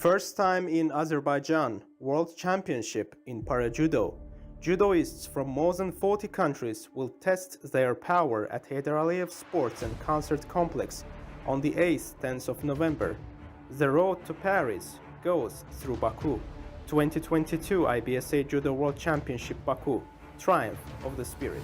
First time in Azerbaijan World Championship in Para-Judo. Judoists from more than 40 countries will test their power at Heydar Aliyev Sports and Concert Complex on the 8th-10th of November. The road to Paris goes through Baku. 2022 IBSA Judo World Championship Baku. Triumph of the Spirit.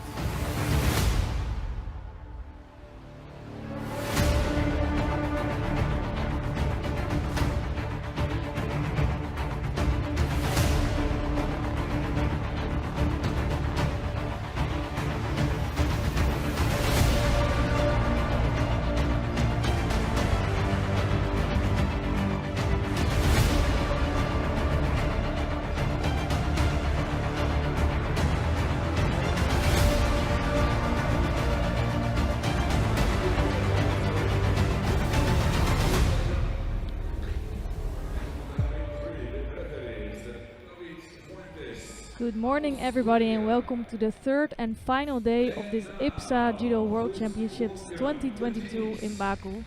Good morning everybody and welcome to the third and final day of this IBSA Judo World Championships 2022 in Baku.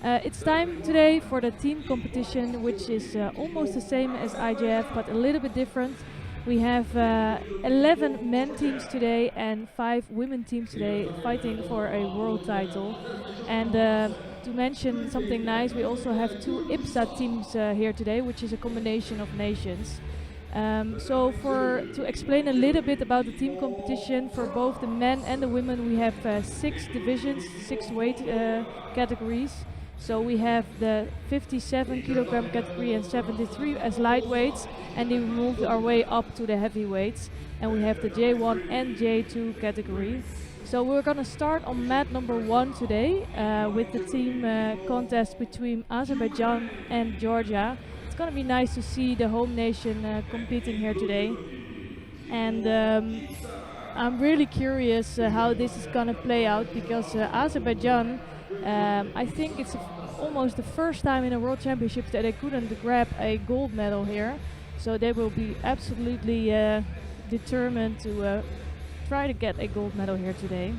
It's time today for the team competition, which is almost the same as IJF but a little bit different. We have 11 men teams today and 5 women teams today fighting for a world title. And to mention something nice, we also have 2 IBSA teams here today, which is a combination of nations. To explain a little bit about the team competition, for both the men and the women we have 6 divisions, 6 weight categories. So we have the 57 kilogram category and 73 as lightweights, and then we moved our way up to the heavyweights, and we have the J1 and J2 category. So we're gonna start on mat number 1 today with the team contest between Azerbaijan and Georgia. It's gonna be nice to see the home nation competing here today, and I'm really curious how this is gonna play out, because Azerbaijan, I think it's almost the first time in a World Championship that they couldn't grab a gold medal here, so they will be absolutely determined to try to get a gold medal here today.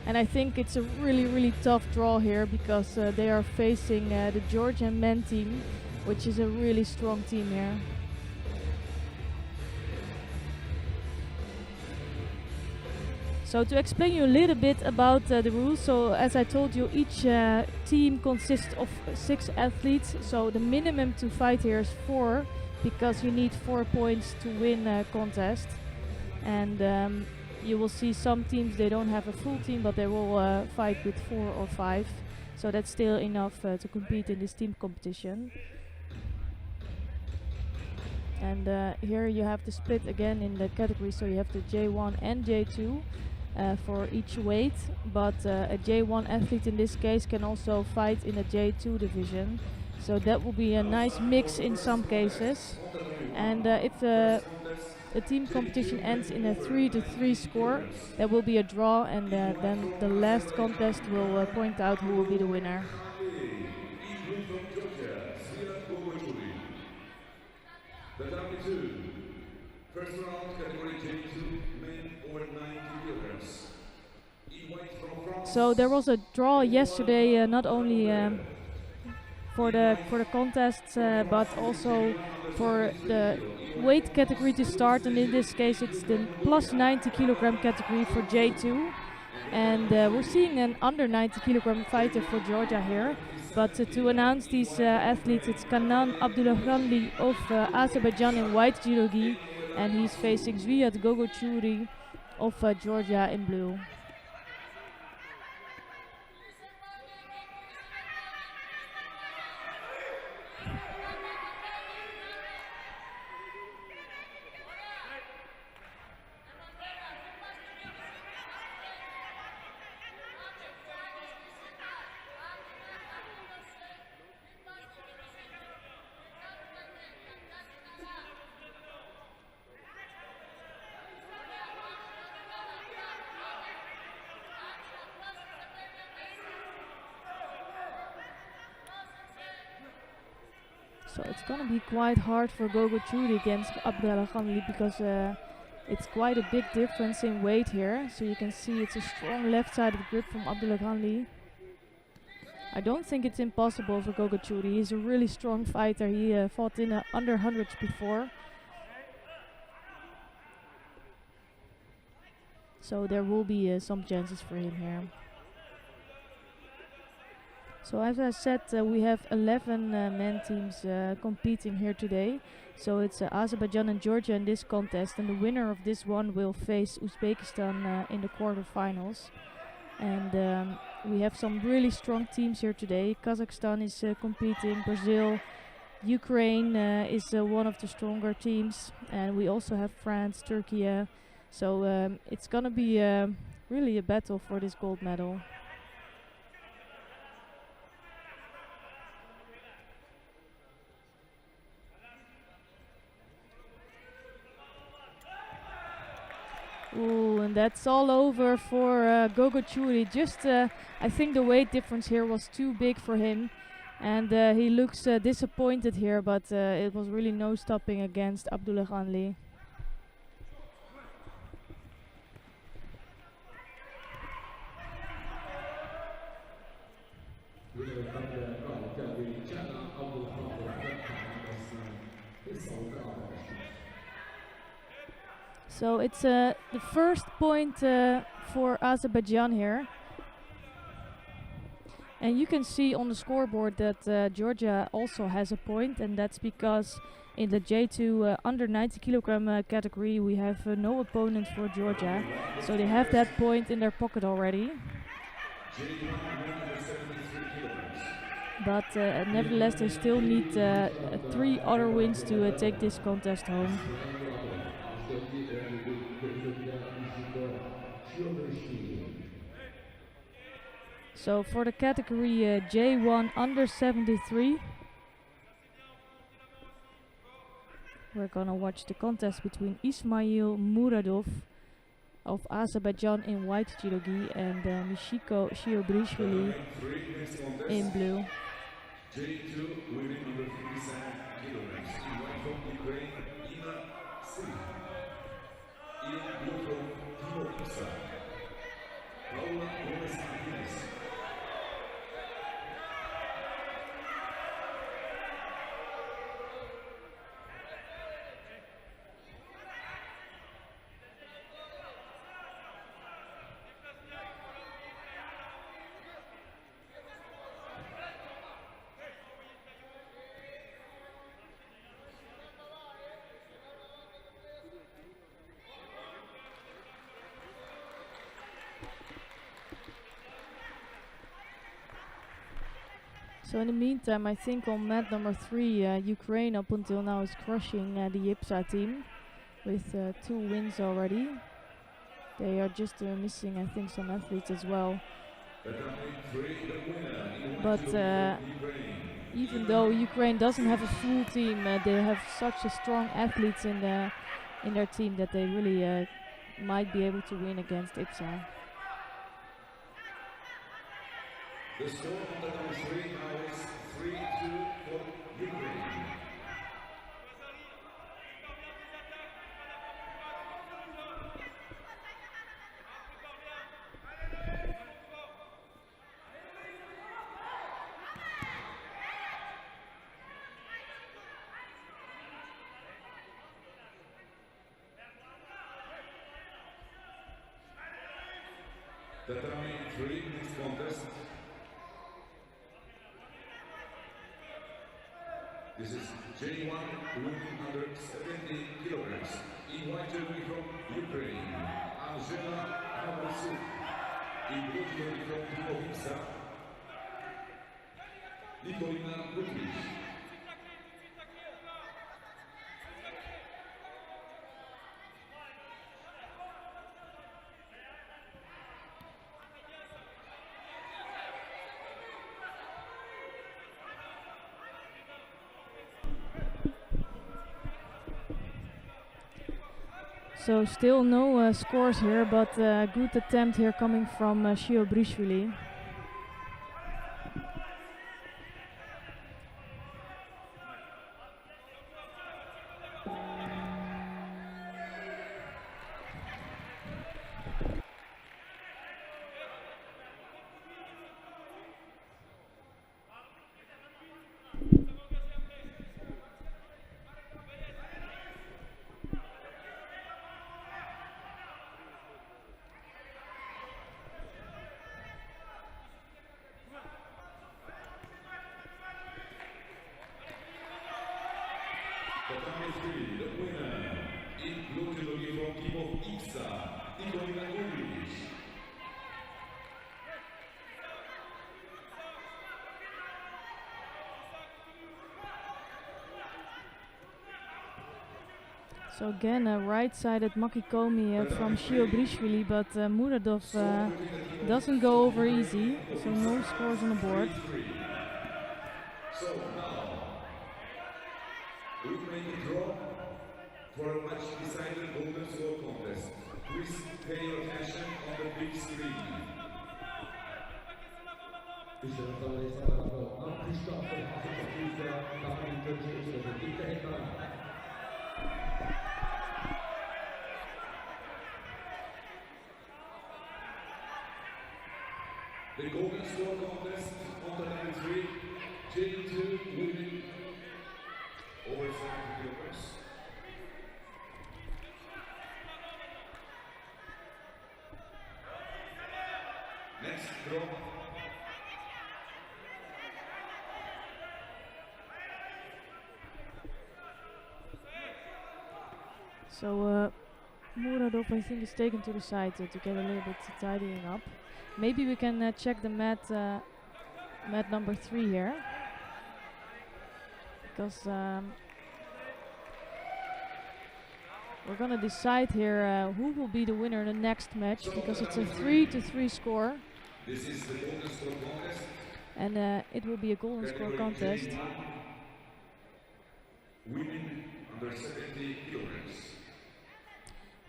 And I think it's a really tough draw here, because they are facing the Georgian men team, which is a really strong team here. So to explain you a little bit about the rules, so as I told you, each team consists of 6 athletes, so the minimum to fight here is 4, because you need 4 points to win a contest. And you will see some teams, they don't have a full team, but they will fight with 4 or 5. So that's still enough to compete in this team competition. And here you have the split again in the category, so you have the J1 and J2 for each weight. But a J1 athlete in this case can also fight in a J2 division. So that will be a nice mix in some cases. And if the team competition ends in a 3-3 score, there will be a draw, and then the last contest will point out who will be the winner. So there was a draw yesterday, not only for the contests, but also for the weight category to start, and in this case it's the plus 90 kilogram category for J2, and we're seeing an under 90 kilogram fighter for Georgia here. But to announce these athletes, it's Kanan Abdulaghanli of Azerbaijan in white judo gi, and he's facing Zviad Gogochuri of Georgia in blue. So it's gonna be quite hard for Gogochuri against Abdulaghanli, because it's quite a big difference in weight here. So you can see it's a strong left-sided grip from Abdulaghanli. I don't think it's impossible for Gogachuri. He's a really strong fighter. He fought in under hundreds before. So there will be some chances for him here. So as I said, we have 11 men teams competing here today. So it's Azerbaijan and Georgia in this contest, and the winner of this one will face Uzbekistan in the quarterfinals. And we have some really strong teams here today. Kazakhstan is competing, Brazil, Ukraine is one of the stronger teams, and we also have France, Turkey. So it's gonna be really a battle for this gold medal. Ooh, and that's all over for Gogachuri. Just, I think the weight difference here was too big for him. And he looks disappointed here, but it was really no stopping against Abdullah Ghanli. So it's the first point for Azerbaijan here. And you can see on the scoreboard that Georgia also has a point, and that's because in the J2 under 90 kilogram category we have no opponent for Georgia. So they have that point in their pocket already. But nevertheless they still need 3 other wins to take this contest home. So for the category J1 under 73, we're gonna watch the contest between Ismail Muradov of Azerbaijan in white judogi and Mishiko Shiobrishvili in blue. J2 women under 57 kilograms. In white from Ukraine, Ina Sri. In blue from Uzbekistan, Paula Gomez Martinez. So in the meantime, I think on mat number 3, Ukraine up until now is crushing the IBSA team with 2 wins already. They are just missing, I think, some athletes as well. But even though Ukraine doesn't have a full team, they have such a strong athletes in their team that they really might be able to win against IBSA. The score on the number 3 now is 3-2 for Ukraine. Tatami 3 next contest. This is J1 women under 70 kilograms. In white jersey from Ukraine, Angela Hamasuk. In blue jersey from Uzbekistan, Nikolina Kutlich. So still no scores here, but good attempt here coming from Shiobrishvili. the winner, including from team of IBSA, Nicolina. So again, a right-sided Makikomi from Shiobrishvili, but Muradov doesn't go over easy, so no scores on the board. So now, we make a draw for a match decided golden score contest. Please pay your attention on the big screen. The golden score contest on the number 3, J2 women over 70 kilograms. Next draw. So Muradov, I think, is taken to the side to get a little bit tidying up. Maybe we can check the mat number 3 here, because we're gonna decide here who will be the winner in the next match, because it's a 3-3 score. This is the golden score contest. And it will be a golden score contest. Women under 70 kilograms.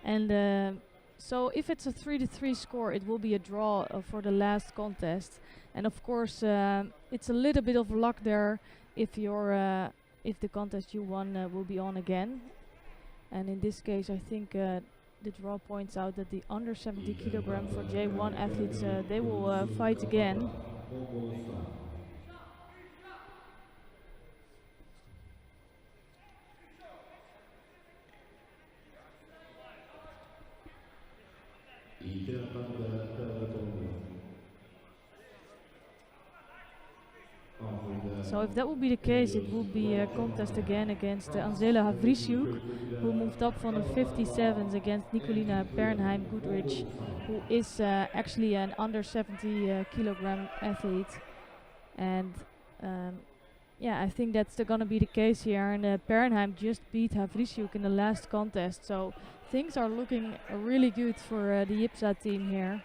And so if it's a 3-3 score, it will be a draw for the last contest. And of course, it's a little bit of luck there if the contest you won will be on again. And in this case, I think the draw points out that the under 70 kilogram for J1 athletes, they will fight again. So if that would be the case, it would be a contest again against Anzela Havrisiuk, who moved up from the 57s, against Nicolina Bernheim-Goodrich, who is actually an under 70 kilogram athlete. And yeah, I think that's gonna be the case here. And Bernheim just beat Havrisiuk in the last contest, so things are looking really good for the IBSA team here.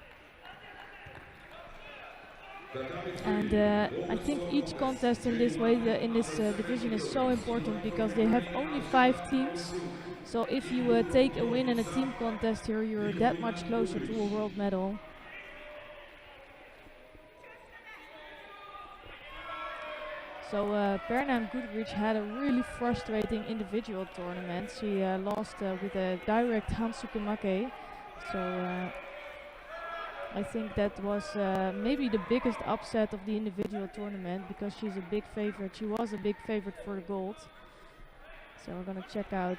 And I think each contest in this way, in this division, is so important, because they have only 5 teams. So if you take a win in a team contest here, you're that much closer to a world medal. So Bernheim-Goodrich had a really frustrating individual tournament. She lost with a direct Hansuke Make. So I think that was maybe the biggest upset of the individual tournament, because she's a big favorite. She was a big favorite for the gold. So we're gonna check out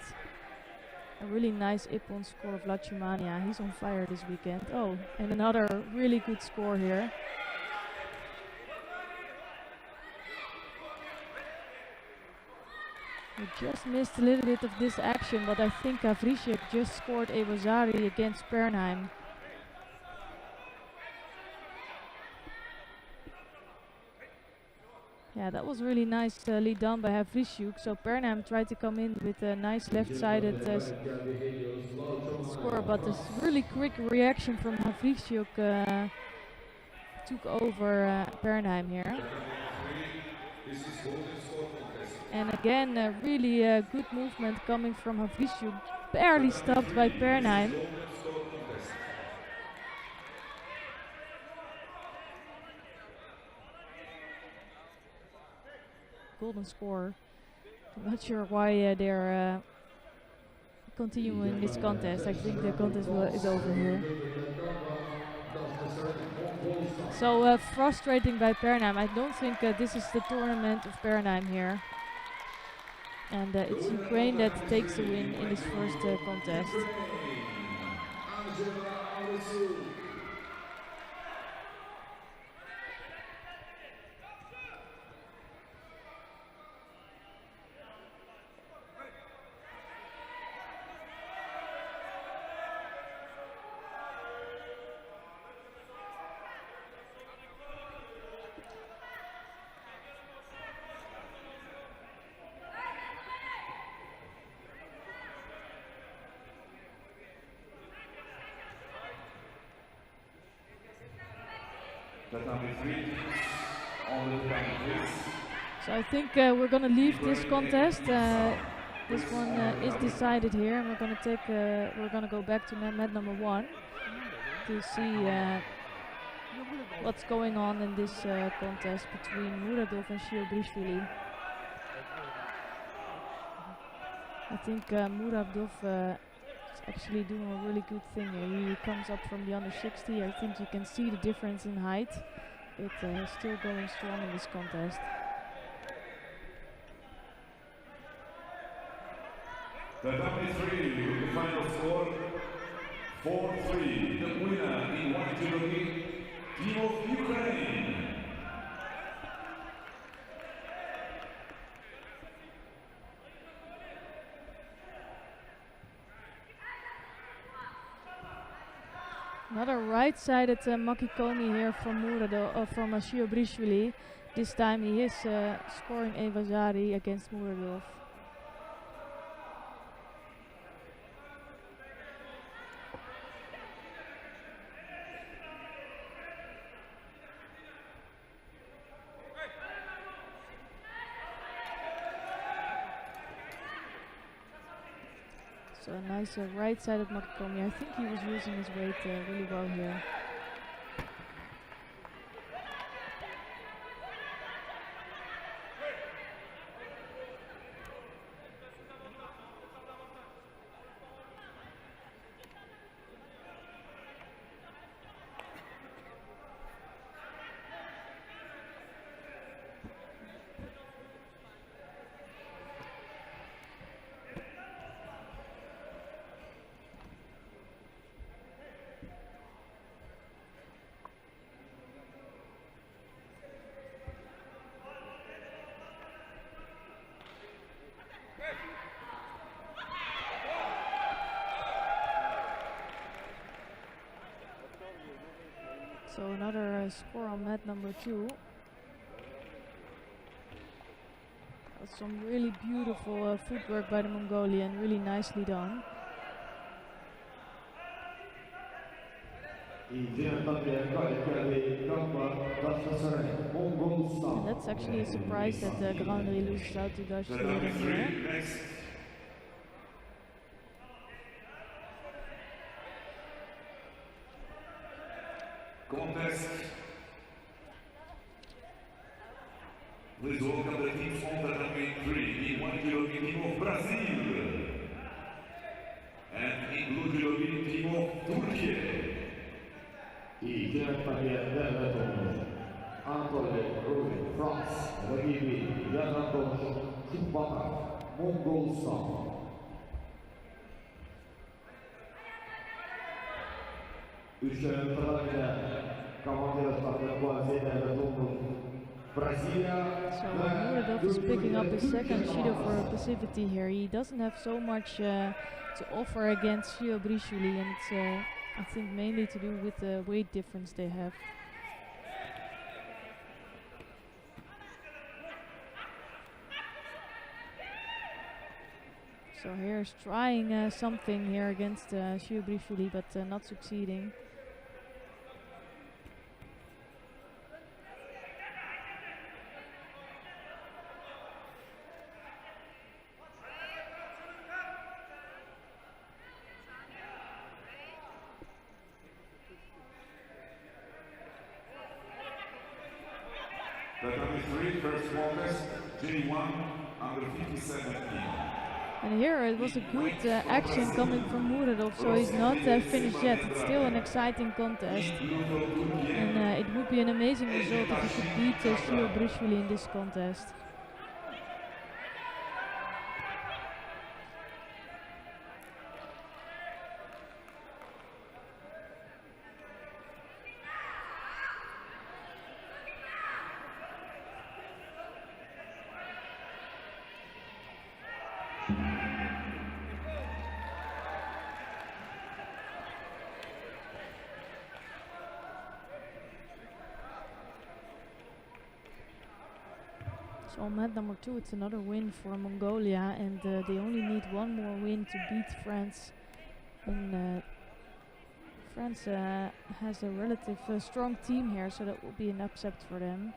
a really nice Ippon score of Lachumania. He's on fire this weekend. Oh, and another really good score here. We just missed a little bit of this action, but I think Havrisiuk just scored a Rosari against Bernheim. Yeah, that was really nicely done by Havrisiuk. So Bernheim tried to come in with a nice left-sided score, but this really quick reaction from Havrisiuk took over Bernheim here. And again, really good movement coming from Havrisiuk, barely stopped by Bernheim. Golden score. I'm not sure why they're continuing this contest. I think the contest is over here. So frustrating by Bernheim. I don't think this is the tournament of Bernheim here. And it's Ukraine that takes the win in this first contest. So I think we're gonna leave this contest. This one is decided here, and we're gonna go back to mat number 1 to see what's going on in this contest between Muradov and Shiobrishvili. I think Muradov is actually doing a really good thing here. He comes up from the under 60. I think you can see the difference in height, but he's still going strong in this contest. The W3 with the final score 4-3. The winner in white judo, team of Ukraine. Another right-sided Makikomi here from Muradov, from Shiobrishvili. This time he is scoring a Vazari against Muradov. So a nice right-sided Makikomi. I think he was using his weight really well here. So another score on mat number 2. That's some really beautiful footwork by the Mongolian, really nicely done. And that's actually a surprise that Groundry loses out to Dutch here. Contest. Please welcome the teams from the number 3 in white judo team of Brazil and in blue judo team of Turkey. France, Mongolstan. So Muradov is picking up his second Judo for passivity here. He doesn't have so much to offer against Shiobrishvili, and it's I think mainly to do with the weight difference they have. So here's trying something here against Shiobrishvili, but not succeeding. The number 3 first contest, J1 under 57 kg. And here it was a good action coming from Muradov, so he's not finished yet. It's still an exciting contest. And it would be an amazing result if he could beat Shiobrishvili in this contest. So on mat number 2, it's another win for Mongolia, and they only need one more win to beat France in France has a relative strong team here, so that will be an upset for them.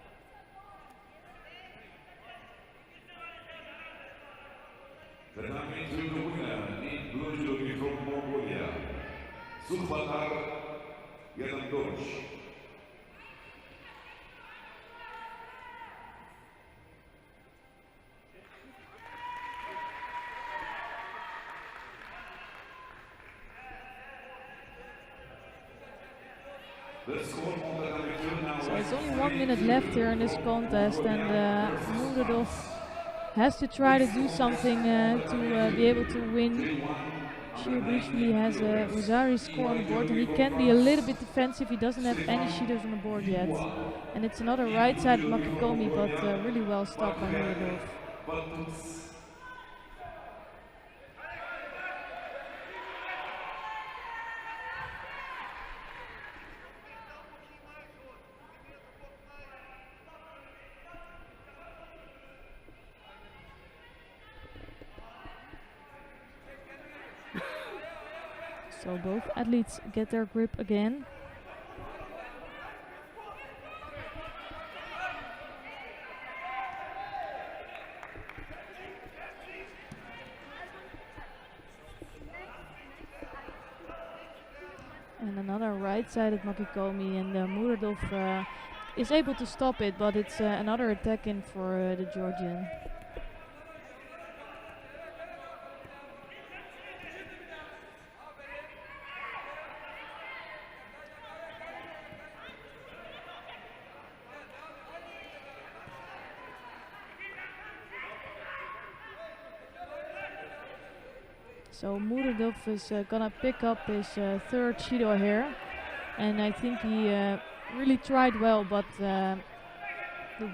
Presenting to the winner in blue judo from Mongolia, Uzbekistan. So it's only 1 minute left here in this contest, and Muradov has to try to do something to be able to win. Shiobishvili has a Rosari score on the board, and he can be a little bit defensive. He doesn't have any Shidos on the board yet. And it's another right side Makikomi, but really well stopped by Muradov. So both athletes get their grip again. And another right-sided Makikomi, and Muradov is able to stop it, but it's another attack in for the Georgian. So Muradov is gonna pick up his third Shido here, and I think he really tried well, but the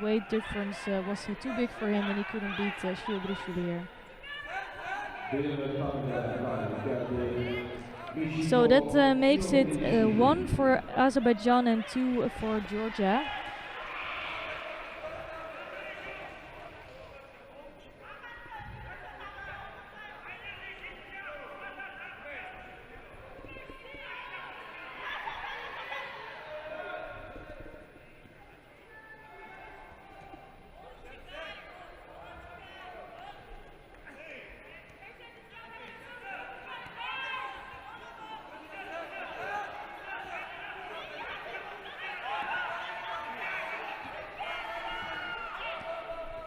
weight difference was too big for him, and he couldn't beat Shiobishvili here. So that makes it 1 for Azerbaijan and 2 for Georgia.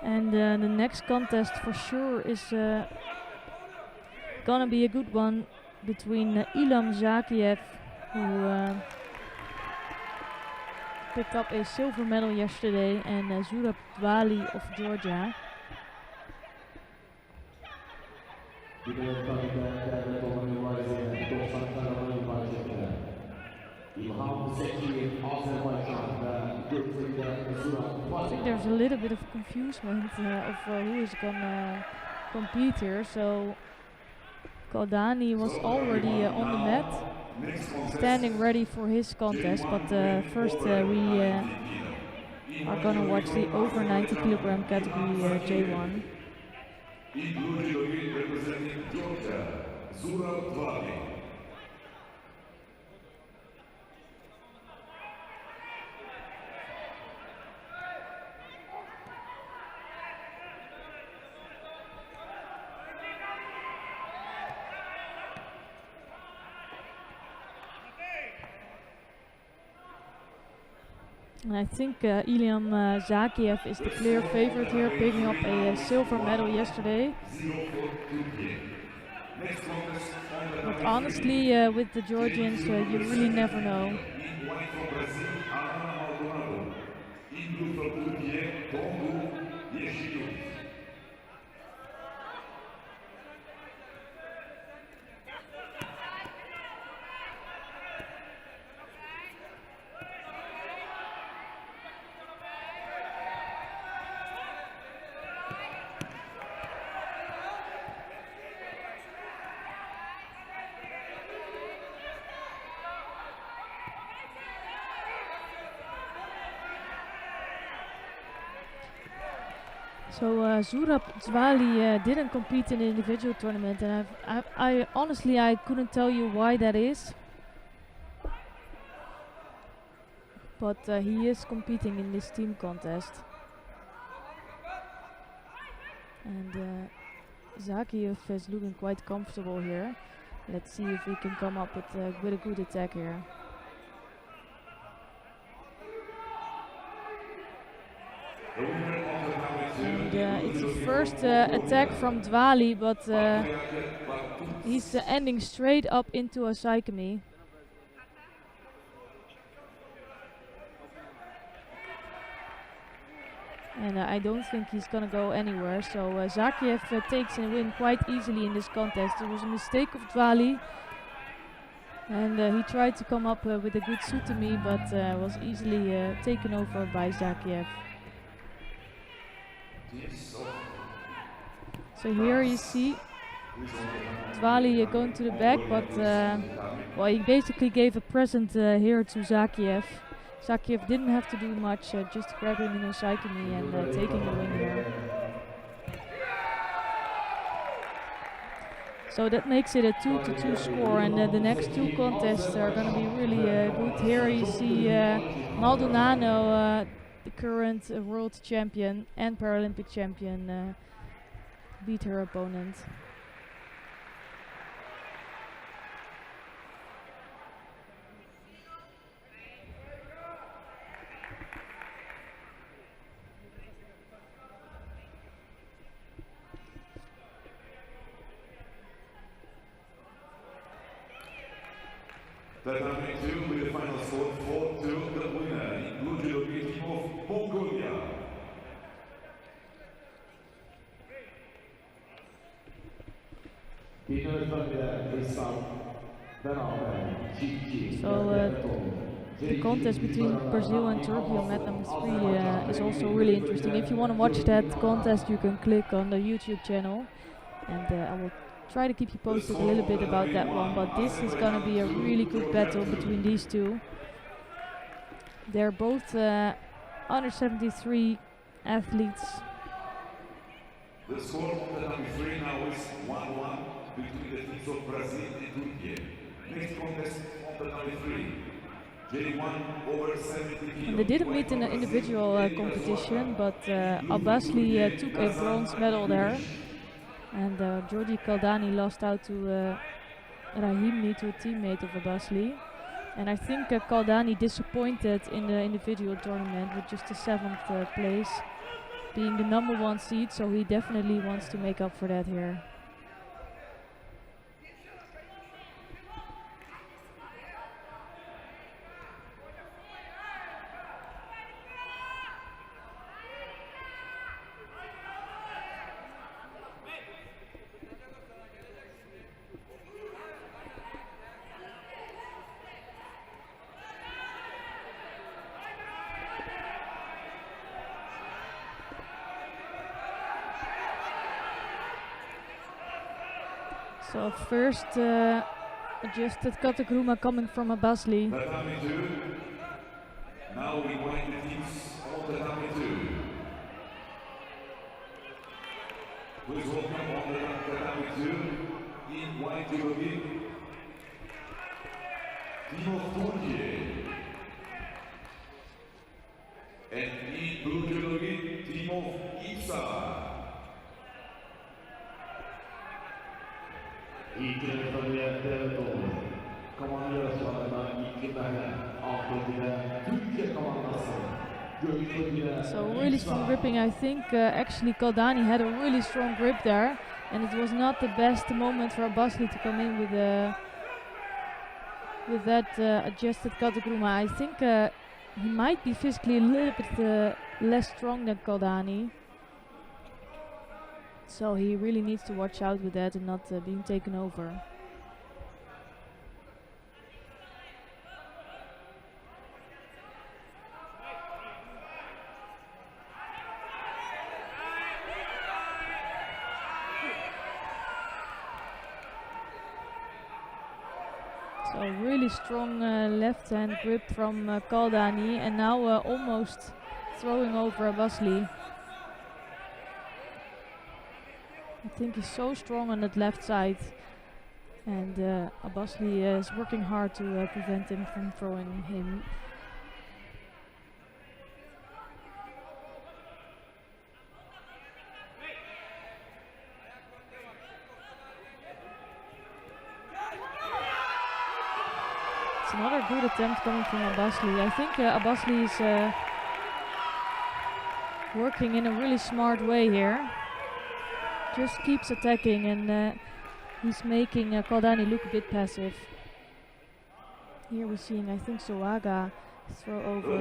And the next contest for sure is gonna be a good one between Ilham Zakiev, who picked up a silver medal yesterday, and Zurab Dwali of Georgia. I think there's a little bit of confusion of who is gonna compete here. So Kodani was already on the mat, standing ready for his contest. But first we are gonna watch the over 90 kilogram category J1. Representing Georgia, Zurab Dwali. And I think Ilham Zakiev is the clear favorite here, picking up a silver medal yesterday. But honestly, with the Georgians, you really never know. So Zurab Dwali didn't compete in the individual tournament, and I honestly couldn't tell you why that is. but he is competing in this team contest. And Zakiev is looking quite comfortable here. Let's see if he can come up with a good attack here. And it's the first attack from Dwali, but he's ending straight up into a Saikami. And I don't think he's gonna go anywhere. So Zakiev takes a win quite easily in this contest. It was a mistake of Dwali, and he tried to come up with a good Sutami, but was easily taken over by Zakiev. So here you see Dwali going to the back, but well, he basically gave a present here to Zakiev. Zakiev didn't have to do much, just grabbing in a Saikami and taking the win here. So that makes it a 2-2 score, and the next two contests are going to be really good. Here you see Maldonado, the current world champion and Paralympic champion, beat her opponent. That number 2 with the final score 4-2, the winner in blue judo team of Mongolia. So the contest between Brazil and Turkey on mat number 3 is also really interesting. If you want to watch that contest, you can click on the YouTube channel, and I will try to keep you posted a little bit about that one, but this is going to be a really good battle between these two. They're both under 73 athletes. The score of the number 3 now is 1-1 between the teams of Brazil and Turkey. Next contest of the number 3. J1 over 70 kilos. And they didn't meet in the individual competition, but Abbasli took a bronze medal there. And Georgi Kaldani lost out to Rahimli, to a teammate of Abbasli. And I think Kaldani disappointed in the individual tournament with just the 7th place, being the number 1 seed, so he definitely wants to make up for that here. So first adjusted katagruma coming from Abbasli. Now we wind the teams of the number 2. Please welcome on the number 2 in white judo team of Turkey. And in blue judo team of IBSA. So really strong gripping. I think actually Kaldani had a really strong grip there, and it was not the best moment for Abbasli to come in with that adjusted katagruma. I think he might be physically a little bit less strong than Kaldani. So he really needs to watch out with that and not being taken over. So really strong left hand grip from Kaldani, and now almost throwing over Abbasli. I think he's so strong on that left side, and Abbasli is working hard to prevent him from throwing him. it's another good attempt coming from Abbasli. I think Abbasli is working in a really smart way here. Just keeps attacking, and he's making Kaldani look a bit passive. Here we're seeing, I think, Soaga throw over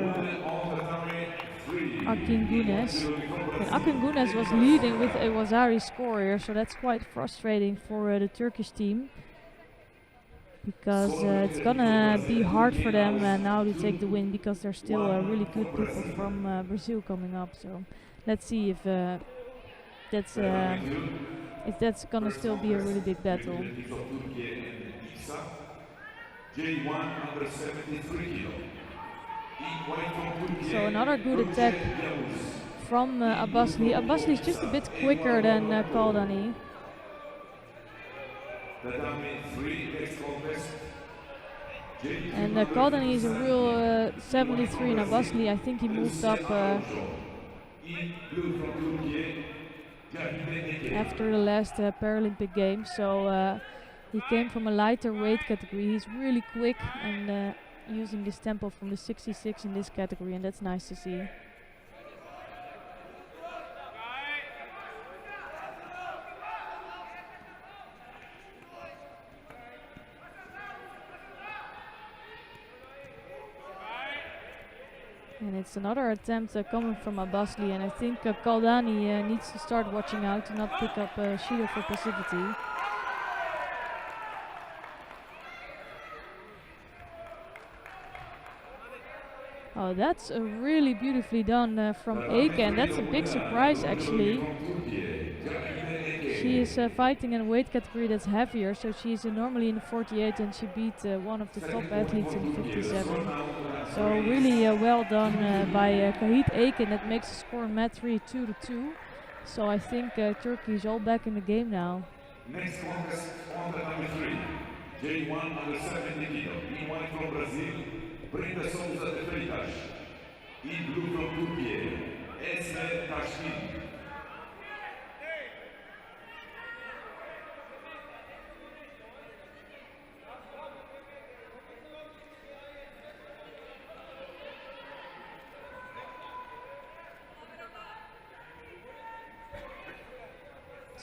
Akin Gunes. And Akin Gunes was leading with a Wazari score here, so that's quite frustrating for the Turkish team. Because it's gonna be hard for them now to take the win, because there's still really good people from Brazil coming up. So let's see if that's gonna still be a really big battle. So another good attack from Abbasli. Abbasli is just a bit quicker than Kaldani. And Kaldani is a real 73, and Abbasli, I think he moved up after the last Paralympic Games. So he came from a lighter weight category. He's really quick and using this tempo from the 66 in this category, and that's nice to see. And it's another attempt coming from Abbasli, and I think Kaldani needs to start watching out to not pick up Judo for passivity. Oh, that's really beautifully done from Eke, and that's a big surprise actually. She is fighting in a weight category that's heavier, so she's normally in 48, and she beat one of the top athletes in 57. So really well done by Kahit Eke, that makes the score in mat 3 2-2. So I think Turkey is all back in the game now. Next contest, contest number 3, J1 under 70 kilo, in white from Brazil, Brenda Souza de Repechage. In blue from Turkey, Esme Tashmin.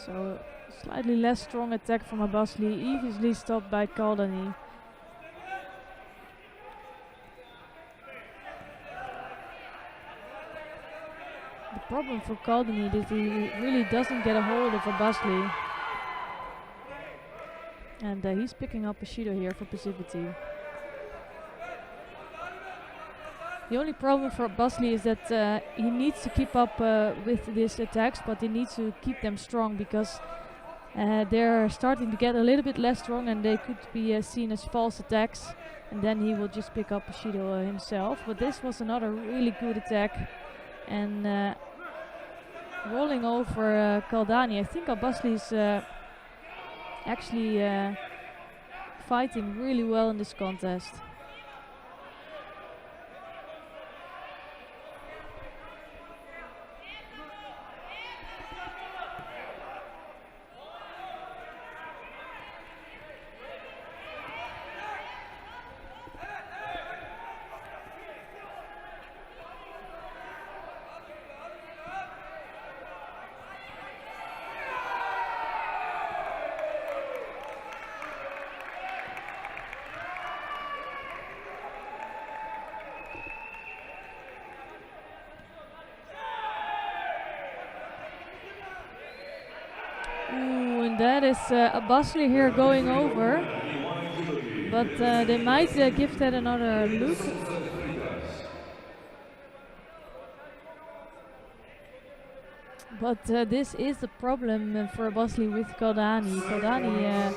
So slightly less strong attack from Abbasli, easily stopped by Kaldani. The problem for Kaldani is he really doesn't get a hold of Abbasli. And he's picking up a Shido here for passivity. The only problem for Abbasli is that he needs to keep up with these attacks, but he needs to keep them strong, because they're starting to get a little bit less strong, and they could be seen as false attacks, and then he will just pick up Shido himself. But this was another really good attack, and rolling over Kaldani. I think Abbasli is actually fighting really well in this contest. And that is Abbasli here going over, but they might give that another look. But this is the problem for Abbasli with Kaldani. Kaldani,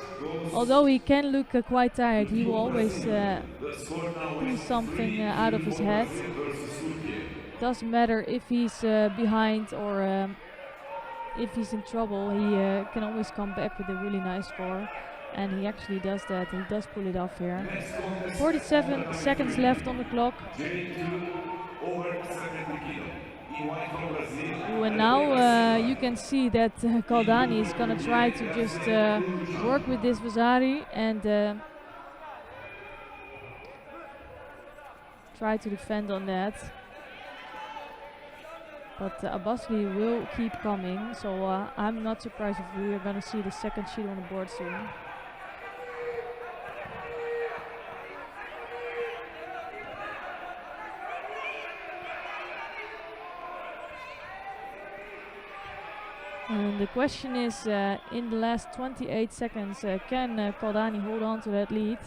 although he can look quite tired, he will always pull something out of his head. Doesn't matter if he's behind or if he's in trouble, he can always come back with a really nice score, and he actually does that. He does pull it off here. 47 seconds left on the clock. Ooh, and now you can see that Kaldani is gonna try to just work with this Vasari, and try to defend on that. But Abbasli will keep coming, so I'm not surprised if we are going to see the second sheet on the board soon. And the question is, in the last 28 seconds, can Kaldani hold on to that lead?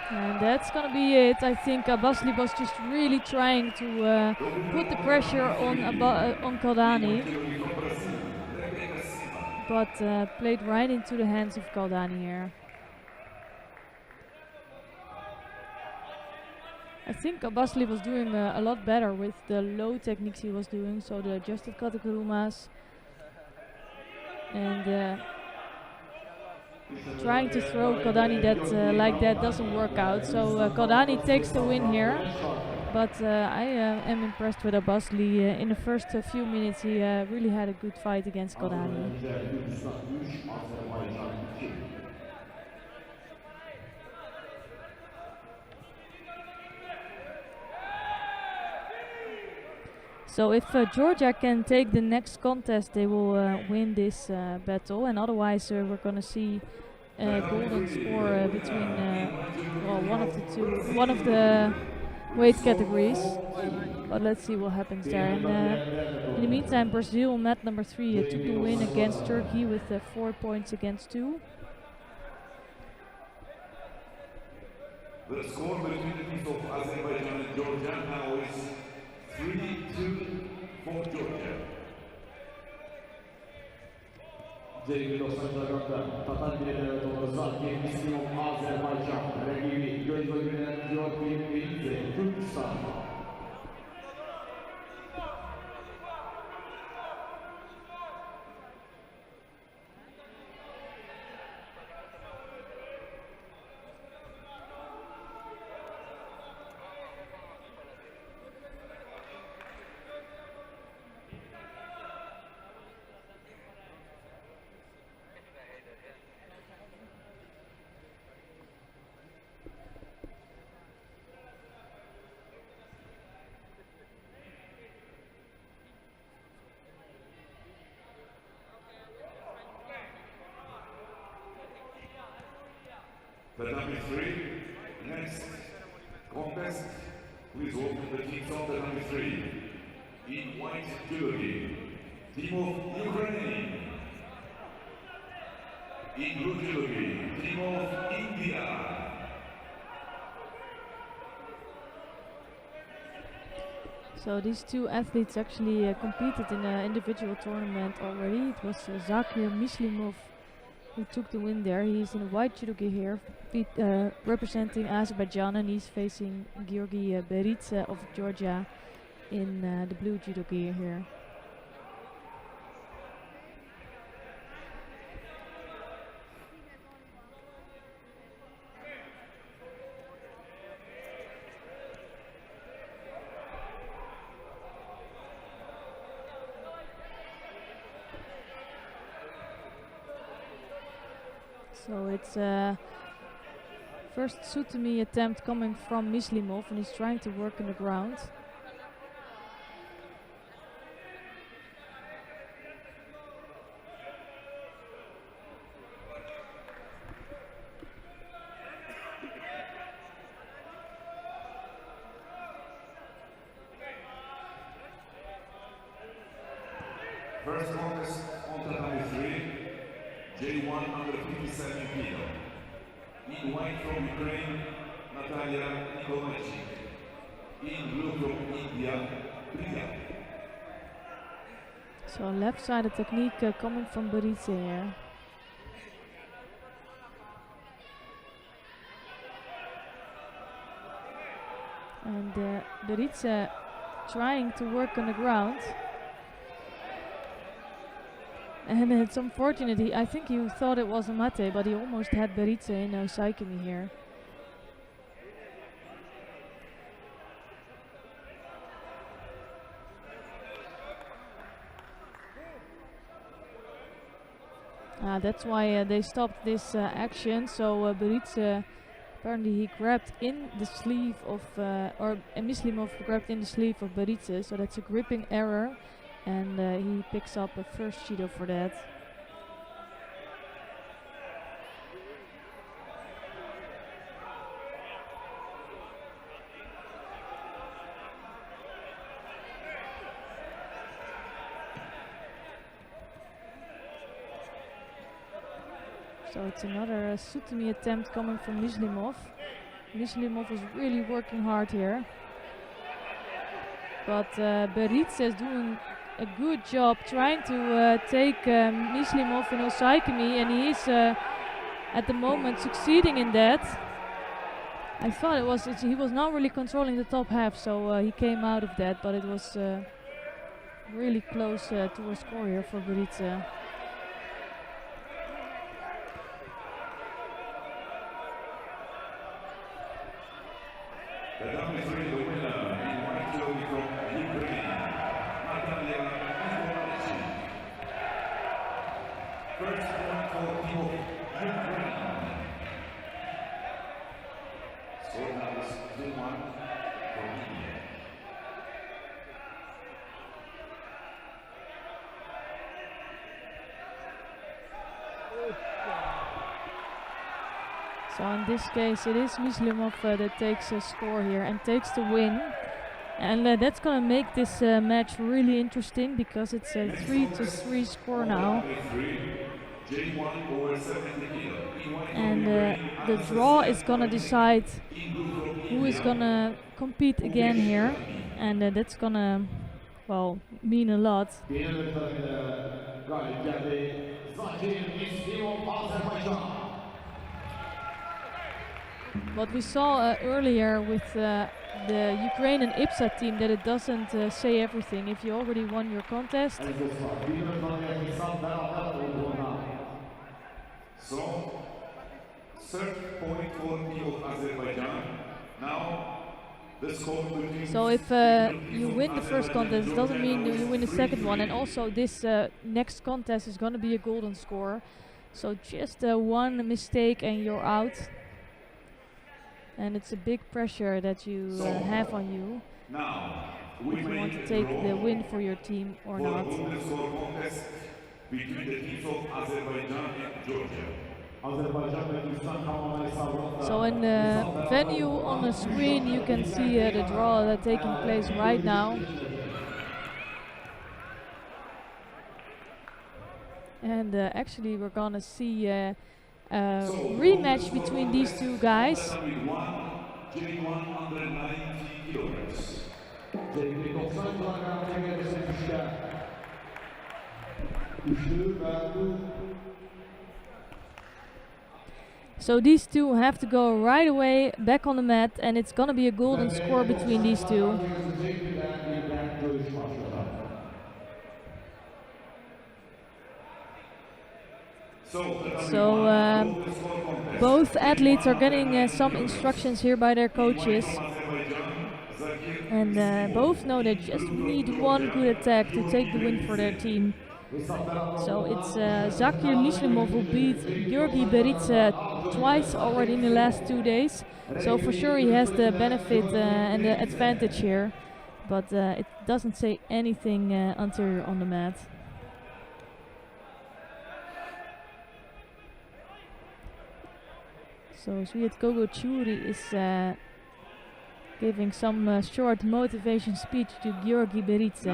And that's gonna be it. I think Basli was just really trying to put the pressure on Kaldani, but played right into the hands of Kaldani here. I think Basli was doing a lot better with the low techniques he was doing, so the adjusted katakurumas and trying to throw Kaldani that like that doesn't work out. So Kaldani takes the win here, but I am impressed with Basli. In the first few minutes he really had a good fight against Kaldani. So if Georgia can take the next contest, they will win this battle, and otherwise we're gonna see golden score between well, one of the weight categories. But let's see what happens there. And in the meantime, Brazil, mat number 3, took the win against Turkey with 4 points against 2. The score between the teams of Azerbaijan and Georgia now is 3-2 for Georgia. Sevgili dostlar, Tatar bileleri doğrusu Müslüman Azerbaycan rakibi göz önüne diyor bir Türkistan. Tatami 3, next contest, please welcome the teams of Tatami 3. In white jewelry, team of Ukraine. In blue jewelry, team of India. So these two athletes actually competed in an individual tournament already. It was Zakir Mislimov who took the win there. He's in a white judo gi here, representing Azerbaijan, and he's facing Georgi Beritsa of Georgia in the blue judo gi here. So it's first Sutami attempt coming from Mislimov, and he's trying to work on the ground. First contest on Tatami 3. J1 under 57 kilo. In white from Ukraine, Natalia Nikolaichik. In blue from India, Priya. So left-sided technique coming from Beritsa here. And Beritsa trying to work on the ground. And it's unfortunate. I think he thought it was a mate, but he almost had Beritze in Osaikimi here. That's why they stopped this action. So Beritze, apparently he grabbed in the sleeve of, or Mislimov grabbed in the sleeve of Beritze. So that's a gripping error, and he picks up a first Judo for that. So it's another Sutami attempt coming from Mislimov. Mislimov is really working hard here. But Beritze is doing a good job trying to take Mislimov in Osaikimi, and he is at the moment succeeding in that. I thought he was not really controlling the top half, so he came out of that, but it was really close to a score here for Beritze. The double is really the winner in white jersey from Ukraine, Natalia Repechage. First point for team of Ukraine. Score now is 2-1 for India. So in this case it is Mislimov that takes a score here and takes the win. And that's gonna make this match really interesting because it's a 3-3 score now. And the draw is gonna decide who is gonna compete again here. And that's gonna, well, mean a lot. What we saw earlier with the Ukrainian IBSA team, that it doesn't say everything. If you already won your contest. So, third point for team of Azerbaijan. Now, the score between. So if you win the first contest, doesn't mean that you win the second one. And also this next contest is going to be a golden score. So just one mistake and you're out. And it's a big pressure that you have on you. Now, if you want to take the win for your team or not. Golden score contest between the teams of Azerbaijan and Georgia. So in the venue on the screen you can see the draw taking place right now. And actually we're gonna see a rematch between these two guys. So these two have to go right away back on the mat, and it's gonna be a golden score between these two. So both athletes are getting some instructions here by their coaches. And both know they just need one good attack to take the win for their team. So it's Zakir Mislimov who beat Georgi Beritze twice already in the last 2 days. So for sure he has the benefit and the advantage here. But it doesn't say anything until you're on the mat. So Sviat Kogochuri is giving some short motivation speech to Georgi Beritze.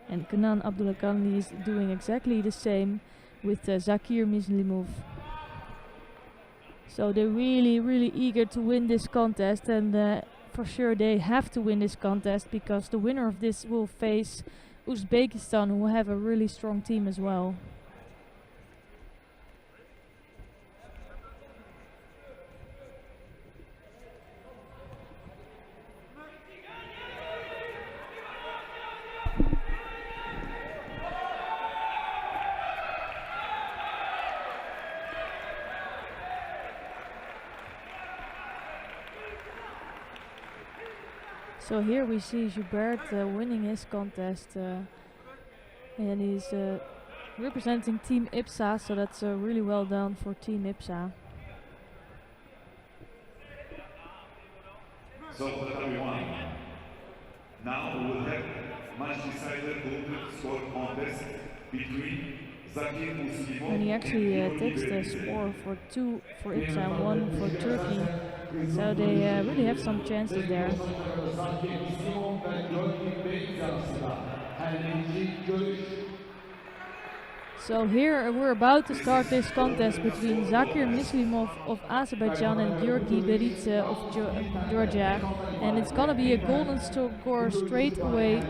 And Kenan Abdulakandi is doing exactly the same with Zakir Mislimov. So they're really eager to win this contest, and for sure they have to win this contest because the winner of this will face Uzbekistan, who have a really strong team as well. So here we see Joubert winning his contest, and he's representing Team IBSA, so that's really well done for Team IBSA. So for everyone, now we will have match decider golden score contest between Zakir Muslimov And he actually and takes the score for 2 for IBSA and 1 for Turkey. So they really have some chances there. So here we're about to start this contest between Zakir Muslimov of Azerbaijan and György Beridze of Georgia. And it's gonna be a golden score straight away.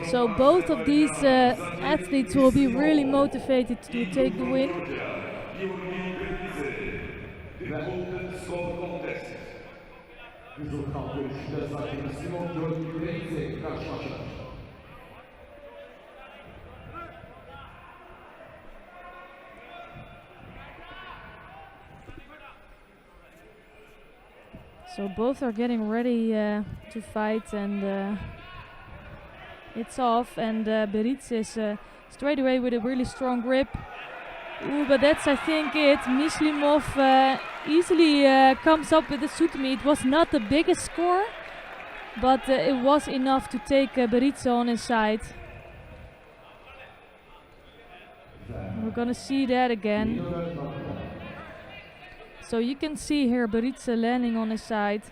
So both of these athletes will be really motivated to take the win. So both are getting ready to fight, and it's off, and Beridze is straight away with a really strong grip. Ooh, but that's, I think, it. Muslimov easily comes up with the Sutami. It was not the biggest score, but it was enough to take Beridze on his side. We're gonna see that again. So you can see here Beridze landing on his side.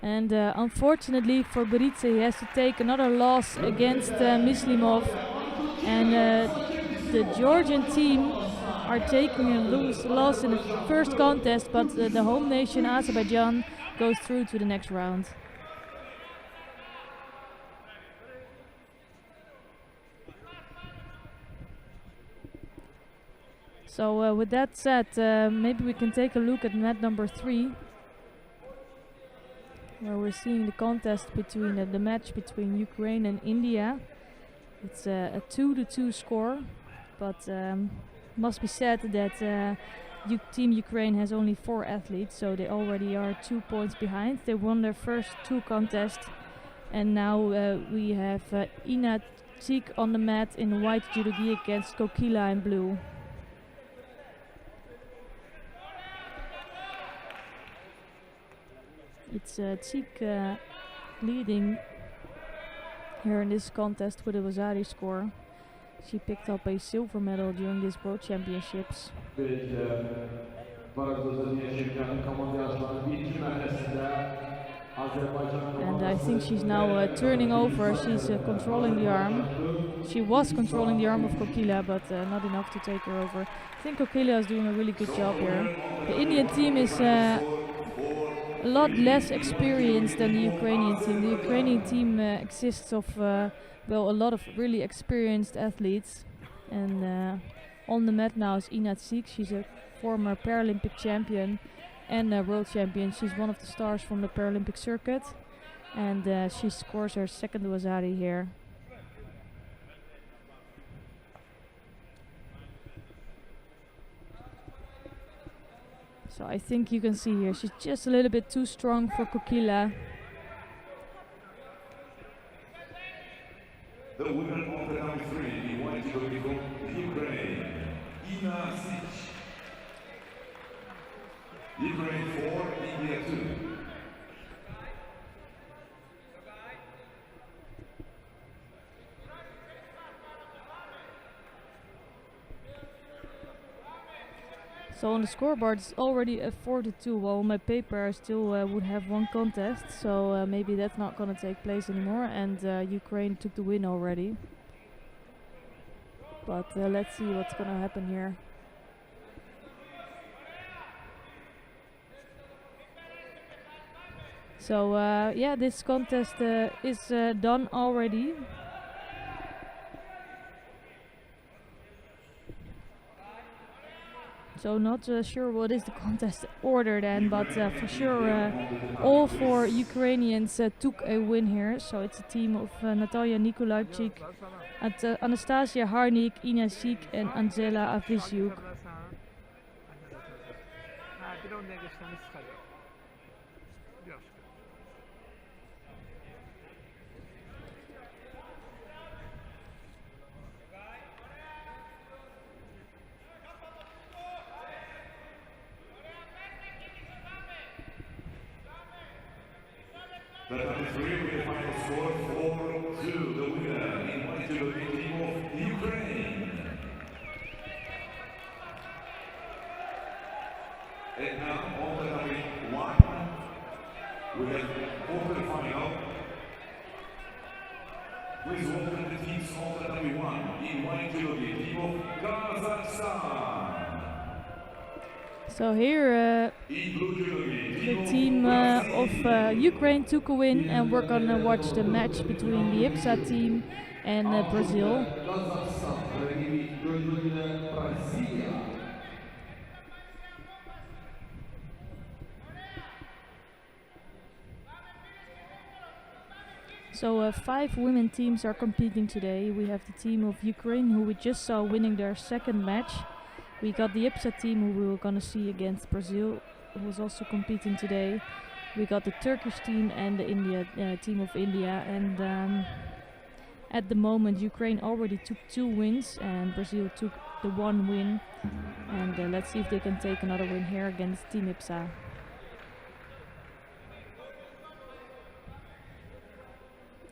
And unfortunately for Beridze, he has to take another loss against Muslimov. And the Georgian team are taking a loss in the first contest, but the home nation Azerbaijan goes through to the next round. So with that said, maybe we can take a look at mat number 3, where we're seeing the contest between the match between Ukraine and India. It's a 2-2 score, but must be said that Team Ukraine has only 4 athletes, so they already are 2 points behind. They won their first 2 contests, and now we have Ina Tsik on the mat in white judo gi against Kokila in blue. It's Tsik leading here in this contest with a Vasari score. She picked up a silver medal during this World Championships. And I think she's now turning over. She's controlling the arm. She was controlling the arm of Kokila, but not enough to take her over. I think Kokila is doing a really good job here. The Indian team is a lot less experienced than the Ukrainian team. The Ukrainian team exists of well, a lot of really experienced athletes. And on the mat now is Ina Tsik. She's a former Paralympic champion and a world champion. She's one of the stars from the Paralympic circuit, and she scores her second Wasari here. So I think you can see here, she's just a little bit too strong for Kokila. The winner of the number 3, the white judo from Ukraine, Ina Tsik. Ukraine 4, India 2. So on the scoreboard it's already a 4-2. Well, on my paper I still would have 1 contest, so maybe that's not gonna take place anymore, and Ukraine took the win already. But let's see what's gonna happen here. So yeah, this contest is done already. so not sure what is the contest order then, but for sure all four Ukrainians took a win here. So it's a team of Natalia Nikolajczyk, Anastasia Harnik, Ina Sik and Angela Avisiuk. The number 3 with the final score 4-2, the winner in white judo team of Ukraine. And now on the number 1, we have quarterfinal. Please welcome the teams on the number 1 in white judo team of Kazakhstan. So here the team of Ukraine took a win, and we're gonna watch the match between the IBSA team and Brazil. So 5 women teams are competing today. We have the team of Ukraine, who we just saw winning their second match. We got the IBSA team, who we were gonna see against Brazil, who was also competing today. We got the Turkish team and the India team of India, and at the moment Ukraine already took 2 wins and Brazil took the 1 win, and let's see if they can take another win here against Team IBSA.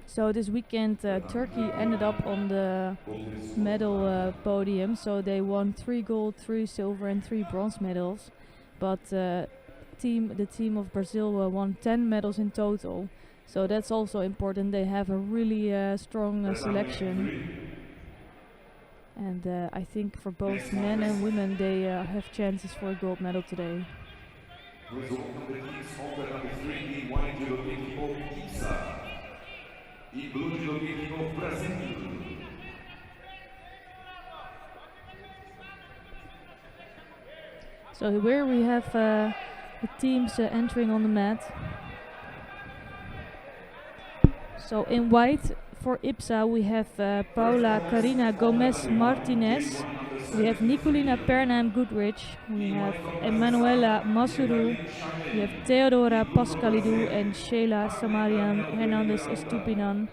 So this weekend Turkey ended up on the medal podium, so they won 3 gold, 3 silver and 3 bronze medals, but the team of Brazil won 10 medals in total, so that's also important. They have a really strong selection, and I think for both men and women they have chances for a gold medal today. So here we have the teams entering on the mat. So in white for IBSA we have Paula Karina Gomez Martinez, we have Nicolina Pernam Goodrich, we have Emanuela Masuru, we have Theodora Pascalidou and Sheila Samarian Hernandez Estupinan.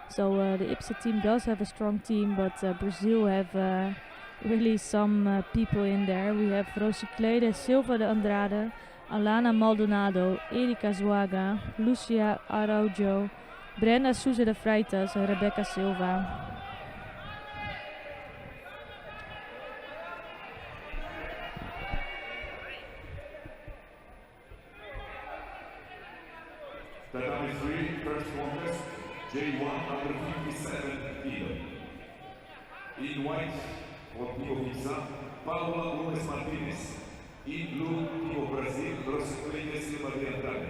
So the IBSA team does have a strong team, but Brazil have really some people in there. We have Rosicleide Silva de Andrade, Alana Maldonado, Erika Zuaga, Lucia Araujo, Brenda Souza de Freitas and Rebecca Silva. The number 3 first contest, J1 under 57 kilo. In white for team of IBSA, Paula Gomes Martinez. In blue, team of Brazil, Rosicleide Silva de Andrade.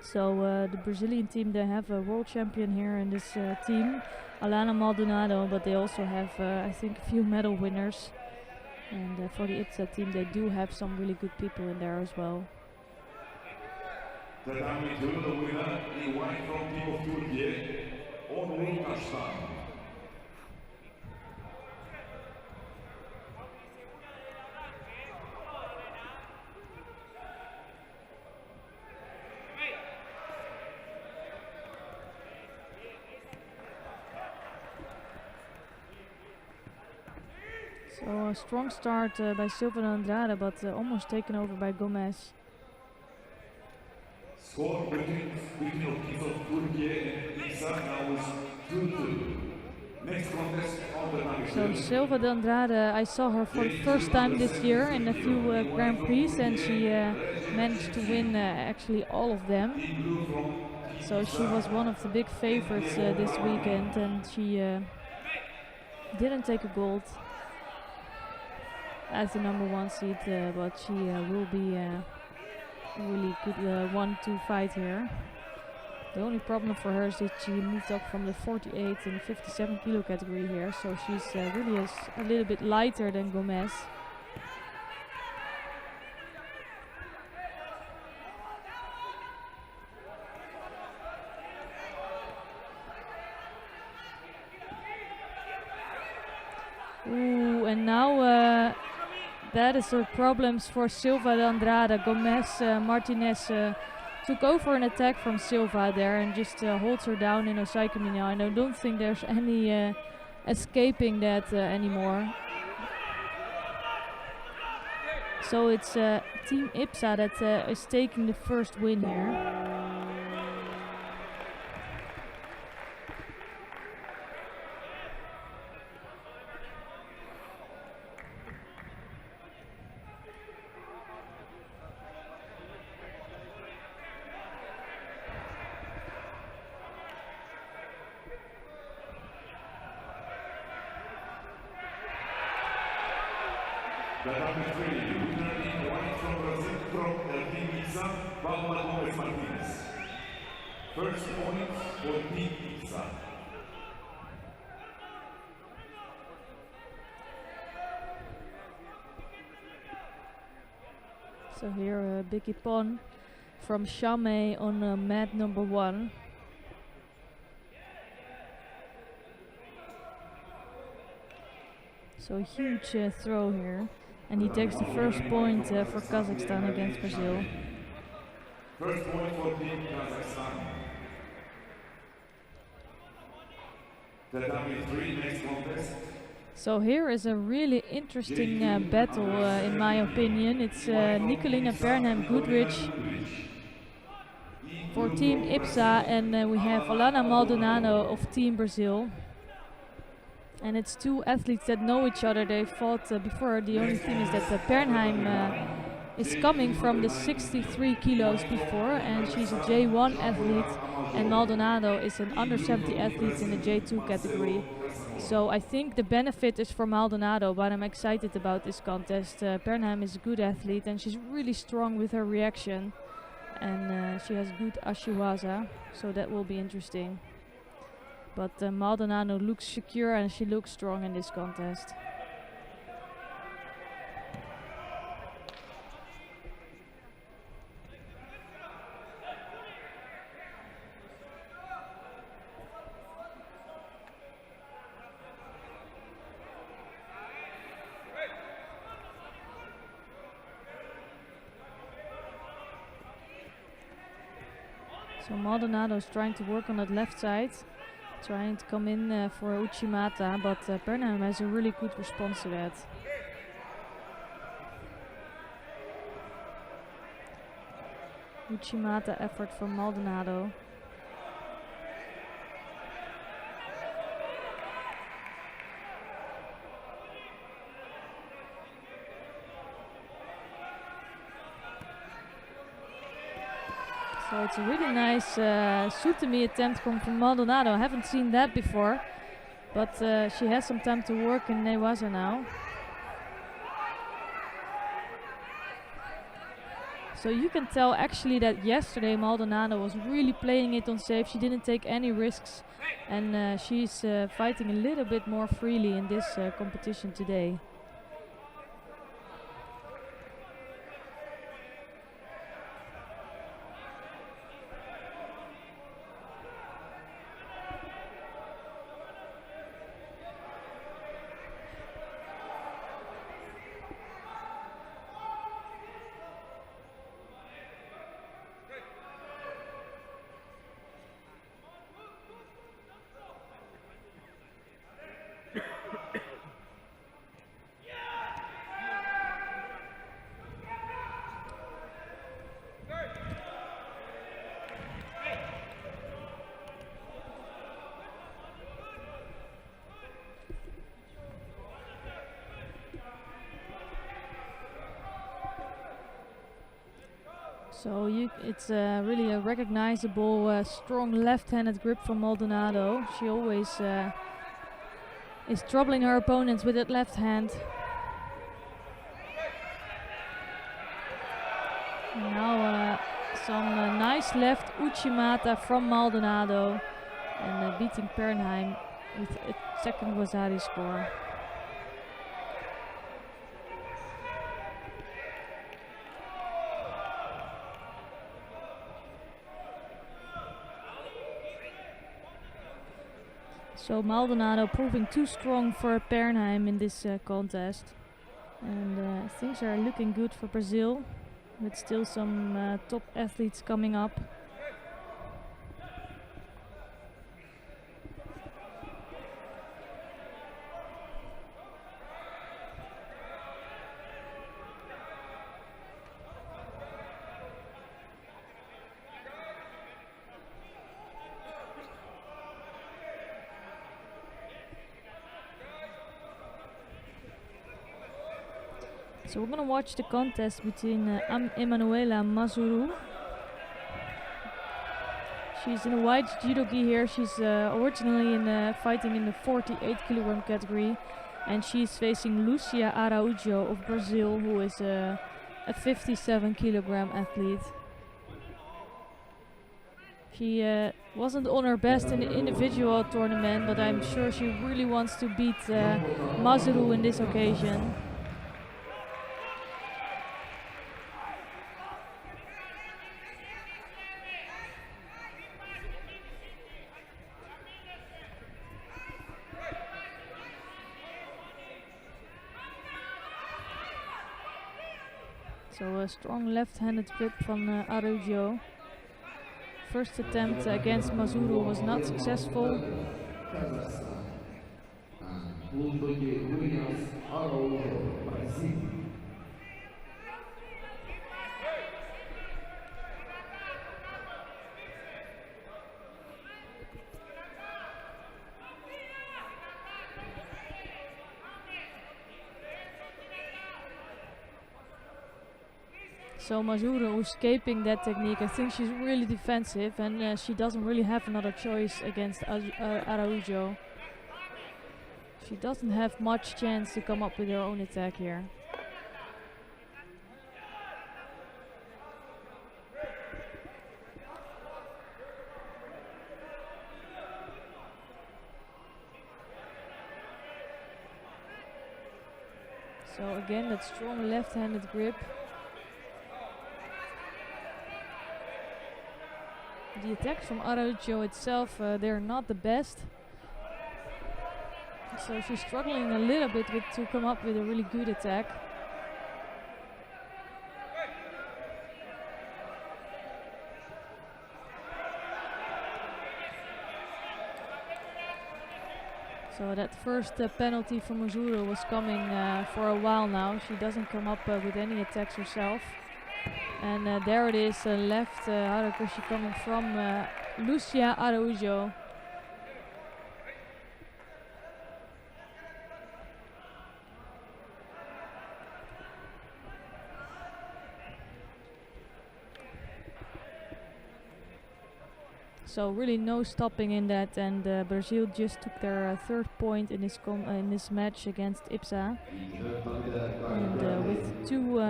So the Brazilian team, they have a world champion here in this team, Alana Maldonado, but they also have I think a few medal winners. And for the IBSA team they do have some really good people in there as well. The number 2, the winner in white from team of Turkey, Repechage. So a strong start by Silva Andrade, but almost taken over by Gomez. Score between teams of Turkey and IBSA now is 2-2. Next contest on the number 2. So Silva de Andrade, I saw her for the first time this year in a few Grand Prix, and she managed to win actually all of them. So she was one of the big favorites this weekend, and she didn't take a gold as the number 1 seed, but she will be really good 1-2 fight here. The only problem for her is that she moved up from the 48 and 57 kilo category here, so she's really a little bit lighter than Gomez. Ooh, and now that is the problems for Silva de Andrade. Gomez Martinez took over an attack from Silva there and just holds her down in Osaikumi now, and I don't think there's any escaping that anymore. So it's Team IBSA that is taking the first win here. The number 3, winner in white from Brazil, from Team IBSA, Paula Gomez Martinez. First point for Team IBSA. So here Biggie Pon from Chame on mat number 1. So a huge throw here. And he takes the first point for Kazakhstan against Brazil. First point for Team Kazakhstan. The W3 next contest. So here is a really interesting battle in my opinion. It's Nicolina Bernheim-Goodrich for Team IBSA, and we have Alana Maldonado of Team Brazil. And it's two athletes that know each other. They fought before. The only thing is that Bernheim is coming from the 63 kilos before, and she's a J1 athlete, and Maldonado is an under 70 athlete in the J2 category. So I think the benefit is for Maldonado, but I'm excited about this contest. Bernheim is a good athlete, and she's really strong with her reaction, and she has good ashiwaza, so that will be interesting. But Maldonado looks secure and she looks strong in this contest. So Maldonado is trying to work on that left side, trying to come in for Uchimata, but Bernheim has a really good response to that. Uchimata effort from Maldonado. So it's a really nice Sutemi attempt from Maldonado. I haven't seen that before, but she has some time to work in Newaza now. So you can tell actually that yesterday Maldonado was really playing it on safe. She didn't take any risks, and she's fighting a little bit more freely in this competition today. So it's really a recognizable strong left-handed grip from Maldonado. She always is troubling her opponents with that left hand. And now some nice left Uchimata from Maldonado and beating Pernheim with a second Wasari score. So Maldonado proving too strong for Pernheim in this contest. And things are looking good for Brazil, with still some top athletes coming up. So we're gonna watch the contest between Emanuela Mazuru. She's in a white judo gi here. She's originally fighting in the 48 kilogram category, and she's facing Lucia Araújo of Brazil, who is a 57 kilogram athlete. She wasn't on her best in the individual tournament, but I'm sure she really wants to beat Mazuru in this occasion. So a strong left-handed grip from Araújo. First attempt against Mazuru was not successful. So Mazuru escaping that technique. I think she's really defensive, and she doesn't really have another choice against Araújo. She doesn't have much chance to come up with her own attack here. So again, that strong left-handed grip. The attacks from Araújo itself, they're not the best. So she's struggling a little bit to come up with a really good attack. So that first penalty from Mazuru was coming for a while now. She doesn't come up with any attacks herself. And there it is, left Haraguchi coming from Lucia Araújo. So really no stopping in that, and Brazil just took their third point in this match against IBSA. And with two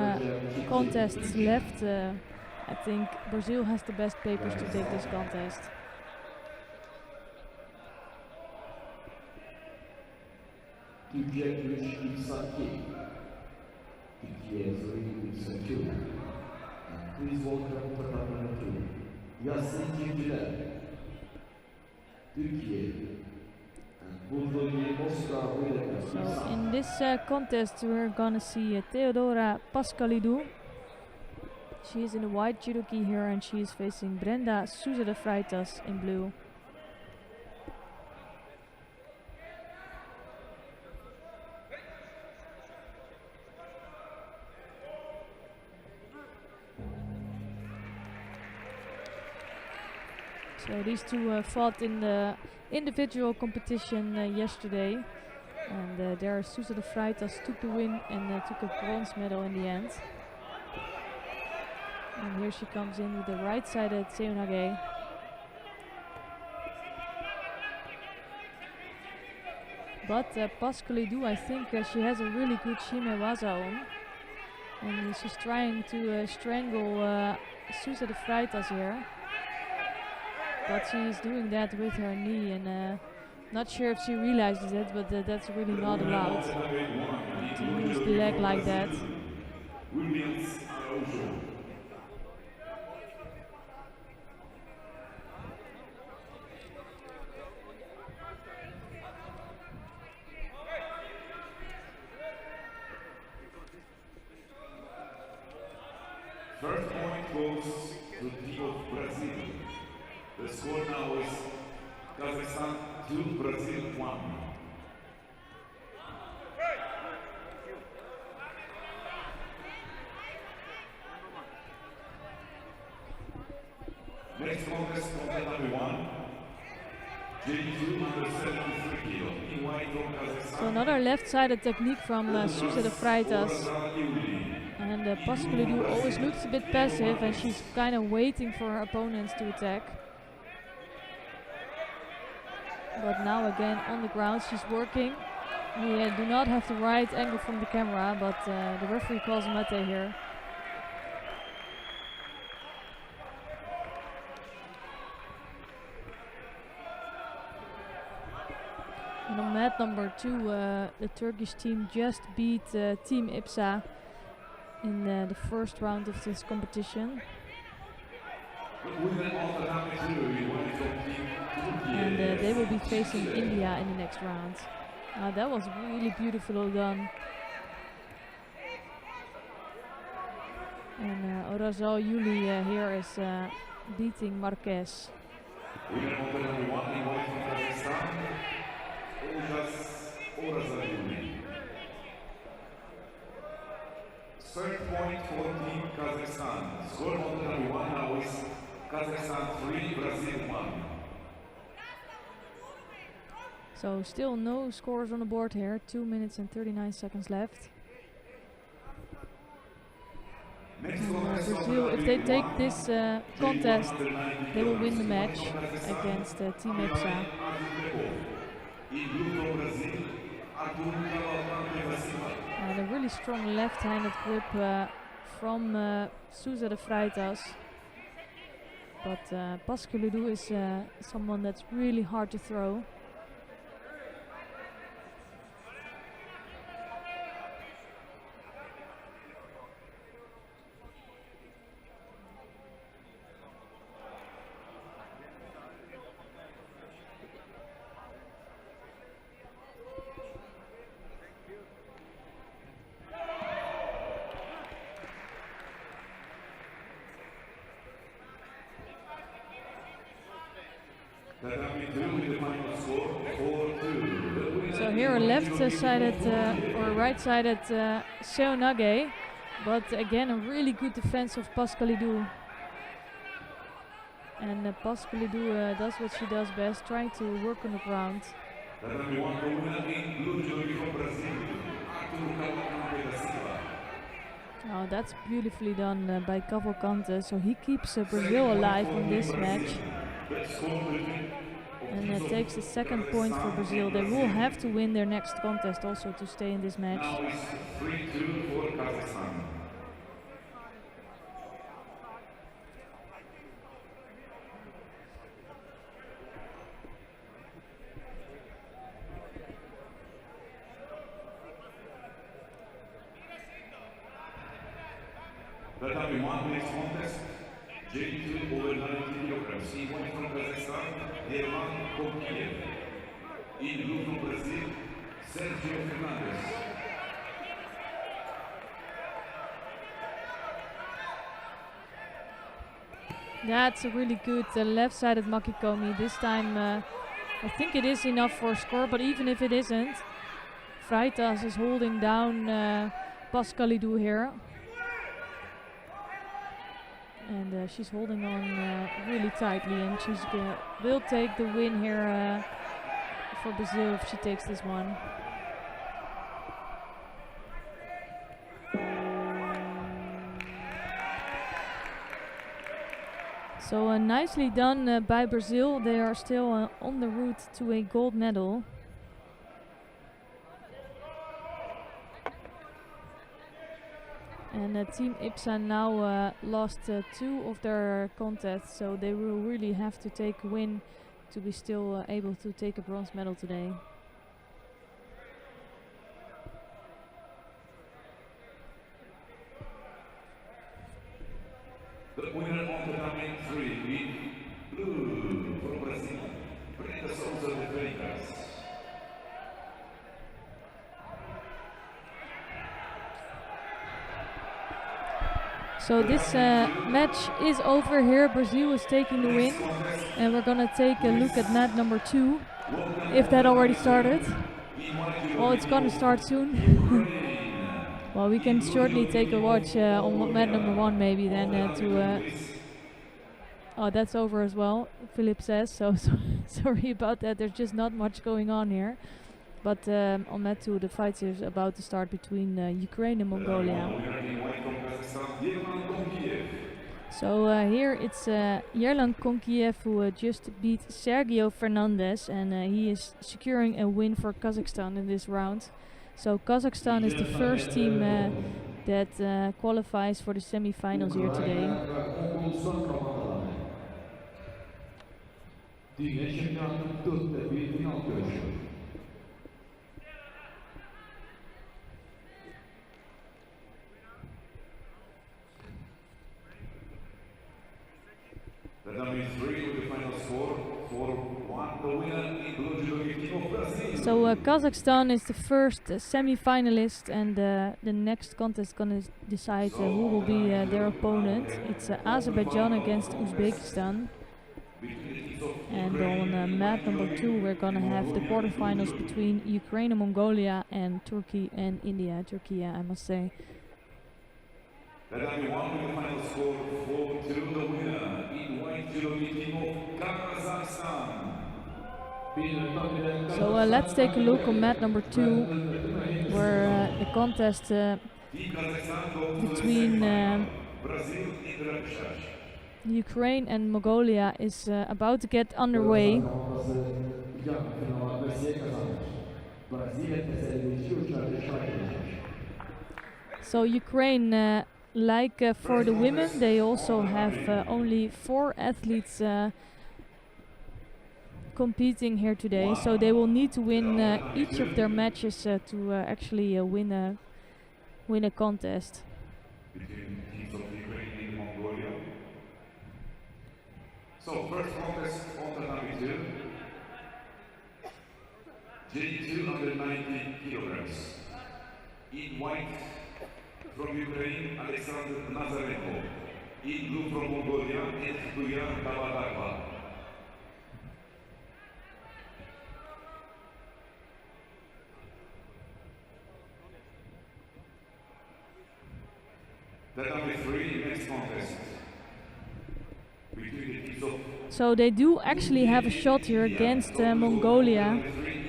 contests left, I think Brazil has the best papers to take this contest. So in this contest we're gonna see Theodora Pascalidou. She is in the white judo gi here, and she is facing Brenda Souza de Freitas in blue. So these two fought in the individual competition yesterday, and there Souza de Freitas took the win and took a bronze medal in the end. And here she comes in with the right-sided Seunage. But Pascalidou, I think she has a really good Shimewaza on. And she's trying to strangle Sousa de Freitas here. But she's doing that with her knee, and not sure if she realizes it, but that's really not allowed to use the leg like that. First point goes to the team of Brazil. The score now is Kazakhstan 2, Brazil 1. Next contest, contest number 1. J2 under 73 kilo. In white from Kazakhstan. So another left-sided technique from Sousa de Freitas. And Pascalidou always looks a bit passive, and she's kind of waiting for her opponents to attack. But now again on the ground, she's working. We do not have the right angle from the camera, but the referee calls mate here. And on mat number 2, the Turkish team just beat Team IBSA in the first round of this competition. And they will be facing India in the next round. That was really beautifully done. And Orazal Yuli here is beating Marquez. Third point for Team Kazakhstan. Score number 1 now is Kazakhstan 3, Brazil 1. So still no scores on the board here. 2 minutes and 39 seconds left. Brazil, if they take this contest, they will win the match against Team IBSA. A really strong left-handed grip from Sousa de Freitas. But Pascalidou is someone that's really hard to throw. So here a left-sided or right-sided Seonage, but again a really good defense of Pascalidou. And Pascalidou does what she does best, trying to work on the ground. Oh, that's beautifully done by Cavalcante, so he keeps Brazil alive in this match. And takes the second point for Brazil. They will have to win their next contest also to stay in this match. Now it's 3-2 for Kazakhstan. Tatami 1 next contest. J2 over 90 kilograms. C1 from Kazakhstan, Evan Kokiev. In blue from Brazil, Sergio Fernandez. That's a really good left-sided Makikomi. This time I think it is enough for a score, but even if it isn't, Freitas is holding down Pascalidou here. And she's holding on really tightly, and she will take the win here for Brazil if she takes this one. So nicely done by Brazil. They are still on the route to a gold medal. And Team IBSA now lost 2 of their contests, so they will really have to take a win to be still able to take a bronze medal today. The winner of the tournament 3 in blue from Brazil, bring us also the Repechage. So this match is over here. Brazil is taking the win, and we're gonna take a look at mat number 2, if that already started. Well, it's gonna start soon. Well, we can shortly take a watch on mat number 1 maybe then oh, that's over as well, Philip says, so sorry about that, there's just not much going on here. But on mat 2 the fight is about to start between Ukraine and Mongolia. So here it's Yerlan Konkiev who just beat Sergio Fernandez, and he is securing a win for Kazakhstan in this round. So Kazakhstan is the first team that qualifies for the semi-finals here today. So Kazakhstan is the first semi-finalist, and the next contest is going to decide who will be their opponent. It's Azerbaijan against Uzbekistan. And on mat number 2 we're going to have the quarterfinals between Ukraine and Mongolia, and Turkey and India. Turkey, I must say. Let everyone with the final score 4-2 the winner in white judo team of Kazakhstan. So let's take a look on mat number 2, where the contest between Ukraine and Mongolia is about to get underway. So Ukraine, like for the women, they also have only 4 athletes competing here today, so they will need to win each of their matches to actually win a contest. Between teams of Ukraine and Mongolia. So first contest on the number 2. J2 under 90 kilograms. In white from Ukraine, Alexander Nazarenko. In blue from Mongolia, Evtuya Dabadarva. The number 3 next contest. So they do actually have a shot here against Mongolia,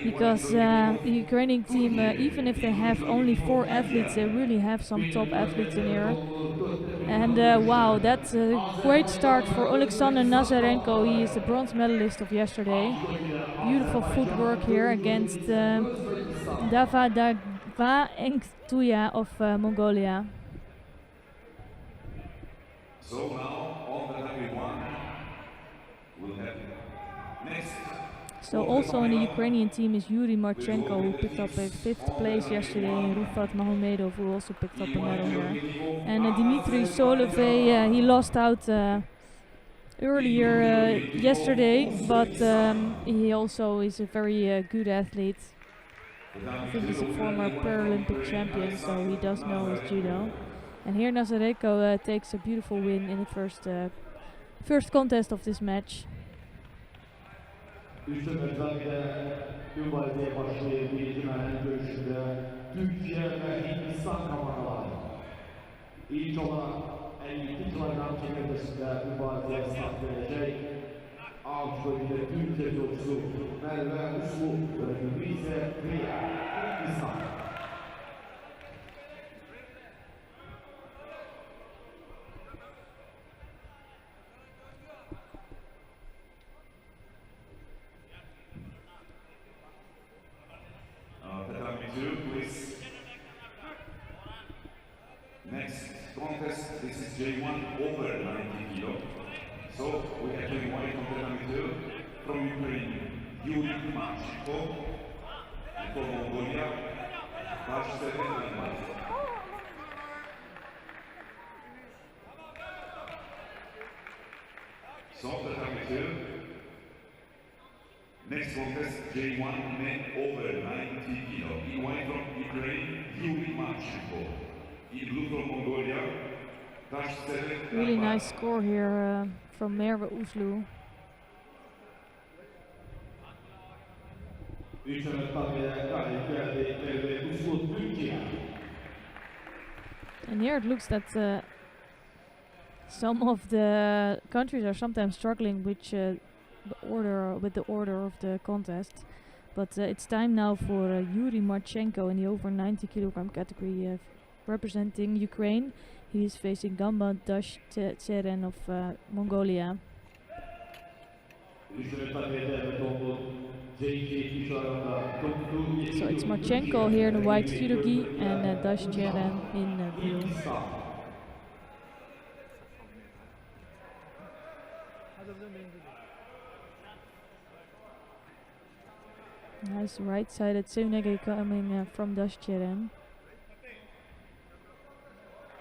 because the Ukrainian team, even if they have only 4 athletes, they really have some top athletes in here. And wow, that's a great start for Alexander Nazarenko. He is the bronze medalist of yesterday. Beautiful footwork here against Dabadarva Evtuya of Mongolia. So now on the number 1, we'll have next. So also in the Ukrainian team is Yuri Marchenko, who picked up a 5th place yesterday, and Rufat Mahomedov, who also picked up a medal here. And Dmitry Solovey, he lost out earlier yesterday, but he also is a very good athlete. I think he's a former Paralympic champion, so he does know his judo. And here Nazarenko takes a beautiful win in the first contest of this match. İlk olarak 52 kilogram çekilmesinde mübarizeye start verecek. Alt bölümde Türkiye judosu Merve Uslu, rakibi ise Uzbekistan. Tatami 2, please. Next. J1 over 90 kilo. So we have 21 competitor from Ukraine, Yuri Marchenko, and from Mongolia, Dash 7. So the competitor, next contest J1 men over 90 kilo. In white from Ukraine, Yuri Marchenko. In blue from Mongolia, Dash 7. Really nice score here from Merve Uzlu. And here it looks that some of the countries are sometimes struggling with the order of the contest. But it's time now for Yuri Marchenko in the over 90 kilogram category, representing Ukraine. He is facing Gamba Dashcheren of Mongolia. So it's Marchenko here in the white judo gi and Dashcheren in blue. Nice right-sided Seunege coming from Dashcheren.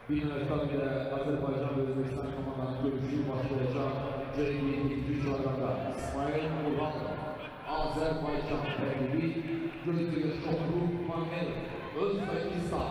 Azerbaycan ve Özbekistan komandan görüşü başlayacak. C7 şarkıda İsmail Urhan, Azerbaycan rakibi Gözde'ye Şokru Mahmel, Özbekistan.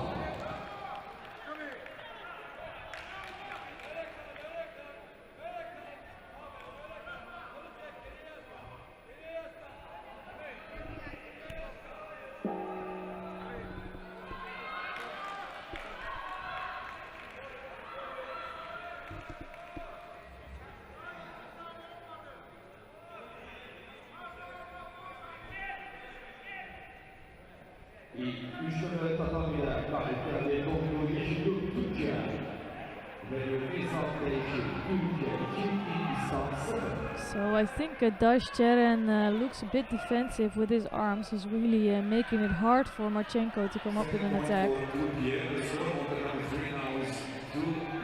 So I think Dashcheren looks a bit defensive with his arms. He's really making it hard for Marchenko to come up with an attack.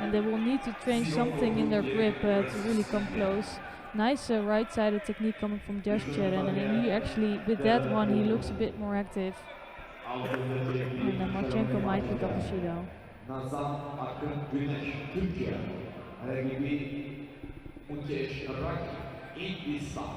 And they will need to change something in their grip to really come close. Nice right-sided technique coming from Dashcheren, and he actually, with that one, he looks a bit more active. And Marchenko might pick up a Judo. Nazan Akın Güneş, Türkiye. Rakibi Mukesh Rak, Uzbekistan.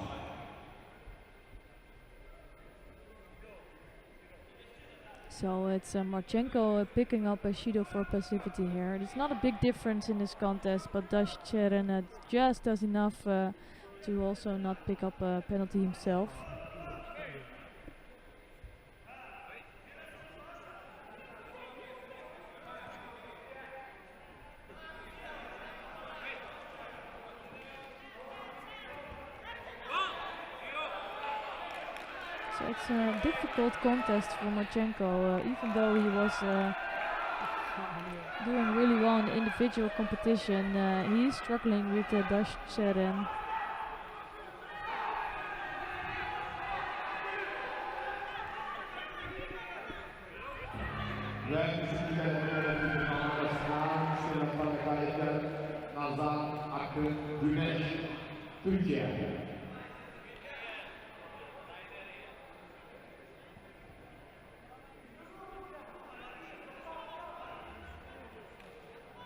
So it's Marchenko picking up a Judo for passivity here. It's not a big difference in this contest, but Dashcheren just does enough to also not pick up a penalty himself. So it's a difficult contest for Marchenko, even though he was doing really well in the individual competition. He's struggling with Dashcheren. Nazan Akın Güneş, Türkiye.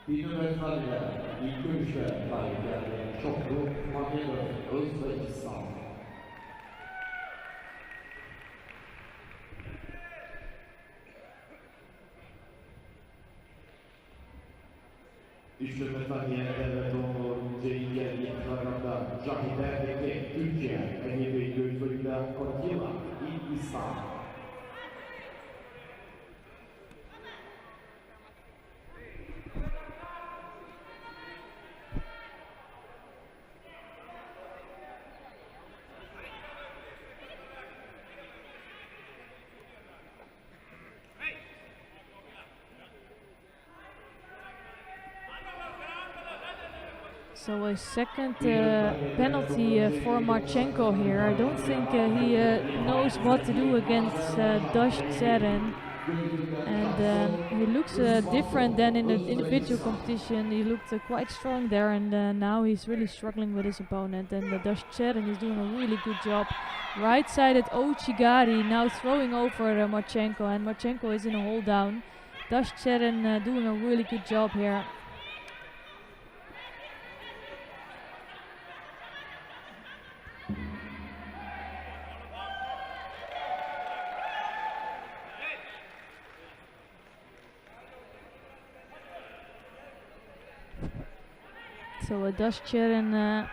Üniversitede ilk görüşte tarihlerinde çoklu Mahmedov, Özbekistan. İşletmeden devlet doğumlu Ceyliye İktidarında Cahide Türkiye, Ege'de gözleriyle Korkila, Uzbekistan. So a second penalty for Marchenko here. I don't think he knows what to do against Dashcheren. And he looks different than in the individual competition. He looked quite strong there, and now he's really struggling with his opponent. And Dashcherin is doing a really good job. Right-sided Ochigari now throwing over Marchenko, and Marchenko is in a hold down. Dashcherin doing a really good job here. So Dashcherin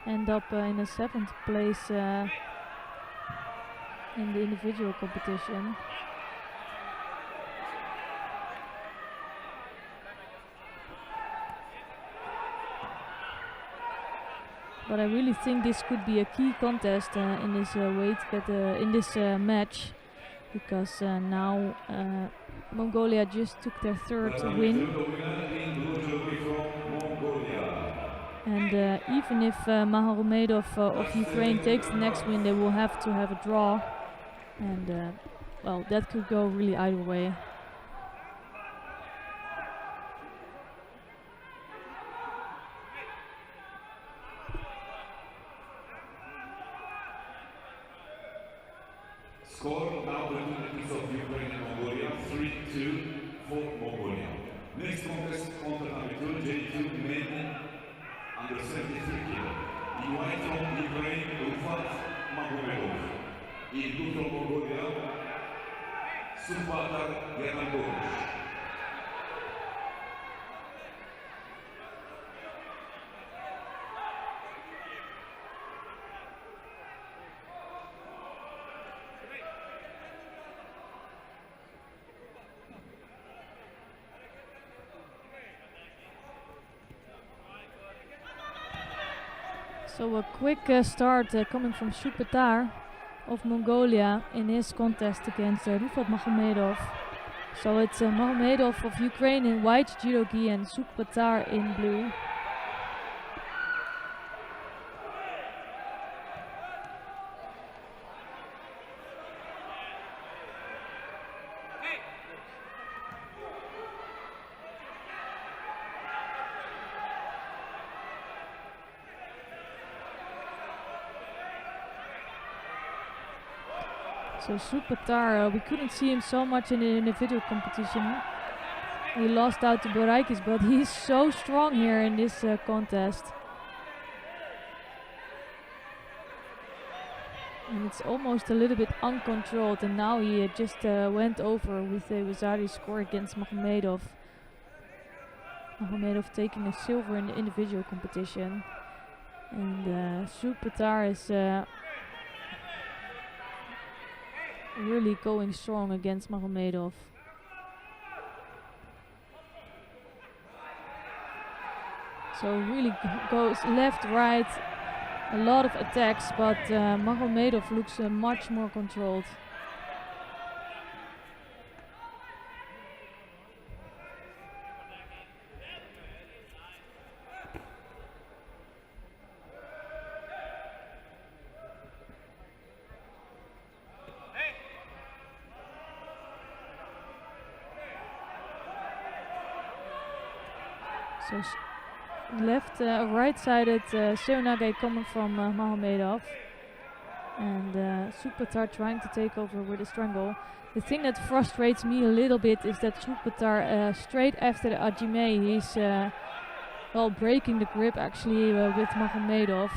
end up in a 7th place in the individual competition. But I really think this could be a key contest in this in this match, because now Mongolia just took their 3rd win. And even if Mahomedov of Ukraine takes the next win, they will have to have a draw. And well, that could go really either way. Score now the units of Ukraine and Mongolia, 3-2 for Mongolia. Next contest, Commentated, J2 men under 73 kg. In white from Ukraine, Rufat Magomedov. In blue from Mongolia, Supatar Yanagorj. So a quick start coming from Supatar of Mongolia in his contest against Rufat Magomedov. So it's Magomedov of Ukraine in white judo gi and Supatar in blue. So Supatar, we couldn't see him so much in the individual competition. He lost out to Boraikis, but he's so strong here in this contest. And it's almost a little bit uncontrolled, and now he just went over with a Wazari score against Magomedov. Magomedov taking a silver in the individual competition. And Supatar is really going strong against Magomedov. So really goes left, right, a lot of attacks, but Magomedov looks much more controlled. So left, right-sided Seonage coming from Magomedov, and Supatar trying to take over with a strangle. The thing that frustrates me a little bit is that Supatar straight after the Ajime, he's well breaking the grip actually with Magomedov.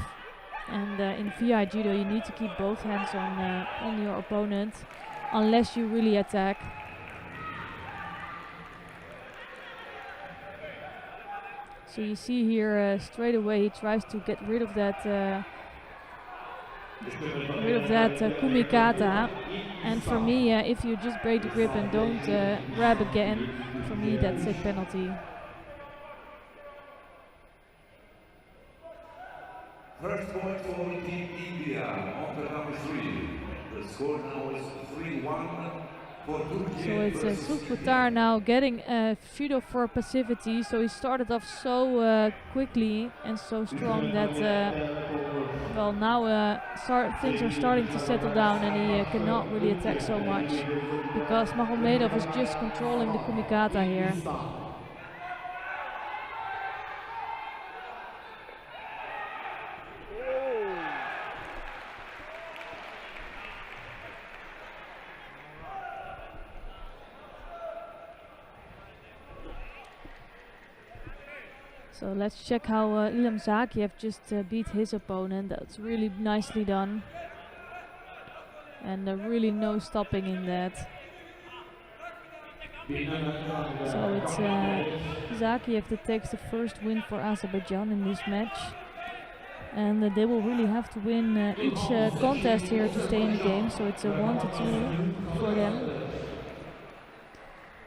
And in VI Judo you need to keep both hands on your opponent unless you really attack. So you see here straight away he tries to get rid of that kumikata, and for me if you just break the grip and don't grab again, for me that's a penalty. First point for Team India on the number 3. The score now is 3-1 for Turkey. So it's Supatar now getting Judo for passivity. So he started off so quickly and so strong that well, now things are starting to settle down, and he cannot really attack so much because Magomedov is just controlling the kumikata here. So let's check how Ilham Zakiev just beat his opponent. That's really nicely done. And really no stopping in that. So it's Zakiev that takes the first win for Azerbaijan in this match. And they will really have to win each contest here to stay in the game. So it's a 1-2 for them.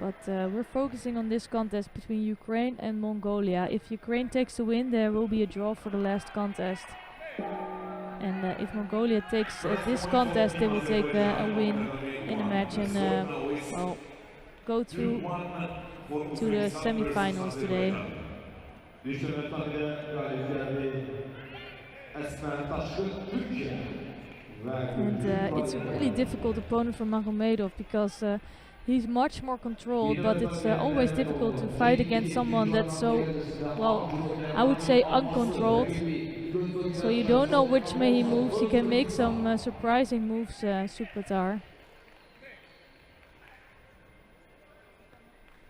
But we're focusing on this contest between Ukraine and Mongolia. If Ukraine takes the win, there will be a draw for the last contest. And if Mongolia takes this contest, they will take a win in the match and well, go through to the semi-finals today. And it's a really difficult opponent for Magomedov because he's much more controlled, but it's always difficult to fight against someone that's so, well, I would say uncontrolled. So you don't know which way he moves. He can make some surprising moves, Sukhpatar.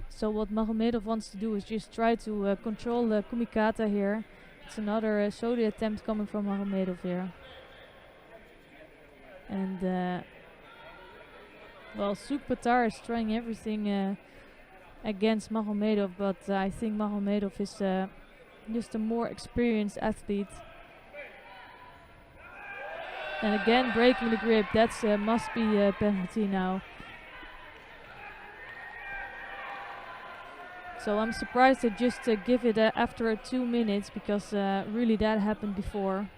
So what Magomedov wants to do is just try to control the kumikata here. It's another Sodi attempt coming from Magomedov here. And well, Sukhpatar is trying everything against Magomedov, but I think Magomedov is just a more experienced athlete. And again, breaking the grip, that's must be a penalty now. So I'm surprised they just give it after 2 minutes, because really that happened before.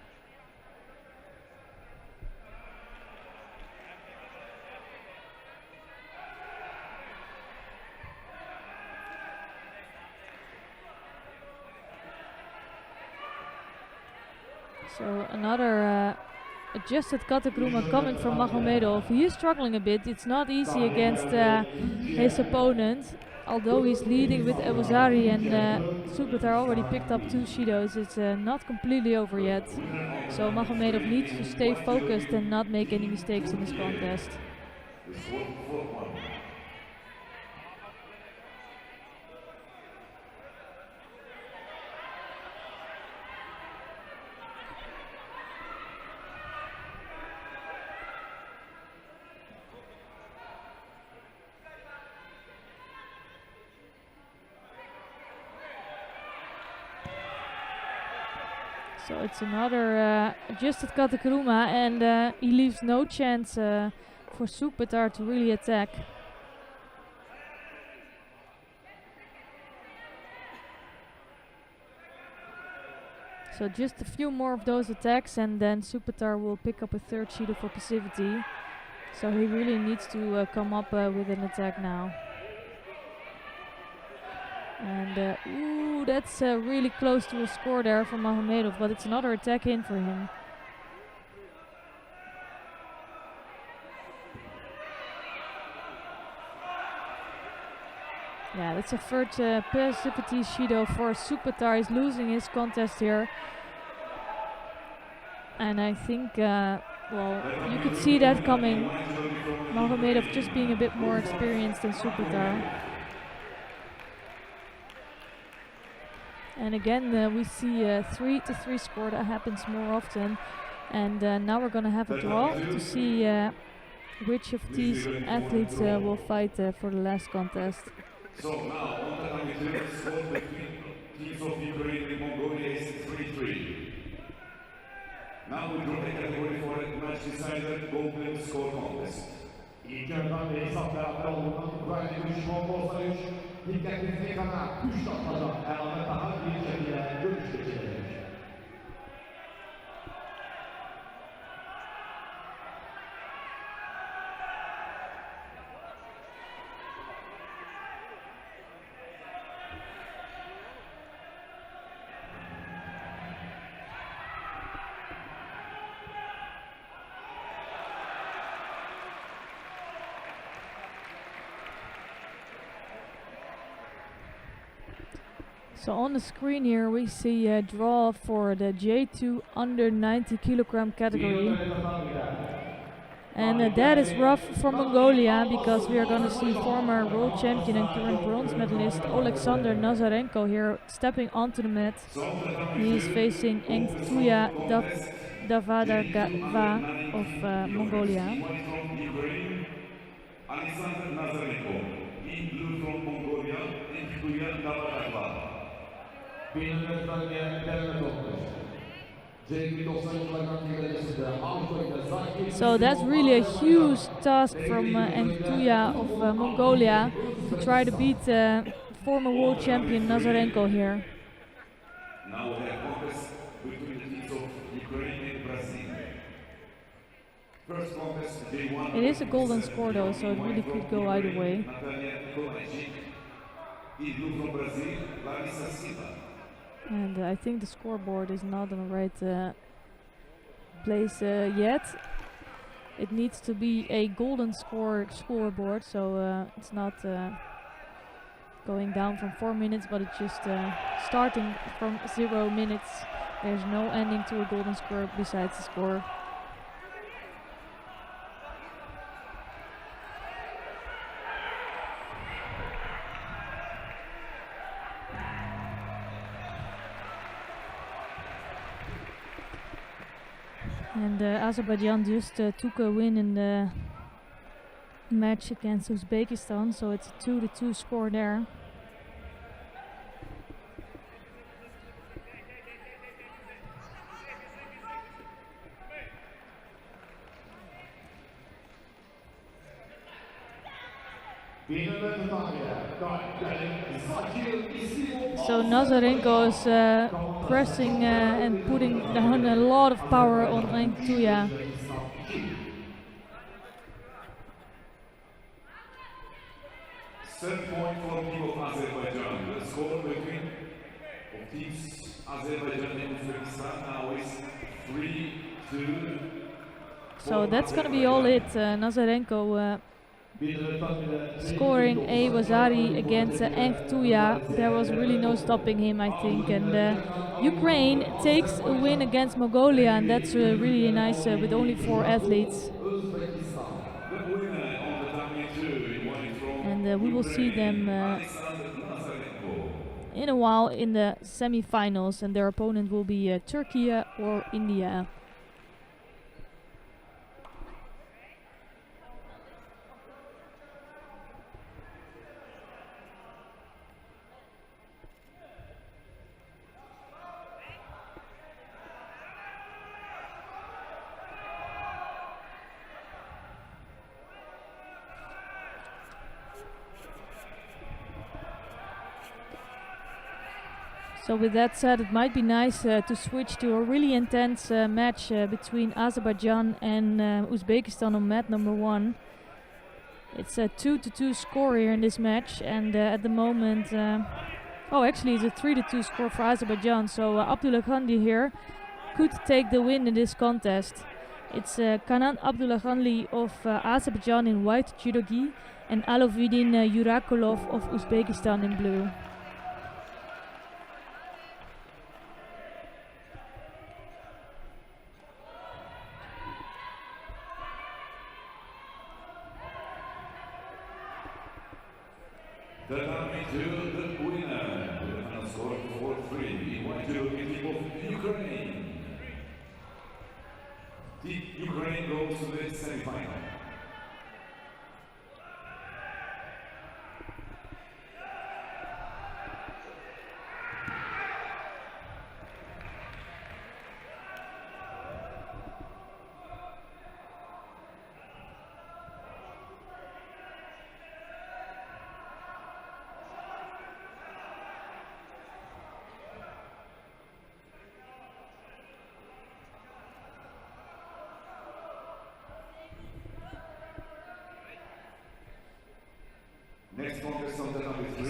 So another adjusted katagruma coming from Magomedov. He is struggling a bit. It's not easy against his opponent. Although he's leading with Ewazari and Sukhpatar already picked up 2 Shidos, it's not completely over yet. So Magomedov needs to stay focused and not make any mistakes in this contest. So it's another adjusted katagruma, and he leaves no chance for Sukhpatar to really attack. So just a few more of those attacks, and then Sukhpatar will pick up a 3rd Shido for passivity. So he really needs to come up with an attack now. And ooh, that's really close to a score there for Magomedov, but it's another attack in for him. Yeah, that's a 3rd passivity Shido for Sukhpatar. He's losing his contest here. And I think, well, you could see that coming. Magomedov just being a bit more experienced than Sukhpatar. And again, we see a 3-3 score. That happens more often. And now we're going to have a draw to see which of these athletes will fight for the last contest. So now, on the score between teams of Ukraine and Mongolia is 3-3. Now we draw a category for a match decider golden score contest. İlk yarıdan beri hesap beraber olduğundan Ukrayna görüşü Mongolsa 3, dikkatinizi kalan 3 noktada herhalde daha bir şekilde görüş geçirecek. So on the screen here we see a draw for the J2 under 90 kilogram category. And that is rough for Mongolia, because we are going to see former world champion and current bronze medalist Alexander Nazarenko here stepping onto the mat. He is facing Engtuya Davadagava of Mongolia. Alexander Nazarenko, in blue from Mongolia, Engtuya Davadagava. So that's really a huge task from Engtuya of Mongolia to try to beat former world champion Nazarenko here. Now we have contest between the teams of Ukraine and Brazil. First contest, J1. It is a golden score though, so it really could go either way. And I think the scoreboard is not on the right place yet. It needs to be a golden scoreboard, so it's not going down from 4 minutes, but it's just starting from 0 minutes. There's no ending to a golden score besides the score. And Azerbaijan just took a win in the match against Uzbekistan, so it's a 2-2 score there. So Nazarenko is pressing and putting down a lot of power on Engtuya. Set point for team of Azerbaijan. The score between teams Azerbaijan and Uzbekistan now is 3-2. So that's gonna be all it. Nazarenko scoring a Wazari against Engtuya. There was really no stopping him, I think. And Ukraine takes a win against Mongolia, and that's really nice with only 4 athletes. And we will see them in a while in the semi-finals, and their opponent will be Turkey or India. So with that said, it might be nice to switch to a really intense match between Azerbaijan and Uzbekistan on mat number 1. It's a 2-2 score here in this match, and at the moment, actually it's a 3-2 score for Azerbaijan. So Abdullah Khanli here could take the win in this contest. It's Kanan Abdullah Khanli of Azerbaijan in white judo gi, and Alovidin Yurakulov of Uzbekistan in blue. The time to the winner with a final score of 4-3. In white judo gi team of Ukraine. Ukraine goes to the semi-final.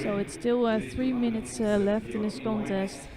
So it's still 3 minutes left in this contest.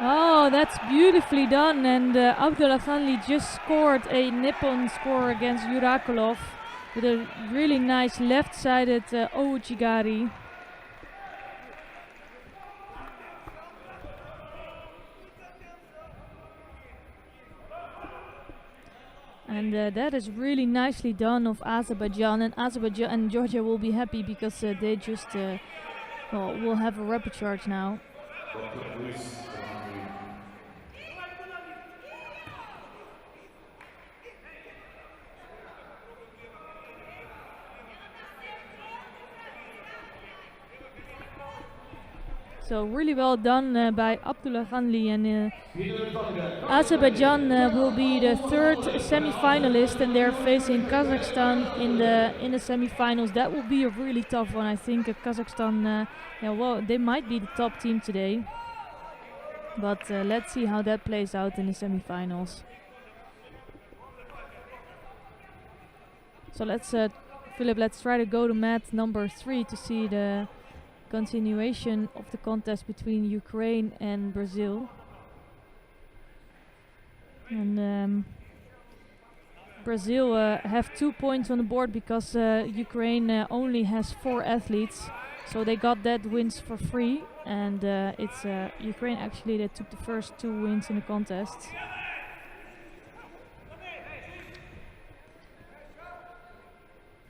Oh, that's beautifully done, and Abdullah Khanli just scored a Nippon score against Yurakulov with a really nice left-sided Ouchigari. And that is really nicely done of Azerbaijan, and Azerbaijan and Georgia will be happy because they just will have a repechage now. So really well done by Abdullah Khanli, and Azerbaijan will be the third semi-finalist, and they're facing Kazakhstan in the semi-finals. That will be a really tough one. I think Kazakhstan, well, they might be the top team today, but let's see how that plays out in the semi-finals. So let's, Philip, let's try to go to mat number 3 to see the continuation of the contest between Ukraine and Brazil. And Brazil have 2 points on the board because Ukraine only has 4 athletes, so they got that wins for free, and it's Ukraine actually that took the first 2 wins in the contest.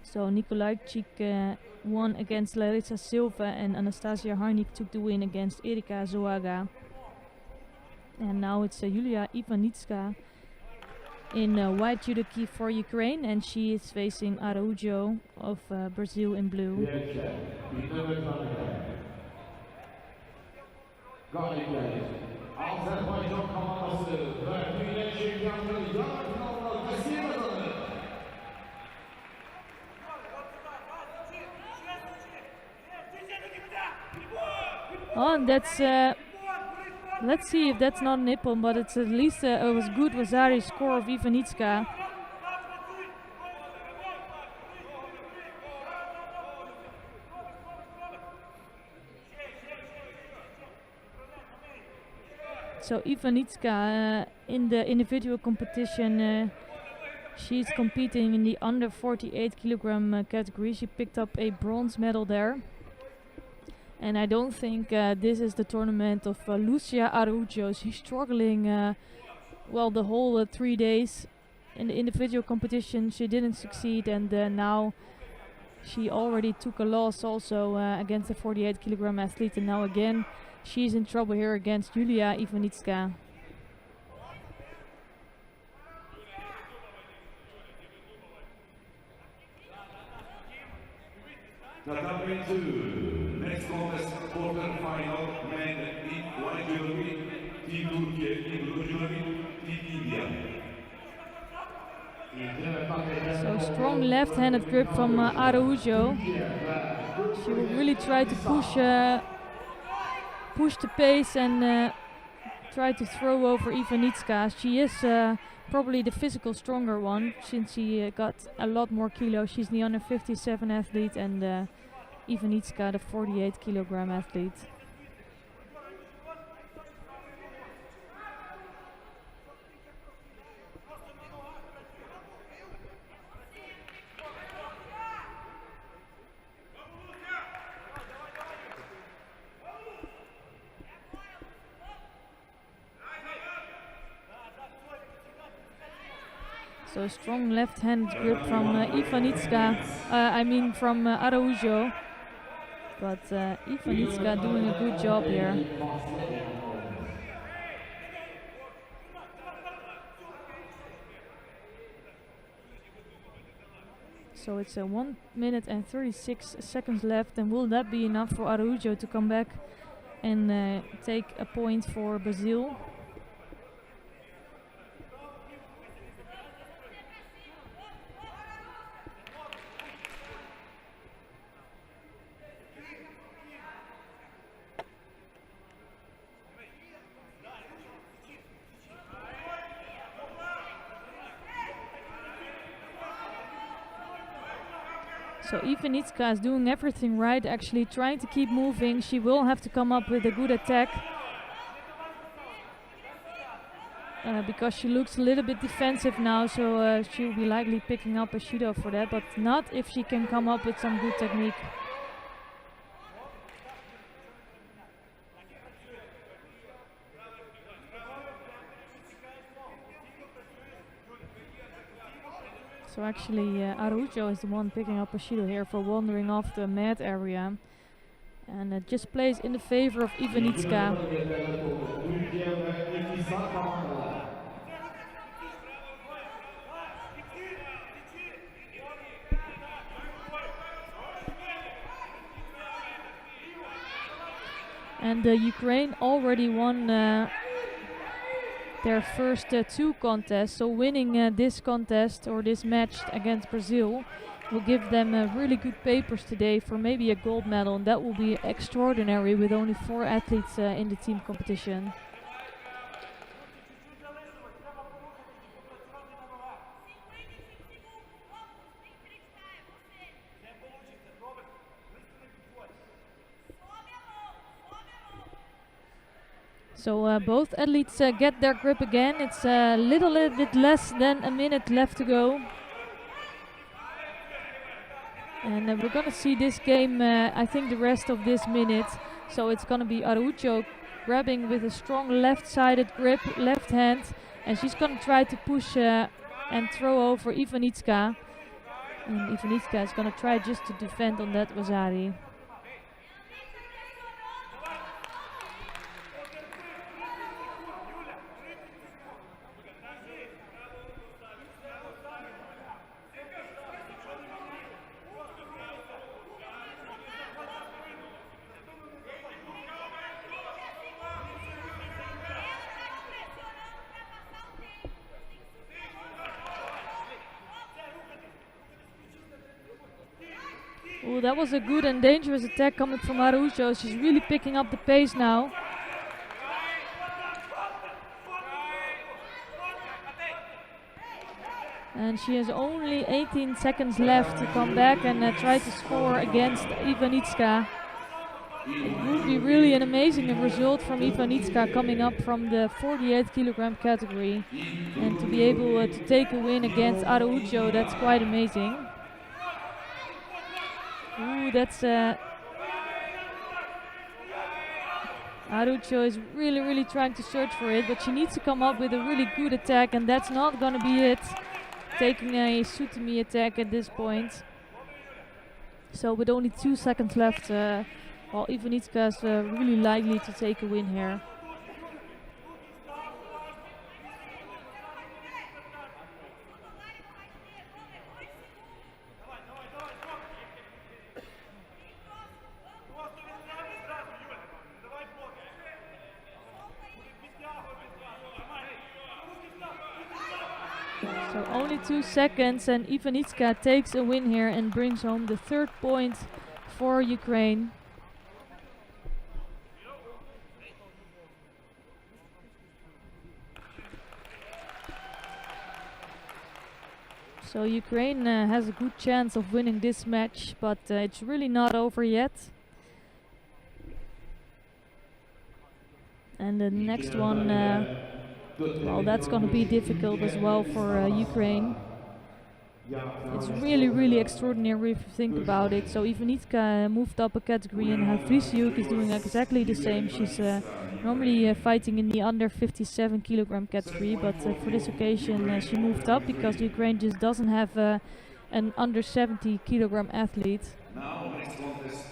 So Nikolajczyk won against Larissa Silva, and Anastasia Harnik took the win against Erika Zoaga. And now it's Yulia Ivanitska in white judogi for Ukraine, and she is facing Araujo of Brazil in blue. Oh, and that's let's see if that's not Nippon, but it's at least it was good Vasari score of Ivanitska. So Ivanitska in the individual competition, she's competing in the under 48 kilogram category. She picked up a bronze medal there. And I don't think this is the tournament of Lucia Araujo. She's struggling well the whole 3 days. In the individual competition she didn't succeed, and now she already took a loss also against the 48 kilogram athlete, and now again she's in trouble here against Yulia Ivanitska. Category 2, next contest, quarterfinal, men in white judogi, Team Turkey in blue judogi, Team India. So strong left-handed grip from Araujo. She will really try to push the pace and try to throw over Ivanitska. She is probably the physical stronger one, since she got a lot more kilos. She's the under 57 athlete, and Ivanitska the 48 kilogram athlete. So strong left-hand grip from Ivanitska, from Araujo. But Ivanitska doing a good job here. So it's 1 minute and 36 seconds left, and will that be enough for Araujo to come back and take a point for Brazil? So Ivanitska is doing everything right, actually trying to keep moving. She will have to come up with a good attack. Because she looks a little bit defensive now, so she'll be likely picking up a Judo for that, but not if she can come up with some good technique. So actually Araujo is the one picking up a Judo here for wandering off the mat area. And it just plays in the favor of Ivanitska. And Ukraine already won their first two contests, so winning this contest or this match against Brazil will give them really good papers today for maybe a gold medal, and that will be extraordinary with only 4 athletes in the team competition. So both athletes get their grip again. It's a little bit less than a minute left to go. And we're going to see this game, I think, the rest of this minute. So it's going to be Araujo grabbing with a strong left-sided grip, left hand. And she's going to try to push and throw over Ivanitska. And Ivanitska is going to try just to defend on that Vasari. Ooh, that was a good and dangerous attack coming from Araujo. She's really picking up the pace now. And she has only 18 seconds left to come back and try to score against Ivanitska. It would be really an amazing result from Ivanitska coming up from the 48 kilogram category. And to be able to take a win against Araujo, that's quite amazing. Ooh, that's Araujo is really trying to search for it, but she needs to come up with a really good attack, and that's not gonna be it. Taking a Sutami attack at this point. So with only 2 seconds left, well, Ivanitska is really likely to take a win here. So only 2 seconds and Ivanitska takes a win here and brings home the 3rd point for Ukraine. So Ukraine has a good chance of winning this match, but it's really not over yet. And the next one, well, that's going to be difficult as well for Ukraine. It's really extraordinary if you think about it. So Ivanitska moved up a category and Havriziuk is doing exactly the same. She's normally fighting in the under 57 kilogram category, but for this occasion she moved up because Ukraine just doesn't have an under 70 kilogram athlete. Now, next contest.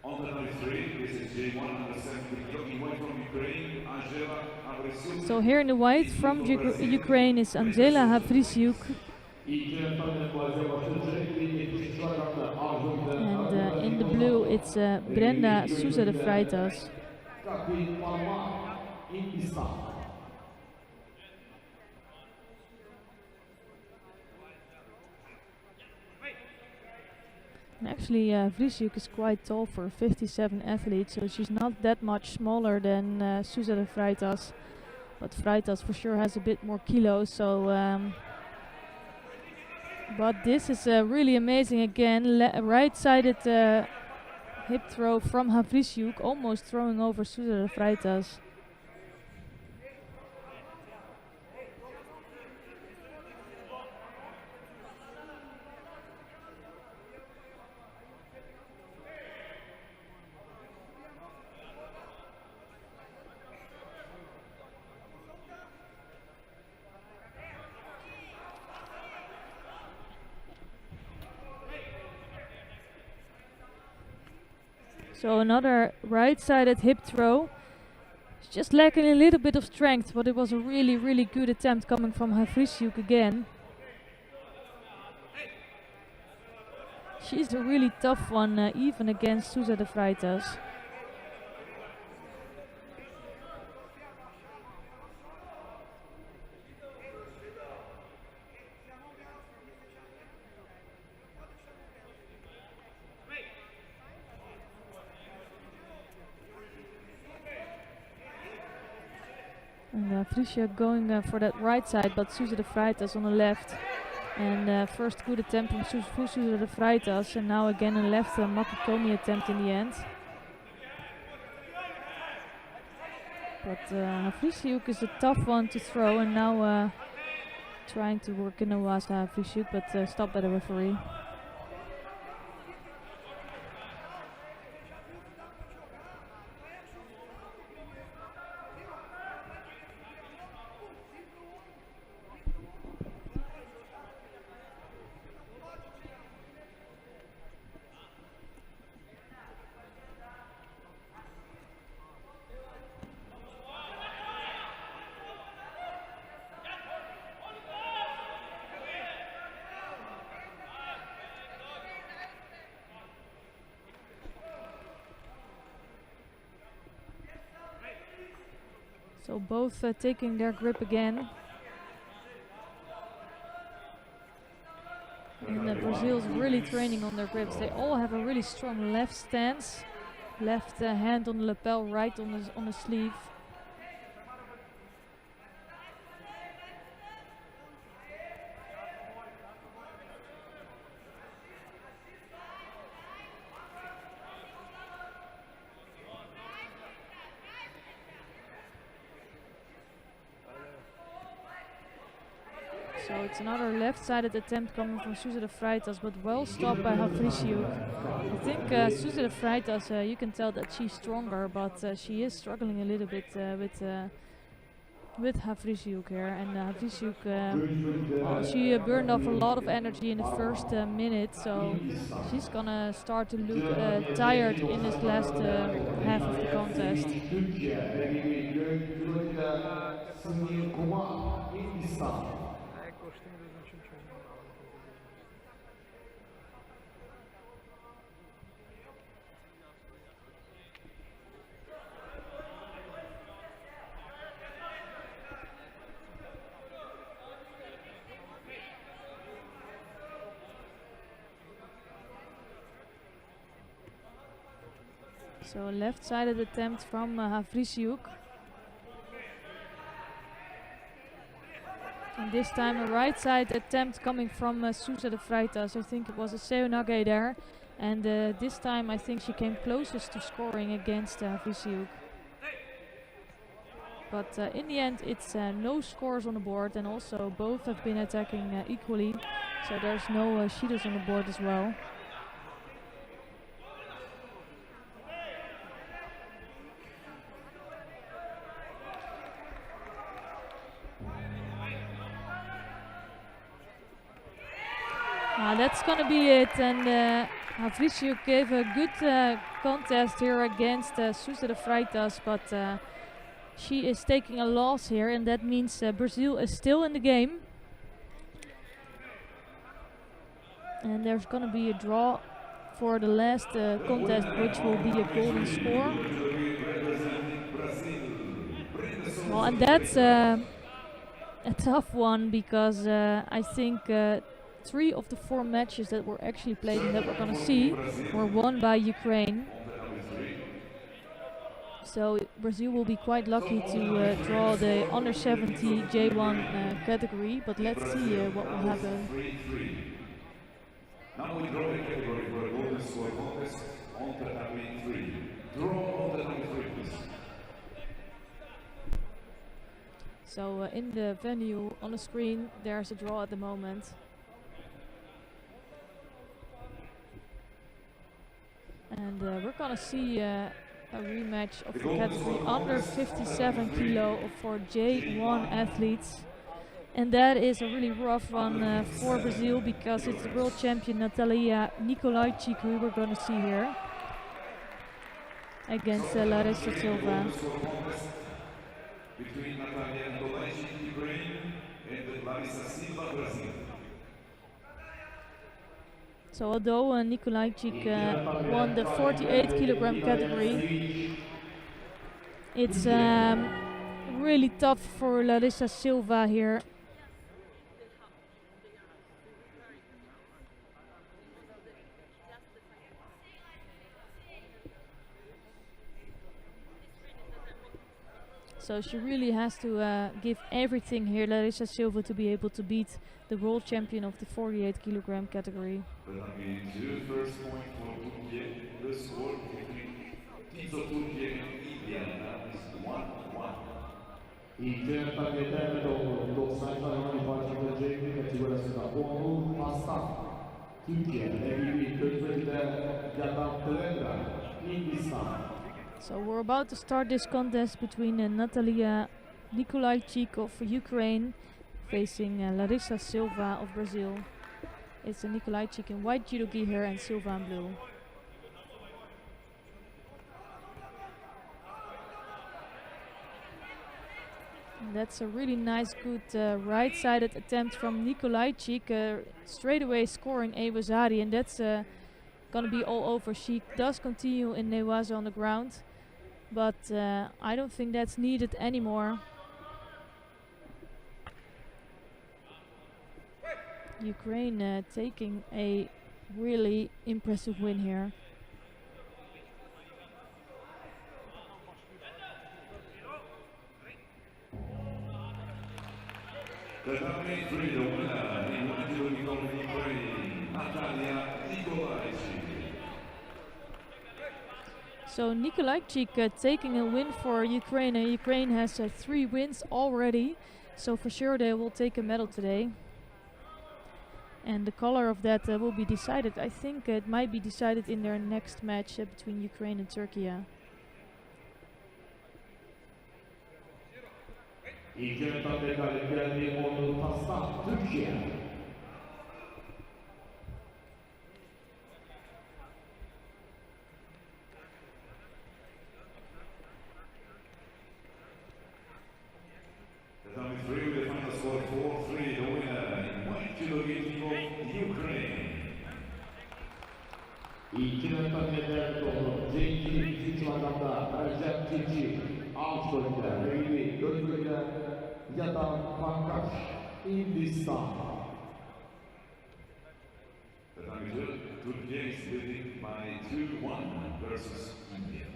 On the number 3, this is J1 under 70 kg from Ukraine, Angela Havriziuk. So here in the white from Ukraine is Angela Havriziuk. And in the blue it's Brenda Souza de Freitas. And actually Havriziuk is quite tall for a 57 athlete, so she's not that much smaller than Souza de Freitas. But Freitas for sure has a bit more kilos, so But this is really amazing again. Right-sided hip throw from Havlisiuk, almost throwing over Sousa de Freitas. So another right-sided hip throw. It's just lacking a little bit of strength, but it was a really, really good attempt coming from Havlisiuk again. She's a really tough one, even against Sousa de Freitas. And Havlisiuk going for that right side, but Sousa de Freitas on the left. And first good attempt from Sousa de Freitas, and now again a left Makikomi attempt in the end. But Havlisiuk is a tough one to throw, and now trying to work in a Wasa Havlisiuk, but stopped by the referee. So both taking their grip again. And Brazil's really training on their grips. They all have a really strong left stance. Left hand on the lapel, right on the sleeve. So it's another left-sided attempt coming from Sousa de Freitas, but well stopped by Havlisiuk. I think Sousa de Freitas, you can tell that she's stronger, but she is struggling a little bit with Havlisiuk here. And Havlisiuk, she burned off a lot of energy in the first minute, so she's gonna start to look tired in this last half of the contest. So left-sided attempt from Havlisiuk. And this time a right-side attempt coming from Sousa de Freitas. I think it was a Seonage there. And this time I think she came closest to scoring against Havlisiuk. But in the end it's no scores on the board, and also both have been attacking equally. So there's no Shidos on the board as well. That's gonna be it, and Havlisiuk gave a good contest here against Sousa de Freitas, but she is taking a loss here, and that means Brazil is still in the game. And there's gonna be a draw for the last contest, which will be a golden score. Well, and that's a tough one, because I think 3 of the 4 matches that were actually played and that we're gonna see were won by Ukraine. So Brazil will be quite lucky to draw the under 70 J1 category, but let's see what will happen. Now we draw the category for a golden score contest on tatami 3. Draw on tatami 3, please. So in the venue on the screen, there's a draw at the moment. And we're gonna see a rematch of the category under 57 kilo for J1 athletes. And that is a really rough one for Brazil, because it's the world champion Natalia Nicolajczyk who we're gonna see here against Larissa Silva. Between Natalia Nicolajczyk, Ukraine, and Larissa Silva, Brazil. So although Nicolajczyk won the 48 kilogram category, it's really tough for Larissa Silva here. So she really has to give everything here, Larissa Silva, to be able to beat the world champion of the 48 kilogram category. That will be the first point for Turkey. The score between teams of Turkey and India is 1-1. İlk paketlerle doğru 90 tane parçalayacak kategorisinden Onur Aslan. Türkiye evi gözlerinde yatan Telendra, Hindistan. So we're about to start this contest between Natalia Nicolajczyk of Ukraine facing Larissa Silva of Brazil. It's Nicolajczyk in white judo gi here and Silva in blue. And that's a really nice, good right-sided attempt from Nicolajczyk, straight away scoring a Wazari, and that's gonna be all over. She does continue in Newaza on the ground, but I don't think that's needed anymore. Ukraine taking a really impressive win here. Tatami 3, the winner in Ukraine, Natalia Nicolajczyk. So Nicolajczyk taking a win for Ukraine. Ukraine has 3 wins already, so for sure they will take a medal today. And the color of that will be decided. I think it might be decided in their next match between Ukraine and Turkey. İlk etapta galip geldiği Onur Aslan, Türkiye. Tatami 3 with the final score 4-3, the winner in white judo gi team of Ukraine. İlk etapta doğru Cengiz 3 adamda Ercep Tilki, alt bölümde Reyli, gözlükle yatan Pankaj, Hindistan. Tatami 2, Turkey is leading by 2-1 versus India.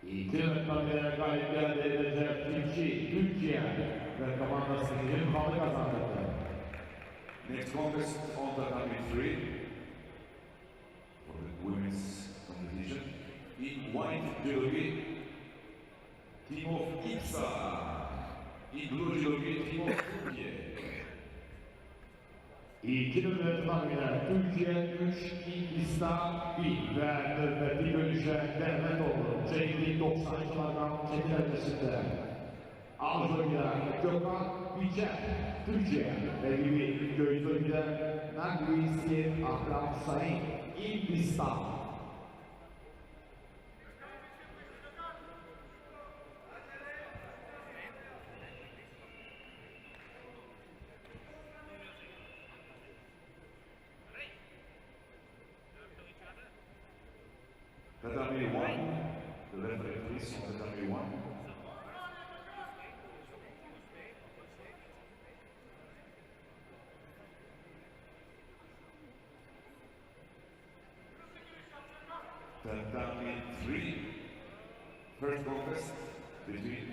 İlk etapta galip geldi Recep Tilki, Türkiye ve komandasının halı kazandı. Next contest on tatami 3 for the women's competition in white judo gi team of IBSA, in blue judo gi team of Turkey. İkinci tahminler Türkiye 3, Hindistan 1 ve nöbetli dönüşe devam oldu. Çektiği 90 kilogram çekilemesinde. Almanya, Gökhan Biçer, Türkiye ve gibi göğütürde Nagvisi Akram Sayın, Hindistan. Tatami 1, the referee please on Tatami 1. Tatami 3, first contest between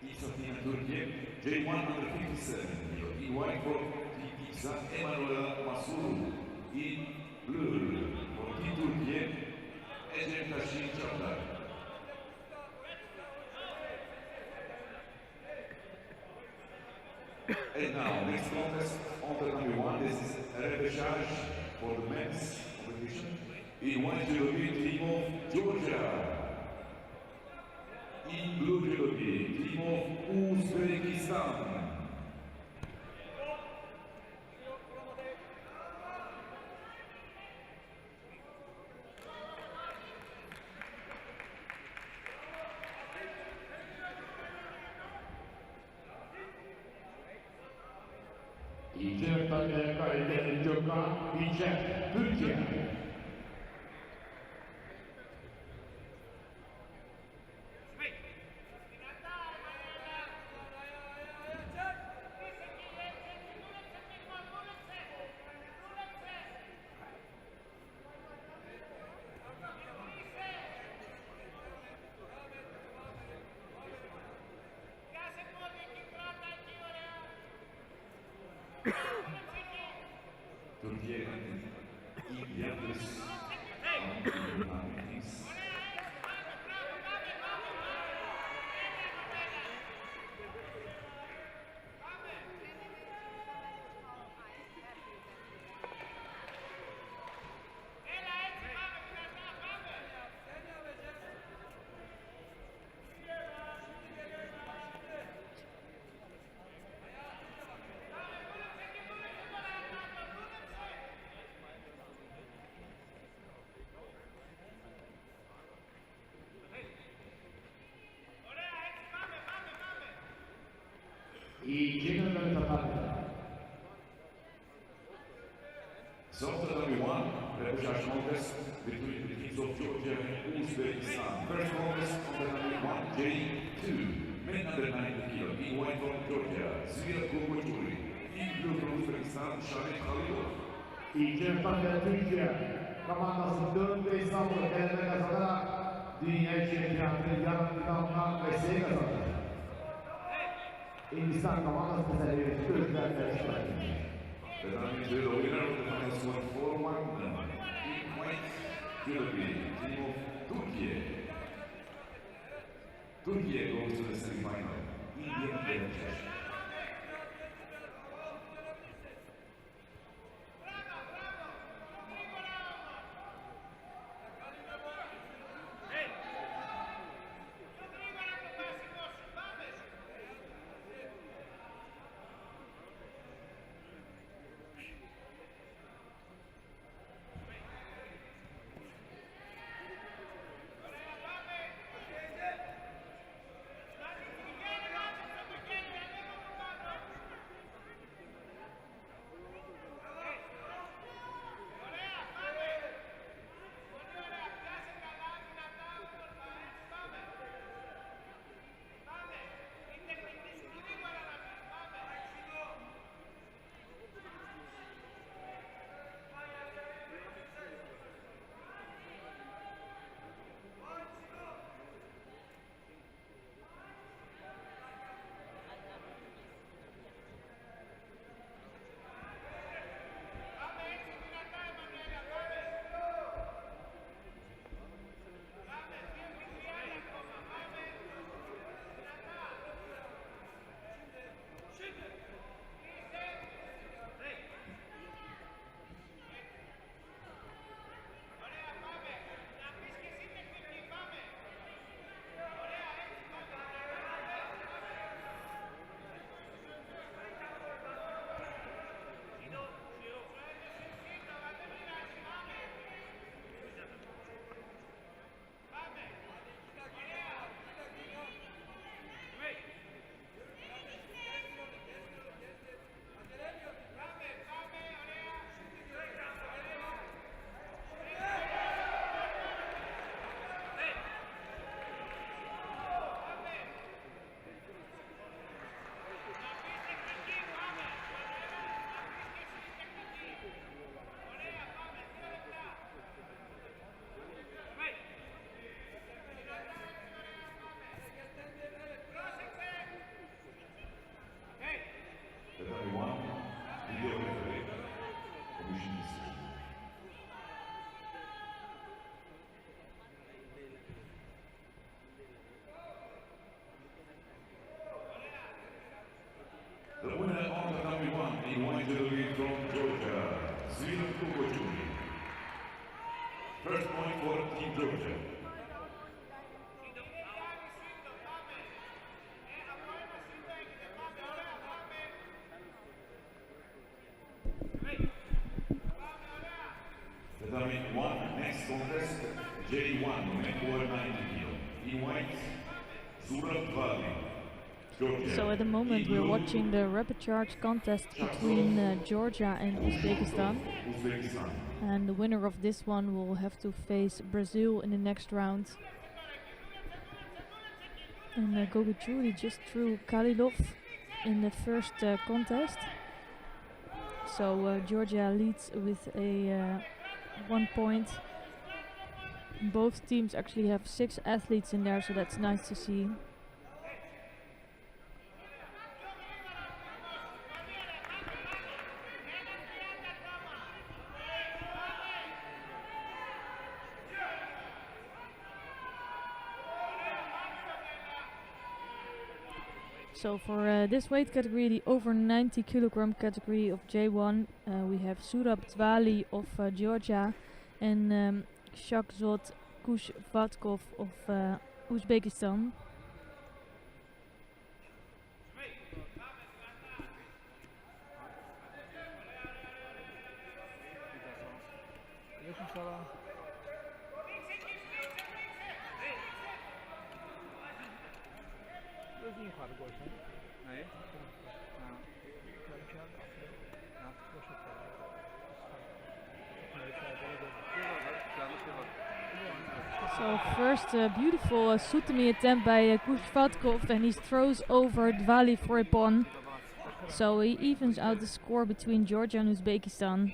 Isati and Turkey, J157, in white for IBSA Emanuela Masuru, in blue for Turkey, Repechage Chapter. And now, next contest on the number 1, this is Repechage for the men's competition. In white judo team of Georgia. In blue judo team of Uzbekistan. İkinci tahminler kaydeden Gökhan Biçer, Türkiye. Turkey IBSA. İkinci tahminler. So after number 1, Repechage contest between the teams of Georgia and Uzbekistan. First contest on the number 1, J2, men under 90 kilo, in white from Georgia, Zvira Kurguturi, in blue from Uzbekistan, Shahid Khalilov. İkinci tahminler Türkiye. Komandası 4 ve İstanbul eleme kazanarak Dünya Şampiyonası yarım finalına mesleği kazandı. Hindistan komandası meselleri Türklerle işbirliği. The winner of the finals won 4-1 in white judo team of Turkey. Turkey goes to the semi-final. India and Repechage. in white jewelry from Georgia, Zvinkovic. First point for Team Georgia. Tatami 1, next contest, J1, men over 90 kg. In white, Surat Valley, Georgia. So at the moment we're watching the Repechage contest between Georgia and Uzbekistan. And the winner of this one will have to face Brazil in the next round. And Gogachuri just threw Kalilov in the first contest. So Georgia leads with a 1 point. Both teams actually have 6 athletes in there, so that's nice to see. So for this weight category, the over 90 kilogram category of J1, we have Surab Tvali of Georgia and Shakzot Kushvatkov of Uzbekistan. So first beautiful Sutami attempt by Kushvatkov, and he throws over Dvali for a pawn. So he evens out the score between Georgia and Uzbekistan.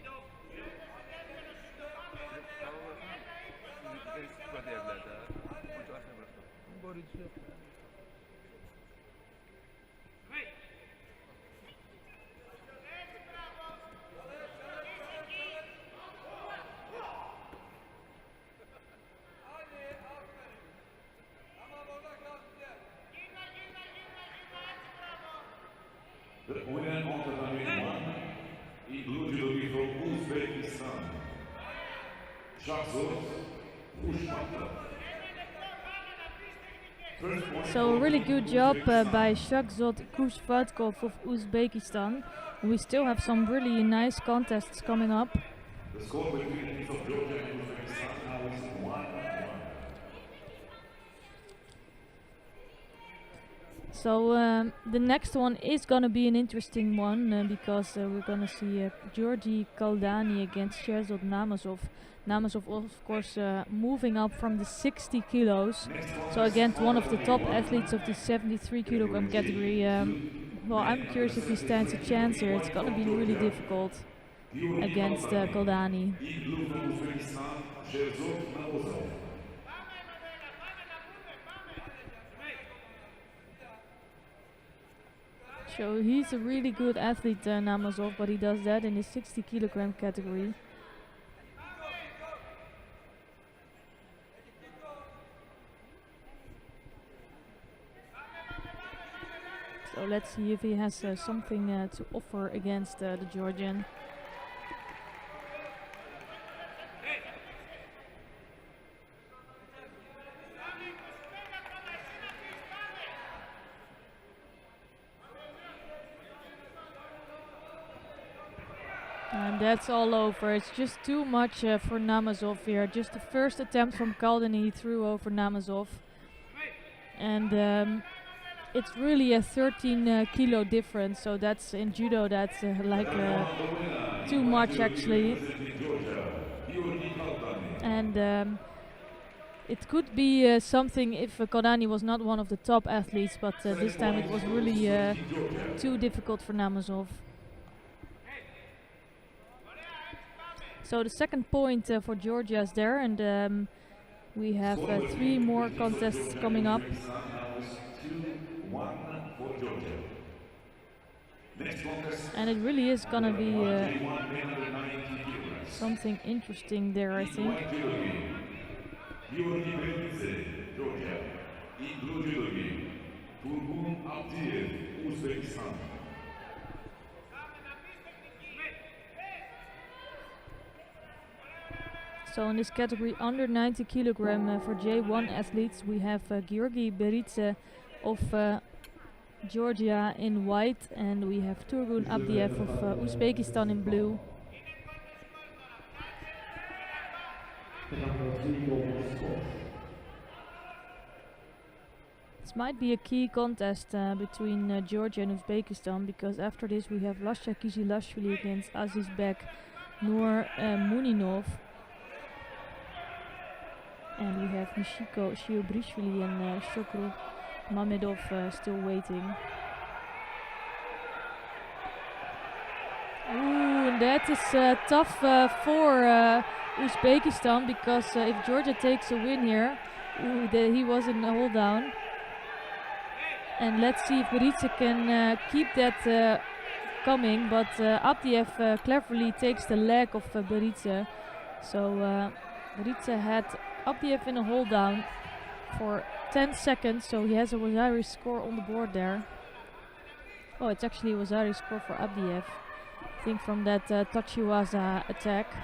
The winner of the Tatami 1, in blue jewelry from Uzbekistan, Shakzot Kushvatkov. So a really good job by Shakzot Kushvatkov of Uzbekistan. We still have some really nice contests coming up. The score between the teams of Georgia and Uzbekistan now is 1-1. So the next one is gonna be an interesting one because we're gonna see Georgi Kaldani against Sherzod Namazov. Namazov, of course, moving up from the 60 kilos. So against one of the top athletes of the 73 kilogram category. Well, I'm curious if he stands a chance here. It's gonna be really difficult against Kaldani. So he's a really good athlete, Namazov, but he does that in the 60 kilogram category. So let's see if he has something to offer against the Georgian. And that's all over. It's just too much for Namazov here. Just the first attempt from Kaldani, he threw over Namazov. And it's really a 13 kilo difference, so that's in judo, that's like too much actually. And it could be something if Kaldani was not one of the top athletes, but this time it was really too difficult for Namazov. So the second point for Georgia is there, and we have 3 more contests coming up. And it really is gonna be something interesting there, I think. So in this category under 90 kilogram for J1 athletes, we have Georgi Beridze of Georgia in white, and we have Turgun Abdiev of Uzbekistan in blue. This might be a key contest between Georgia and Uzbekistan, because after this we have Lasha Kizilashvili against Azizbek Nur Muninov. And we have Mishiko Shiobrishvili and Shokru Mamedov still waiting. Ooh, and that is tough for Uzbekistan, because if Georgia takes a win here, he was in a hold down. And let's see if Beridze can keep that coming, but Abdiev cleverly takes the leg of Beridze. So Beridze had Abdiev in a hold down for 10 seconds, so he has a Wazari score on the board there. Oh, it's actually a Wazari score for Abdiev, I think from that Tachiwaza attack.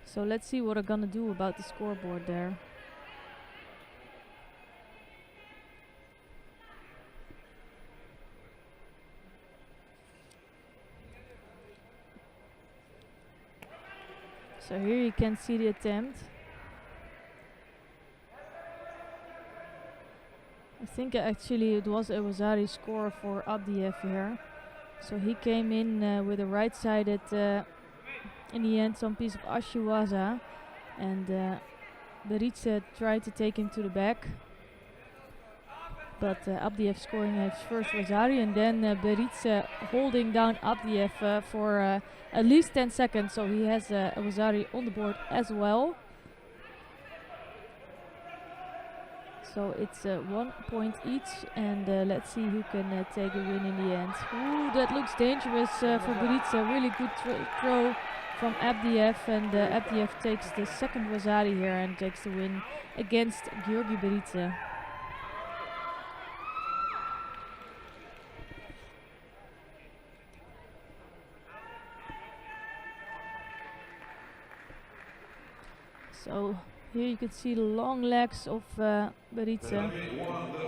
So let's see what I'm gonna do about the scoreboard there. So here you can see the attempt. I think actually it was a Wazari score for Abdiev here. So he came in with a right-sided, in the end, some piece of Ashiwaza, and Beridze tried to take him to the back. But Abdiev scoring his first Wazari, and then Beridze holding down Abdiev for at least 10 seconds, so he has a Wazari on the board as well. So it's 1 point each, and let's see who can take a win in the end. Ooh, that looks dangerous for Beridze. Really good throw from Abdiev, and Abdiev takes the second Wazari here and takes the win against Georgi Beridze. So here you can see the long legs of Beridze. The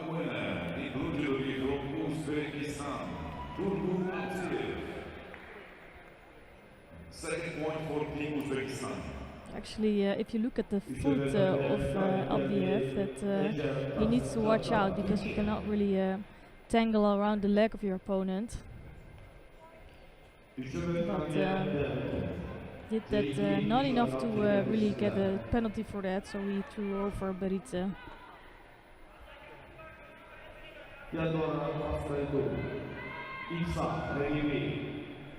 winner, the blue jersey from Uzbekistan, Turgun Abdiev. Second point for Team Uzbekistan. Actually, if you look at the foot of Abdiev, that he needs to watch out, because you cannot really tangle around the leg of your opponent. But did that not enough to really get a penalty for that, so he threw over Beridze. IBSA rakibi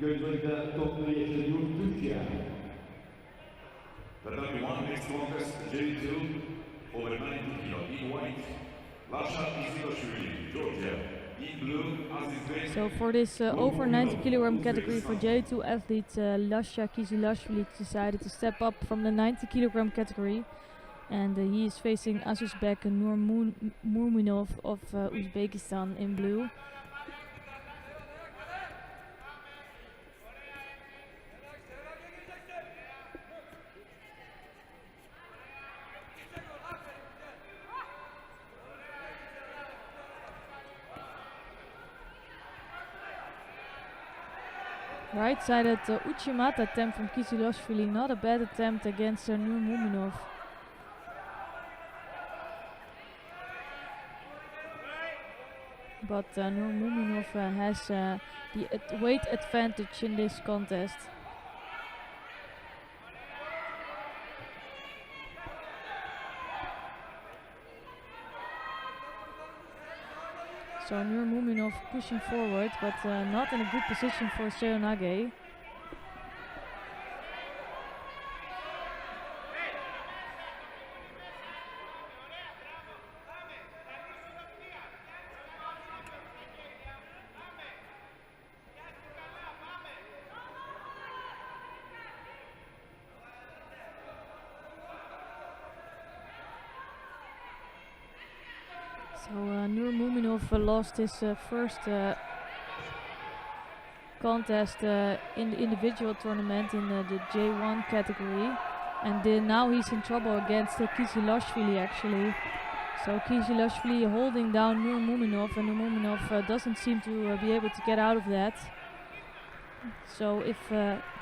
gözlerinde toplu yaşıyor Türkiye. The number one next contest, J2, over 90 kilo in white, Lasha Kizilashvili, Georgia. In blue, Azizbek. So for this over 90 kilogram category for J2 athletes, Lasha Kizilashvili decided to step up from the 90 kilogram category, and he is facing Azizbek Nurmuninov of Uzbekistan in blue. Right-sided Uchimata attempt from Kizilashvili, not a bad attempt against Nurmuninov. But Nurmuninov has the weight advantage in this contest. So Nurmuninov pushing forward, but not in a good position for Seonage. So Nurmouminov lost his first contest in the individual tournament in the J1 category, and then now he's in trouble against Kizilashvili actually. So Kizilashvili holding down Nurmouminov, and Nurmouminov doesn't seem to be able to get out of that. So if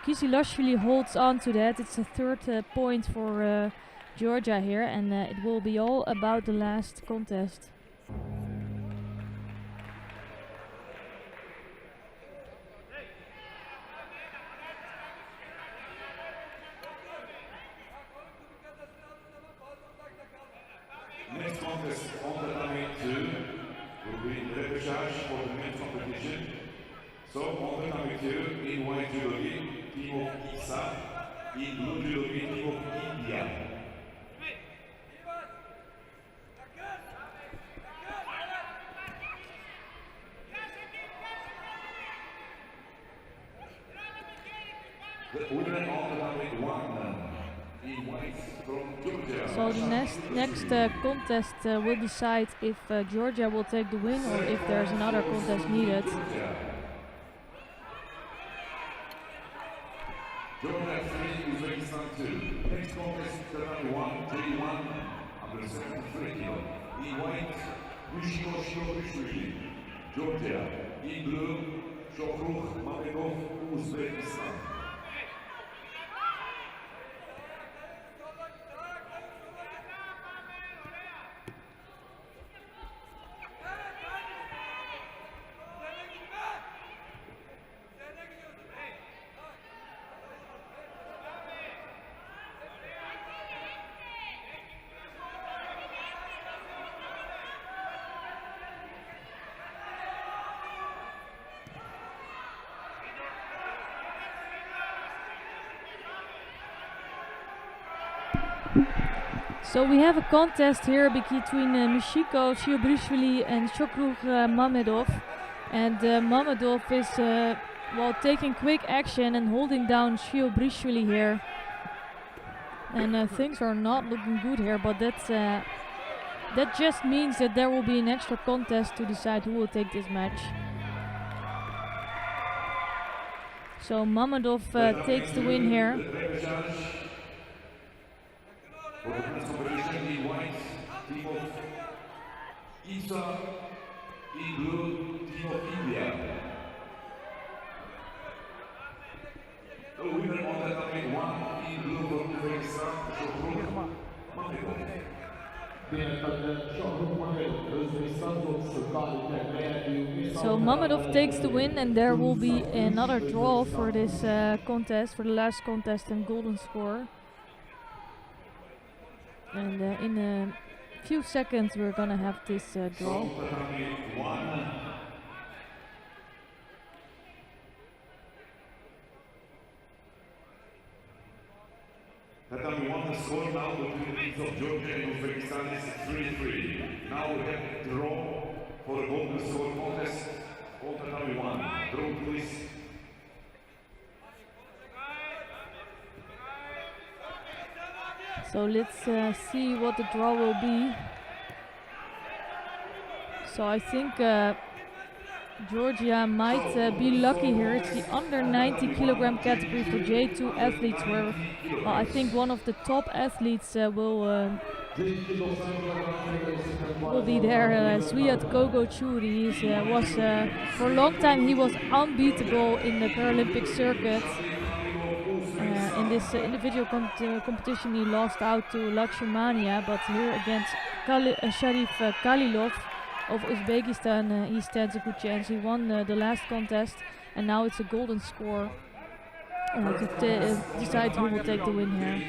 Kizilashvili holds on to that, it's a third point for Georgia here, and it will be all about the last contest. Next contest on the tatami 2 will be Repechage for the men's competition. So on the tatami 2, in white judo team of IBSA, in blue judo team of India. The winner of the tatami 1 in white from Georgia. So the next contest will decide if Georgia will take the win or if there's another contest needed. Georgia 3, Uzbekistan 2. Next contest, tatami 1, J1, under 73 kilo. In white, Shio, Georgia. In blue, Shokruh Mamedov, Uzbekistan. So we have a contest here between Michiko Shiobrishvili and Shokruh Mamedov, and Mamedov is taking quick action and holding down Shiobrishvili here, and things are not looking good here, but that just means that there will be an extra contest to decide who will take this match. So Mamedov takes the win here. For the men's competition in white, team of IBSA, in blue, team of India. The winner of the tatami 1 in blue from Uzbekistan, Shokruh Mamedov. So Mamedov takes the win, and there will be another draw for this contest, for the last contest in golden score. And in a few seconds we're gonna have this draw. Tatami 1, the score now between the teams of Georgia and Uzbekistan is 3-3. Now we have draw for the golden score contest on Tatami 1. Draw please. So let's see what the draw will be. So I think Georgia might be lucky here. It's the under 90 kilogram category for J2 athletes, where I think one of the top athletes will be there. Swiat Gogochuri was for a long time he was unbeatable in the Paralympic circuit. In this individual competition he lost out to Lakshmania, but here against Sharif Kalilov of Uzbekistan he stands a good chance. He won the last contest, and now it's a golden score to decide who will take the win here.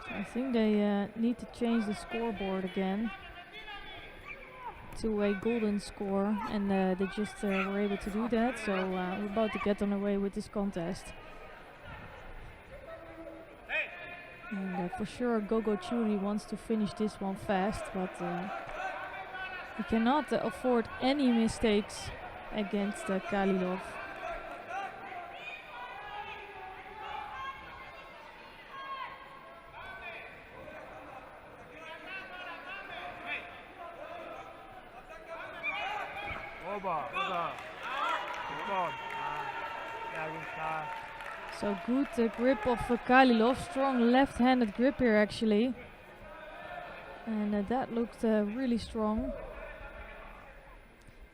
I think they need to change the scoreboard again to a golden score, and they just were able to do that, so we're about to get on our way with this contest. And for sure Gogo Churi wants to finish this one fast, but he cannot afford any mistakes against Kalilov. So good grip of Kalilov, strong left-handed grip here actually. And that looked really strong.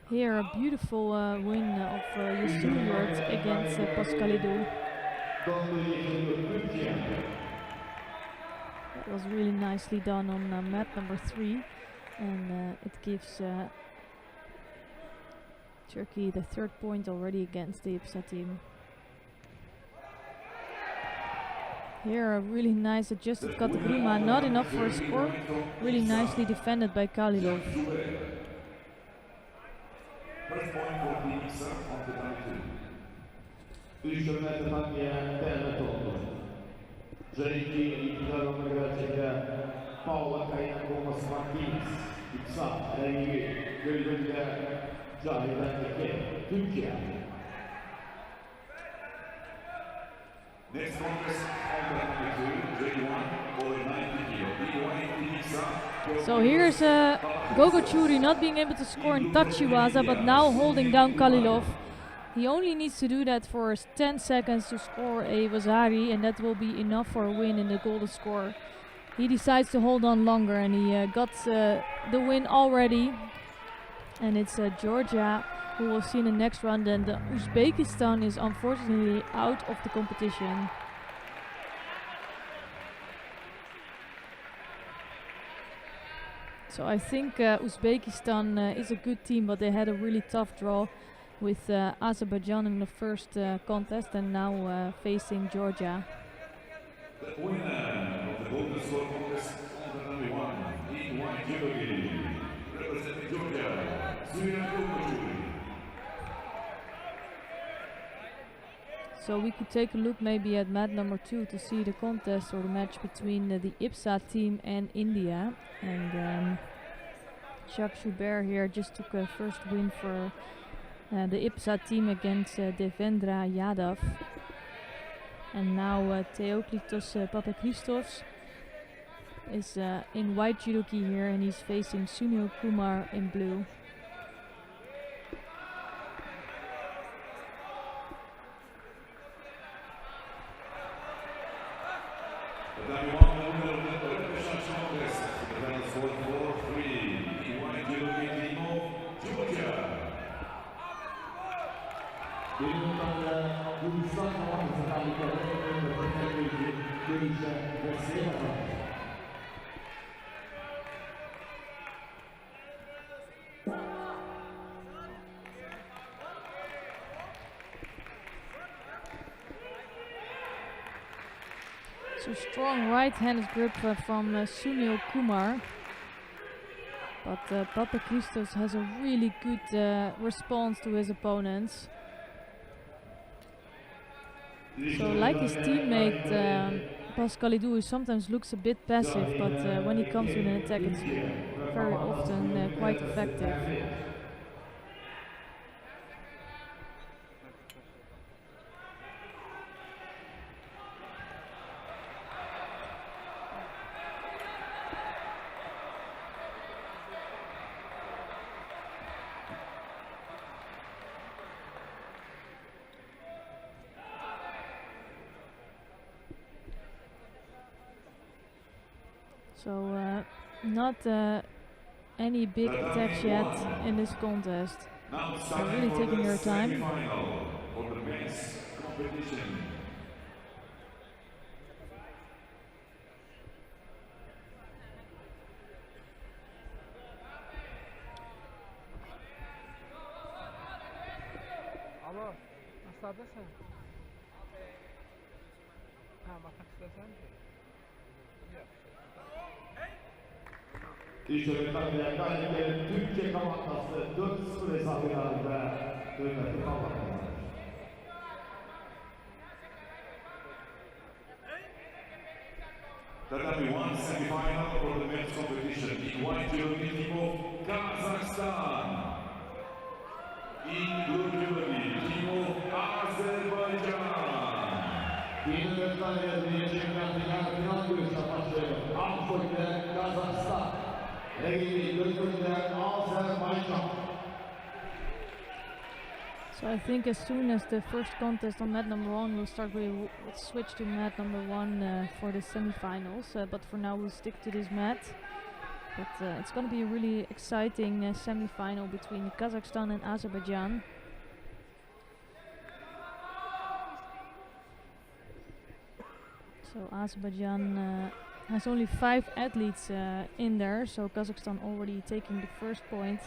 Here a beautiful win of Yasuliort against Pascalidou. That was really nicely done on mat number 3. And it gives Turkey the 3rd point already against the IBSA team. Here a really nice adjusted Katagruma, not enough for a score. Really nicely defended by Kalilov. First point for the IBSA of the title. Wyświadczenie termetodu. Dzięki liderom nagradzenia Paula Kajanko Martins. IBSA rengi gölgede Cahil'deki Türkiye. Next contest on the number 2, J1 for 90 kilo. So here's Gogo Churi not being able to score in Tachiwaza, but now holding down Kalilov. He only needs to do that for 10 seconds to score a Wazari, and that will be enough for a win in the golden score. He decides to hold on longer, and he got the win already. And it's Georgia who will see in the next round, and Uzbekistan is unfortunately out of the competition. So I think Uzbekistan is a good team, but they had a really tough draw with Azerbaijan in the first contest, and now facing Georgia. The winner of the golden score contest on the number 1 in white judo, representing Georgia, Gogo. So we could take a look maybe at mat number 2 to see the contest or the match between the IBSA team and India. And Jacques Joubert here just took a first win for the IBSA team against Devendra Yadav. And now Theoklitos Papachristos is in white judogi here, and he's facing Sunil Kumar in blue. So strong right-handed grip from Sunil Kumar. But Papachristos has a really good response to his opponents. So like his teammate Pascalidou, he sometimes looks a bit passive, but when he comes with an attack, it's very often quite effective. So not any big attacks yet in this contest. They're really taking their time. Alo, nasılsın? Ha, bakmak istersen. Yok. İşaretlenmeyen galiplerin Türkiye komandası 4-0 hesabıyla Mehmet Kavak. Tatami 1 semi-final for the men's competition. In white judo, the team of Kazakhstan. In blue judo, the team of Azerbaijan. Finalde diyecekler final görüşü başlıyor. Alfoy'da Kazakistan. Rakibi gözünde Azerbaycan. So I think as soon as the first contest on mat number 1 will start, we'll switch to mat number 1 for the semi-finals. But for now we'll stick to this mat. But it's going to be a really exciting semi-final between Kazakhstan and Azerbaijan. So Azerbaijan has only 5 athletes in there, so Kazakhstan already taking the first point.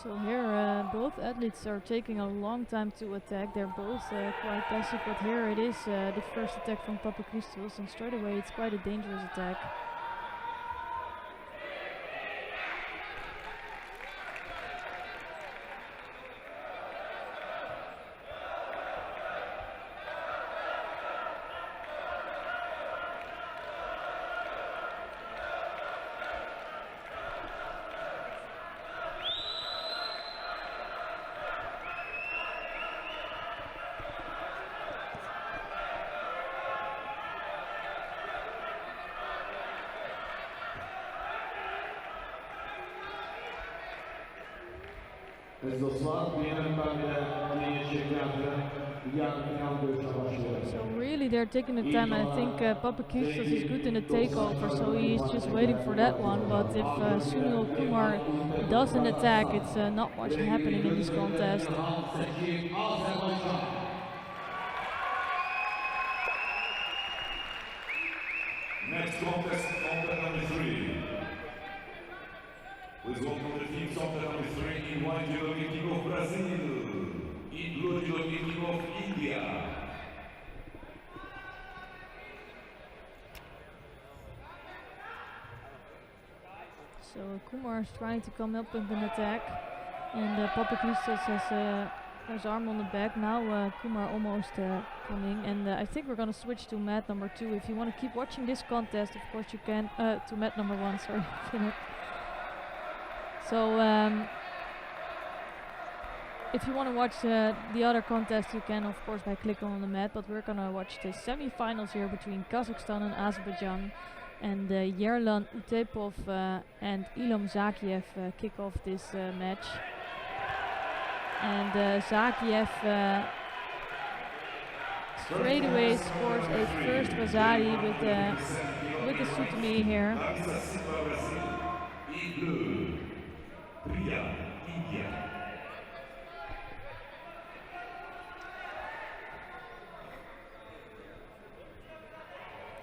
So here both athletes are taking a long time to attack. They're both quite passive, but here it is the first attack from Papakristos, and straight away it's quite a dangerous attack. So really they're taking the time, and I think Papakristos is good in the takeover, so he's just waiting for that one. But if Sunil Kumar doesn't attack, it's not much happening in this contest. Next contest, contest number 3. Please welcome the teams of number 3 in white judo, the team of Brazil. In blue judo, the team of India. So Kumar is trying to come up with an attack, and Papakristos has his arm on the back. Now Kumar almost coming, and I think we're going to switch to mat number 2. If you want to keep watching this contest, of course you can, to mat number 1, sorry. So if you want to watch the other contest, you can of course by clicking on the mat, but we're going to watch the semi-finals here between Kazakhstan and Azerbaijan. And Yerlan Utepov and Ilham Zakiev kick off this match. And Zakiev straight away scores a first Vasari with the Sutami here.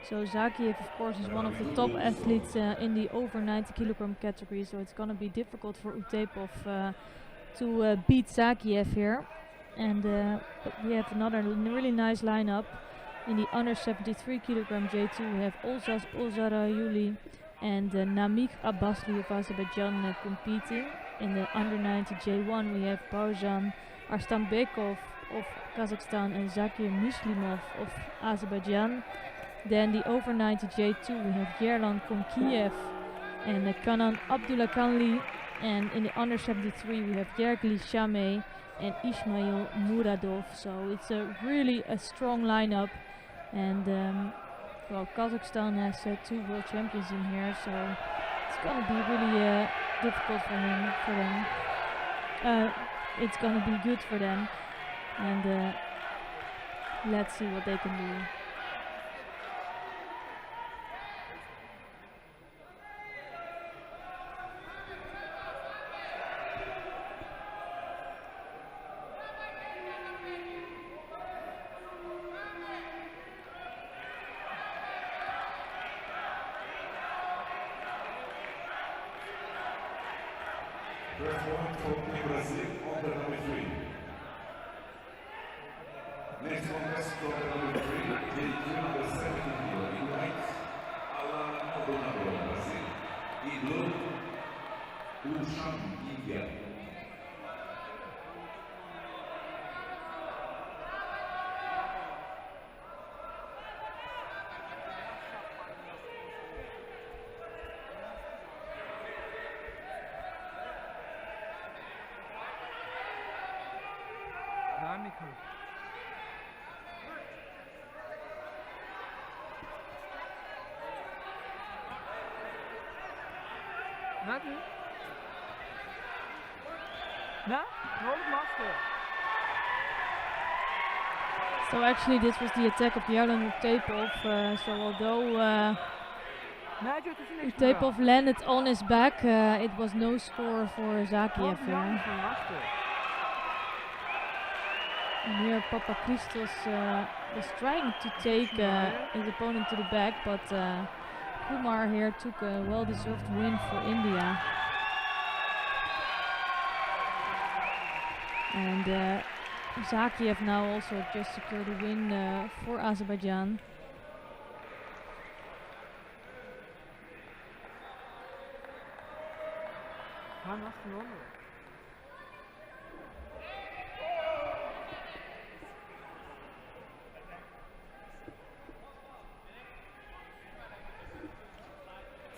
So Zakiev, of course, is one of the top athletes in the over 90 kilogram category, so it's going to be difficult for Utepov to beat Zakiev here. And we have another really nice lineup. In the under 73 kilogram J2 we have Olzas Ozarayuli and Namik Abbasli of Azerbaijan competing. In the under 90 J1 we have Barzan Arstambekov of Kazakhstan and Zakir Muslimov of Azerbaijan. Then the over 90 J2 we have Yerlan Konkiev and Kanan Abdullakanli. And in the under 73 we have Yergli Shameh and Ismail Muradov. So it's really a strong lineup. And well, Kazakhstan has 2 world champions in here, so it's gonna be really difficult for them. It's gonna be good for them, and let's see what they can do. First point for Team Brazil on the number 3. Next contest for the number 3, JQ number 70 kilo. In white, Alan Maldonado, Brazil. In blue, Ushan, India. Harika. Nerede? Ne? Ne oldu master? So actually this was the attack of Jarlan Utepov, so although Nerede ötesinde işte Utepov landed on his back, it was no score for Zakiev here. And here Papa Christos was trying to take his opponent to the back, but Kumar here took a well-deserved win for India. And Zakiev now also just secured a win for Azerbaijan. Ha nasıl ne oldu?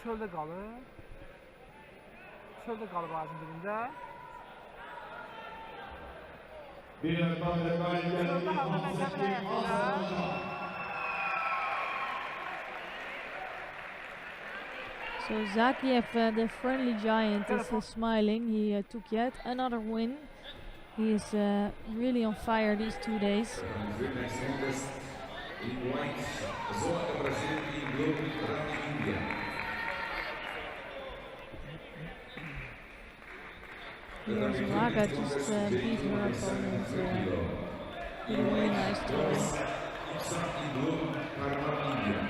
Çölde kalır. Çölde kalır ağacın dibinde. Bir yandan da galip geldiği Hazreti Azerbaycan. So Zakiev, the friendly giant, is smiling. He took yet another win. He is really on fire these 2 days. Next contest in white, Zola Brazil. In blue, Rani, India. Here's Raga just beat her opponent in a really nice throw. In blue, Karma, India.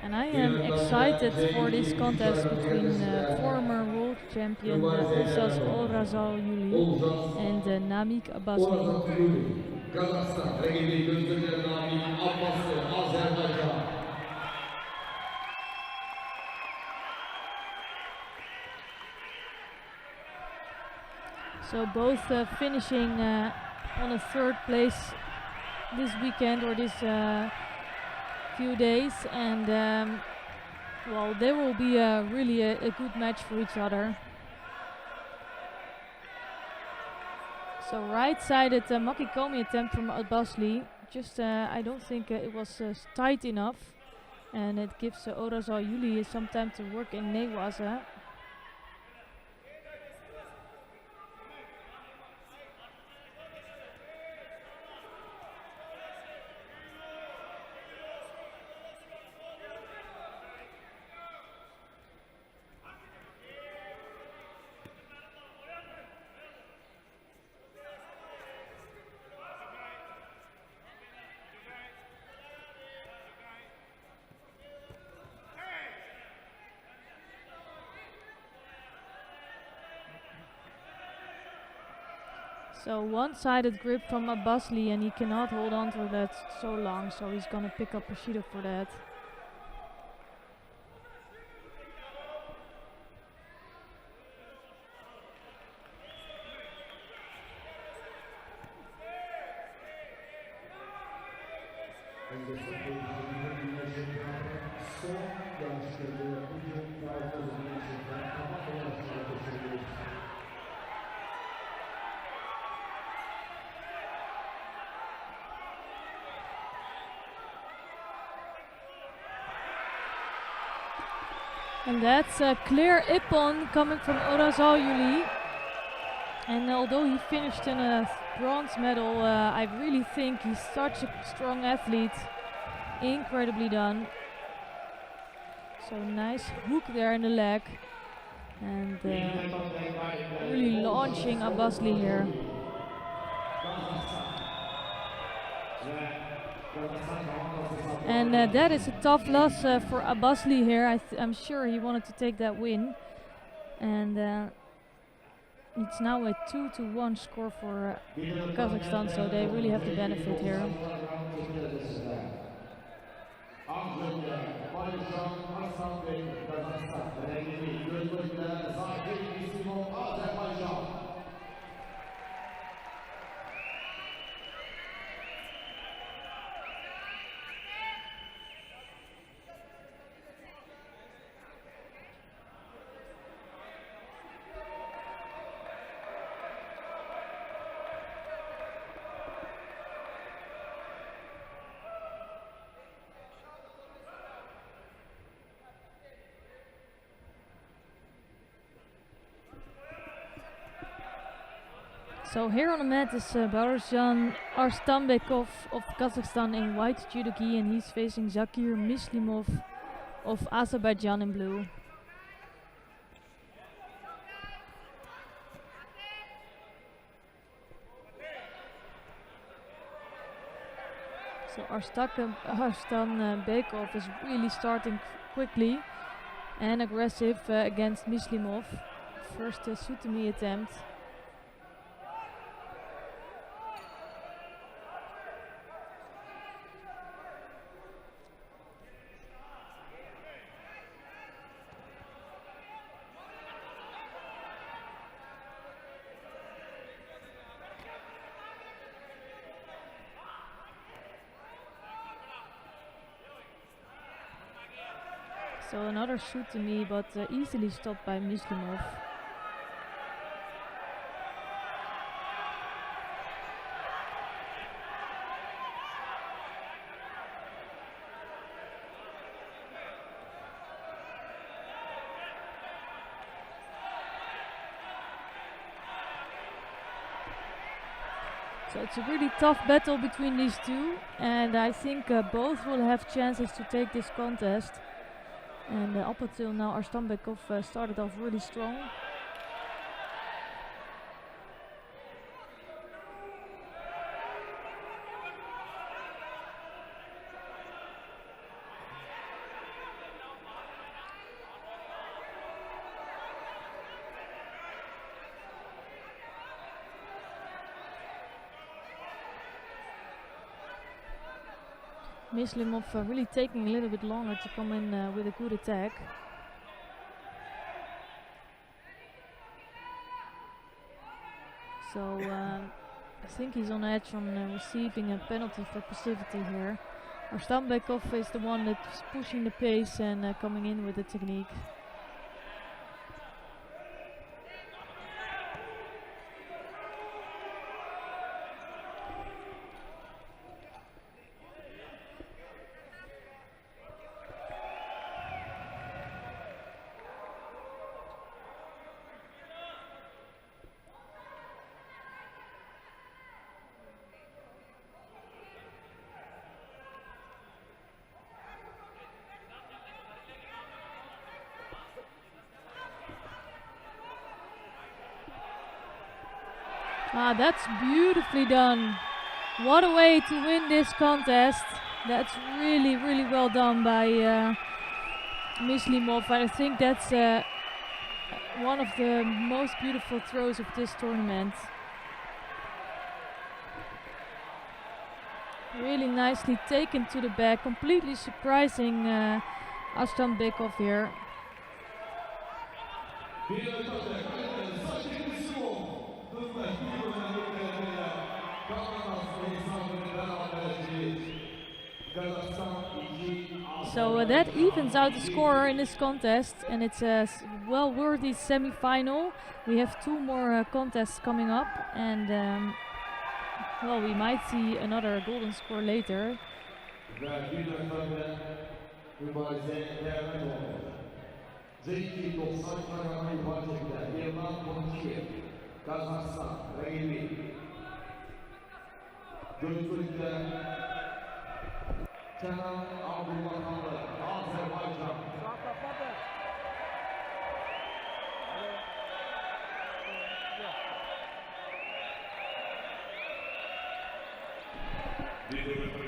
And I am excited for this contest between former world champion Olzas Orazal-Yuli and Namik Abbasli. Kazakistan rakibi gözlerinden Namik Abbasli, Azerbaycan. So both finishing on a 3rd place this weekend or this few days, and well, there will be really a good match for each other. So right-sided Makikomi attempt from Abbasli, just I don't think it was tight enough, and it gives Orazal-Yuli some time to work in Newaza. So one-sided grip from Abbasli, and he cannot hold on to that so long, so he's gonna pick up Bushido for that. And that's a clear ippon coming from Orazal-Yuli. And although he finished in a bronze medal, I really think he's such a strong athlete. Incredibly done. So nice hook there in the leg. And really launching Abbasli here. And that is a tough loss for Abbasli here. I'm sure he wanted to take that win. And it's now a 2-1 score for Kazakhstan, so they really have the benefit here. So here on the mat is Barzan Arstambekov of Kazakhstan in white judo gi, and he's facing Zakir Mislimov of Azerbaijan in blue. So Arstambekov is really starting quickly and aggressive against Mislimov. First Sutami attempt. So another shoot to me, but easily stopped by Mislimov. So it's a really tough battle between these two, and I think both will have chances to take this contest. And up until now, Arstambekov started off really strong. Mislimov really taking a little bit longer to come in with a good attack. So I think he's on edge on receiving a penalty for passivity here. Arstambekov is the one that's pushing the pace and coming in with the technique. Ah, that's beautifully done. What a way to win this contest. That's really, really well done by Mislimov. I think that's one of the most beautiful throws of this tournament. Really nicely taken to the back, completely surprising Arstambekov here. So that evens out the score in this contest, and it's a well-worthy semi-final. We have two more contests coming up, and well, we might see another golden score later.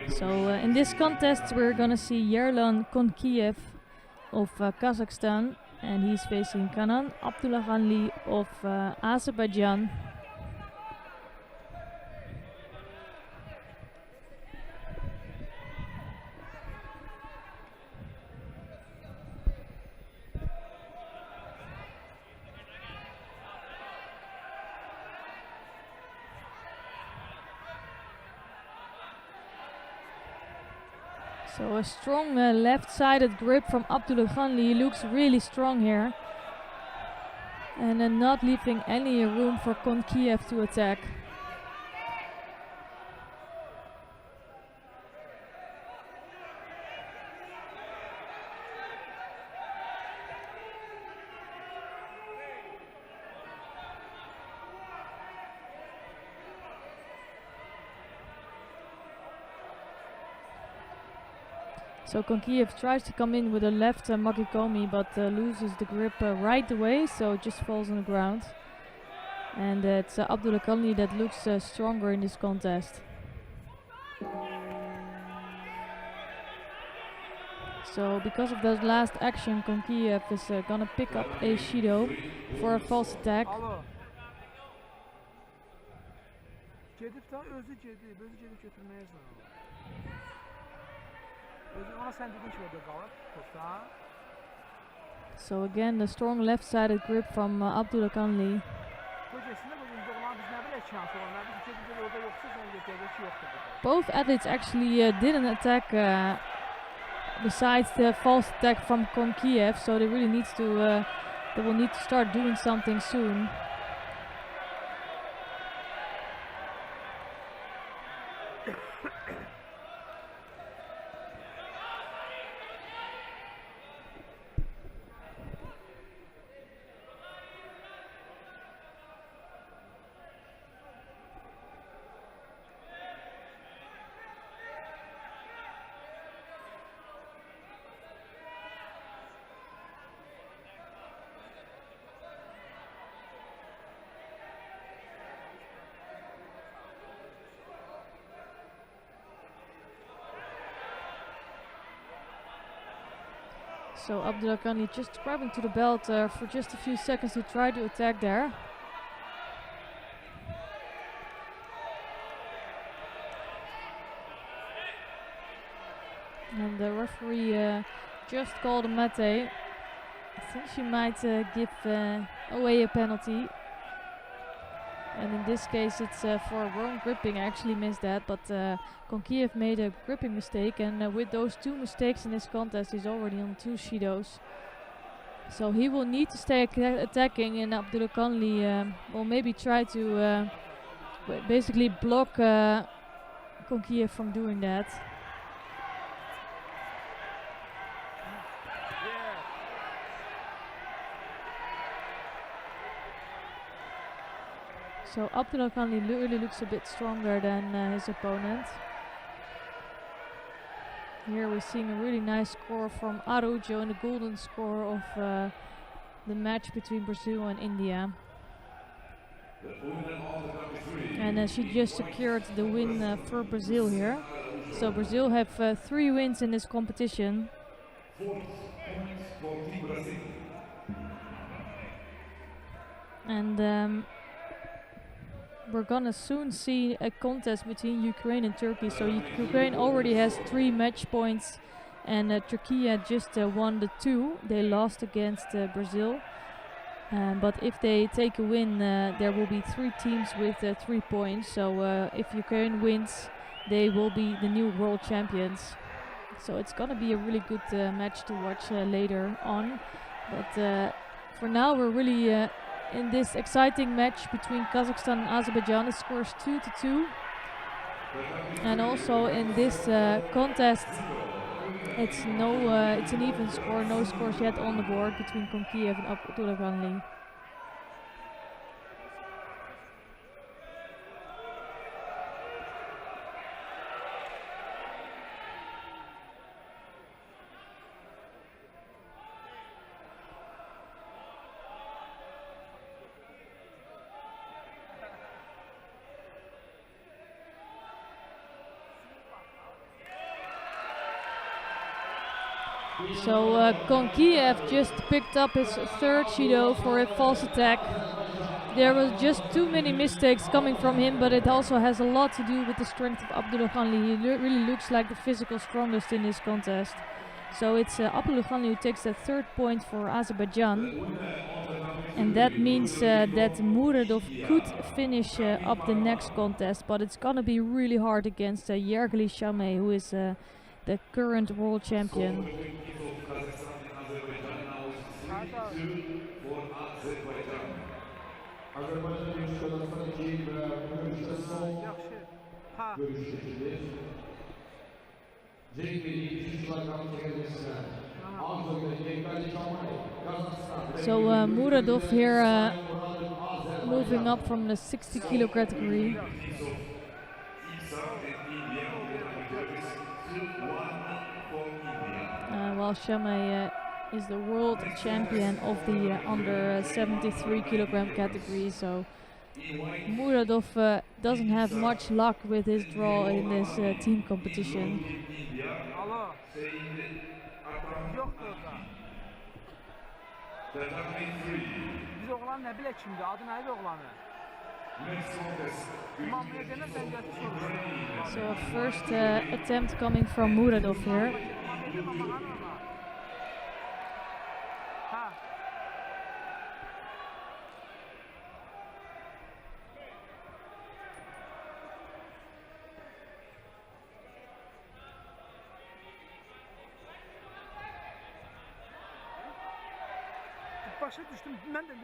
So in this contest we're gonna see Yerlan Konkiev of Kazakhstan, and he's facing Kanan Abdullahanli of Azerbaijan. So a strong left-sided grip from Abdullahanli. He looks really strong here. And then not leaving any room for Konkiev to attack. So Konkiev tries to come in with a left Makikomi, but loses the grip right away, so it just falls on the ground. And it's Abdullahanli that looks stronger in this contest. So because of that last action, Konkiev is gonna pick up a Shido for a false attack. Alo. Gedib da özü gedib götürməyə yazır. Ona sən dedin ki, orada qalıb, topda. So again, the strong left-sided grip from Abdullahanli. Both athletes actually didn't attack besides the false attack from Konkiev, so they really they will need to start doing something soon. So Abdullahanli just grabbing to the belt for just a few seconds to try to attack there. And the referee just called a mate. I think she might give away a penalty. And in this case it's for wrong gripping. I actually missed that, but Konkiev made a gripping mistake, and with those two mistakes in this contest he's already on 2 Shidos. So he will need to stay attacking, and Abdullahanli will maybe try to basically block Konkiev from doing that. So Abdullahanli really looks a bit stronger than his opponent. Here we're seeing a really nice score from Araujo and the golden score of the match between Brazil and India. And she just secured the win for Brazil here. So Brazil have 3 wins in this competition. And we're gonna soon see a contest between Ukraine and Turkey. So Ukraine already has 3 match points, and Turkey had just won the 2. They lost against Brazil. But if they take a win, there will be 3 teams with 3 points. So if Ukraine wins, they will be the new world champions. So it's gonna be a really good match to watch later on. But for now, we're really in this exciting match between Kazakhstan and Azerbaijan. The score is 2-2. And also in this contest, it's an even score, no scores yet on the board between Konkiev and Abdullahanli. So Konkiev just picked up his third Judo for a false attack. There was just too many mistakes coming from him, but it also has a lot to do with the strength of Abdullah-Khanli. He really looks like the physical strongest in this contest. So it's Abdullah-Khanli who takes the third point for Azerbaijan. And that means that Muradov could finish up the next contest, but it's gonna be really hard against Yergli Shameh, who is the current world champion. Azerbaycan Dövüş Kazakistan'daki görüşte son Yaxşı. Ha. görüş çekilir. Cenk Bey'i 3 kilogram çekilmesine Ağzı'da Yekali Şamay, Kazakistan. So Muradov here moving up from the 60 kilo category. While Shamay is the world champion of the under 73 kilogram category, so Muradov doesn't have much luck with his draw in this team competition. Alo. Yoxdur orada. Biz oğlan nə bilək kimdir? Adı nədir oğlanı? Mamaya denə sən gətir soruşsun. So first attempt coming from Muradov here. Ha. Başa düşdüm.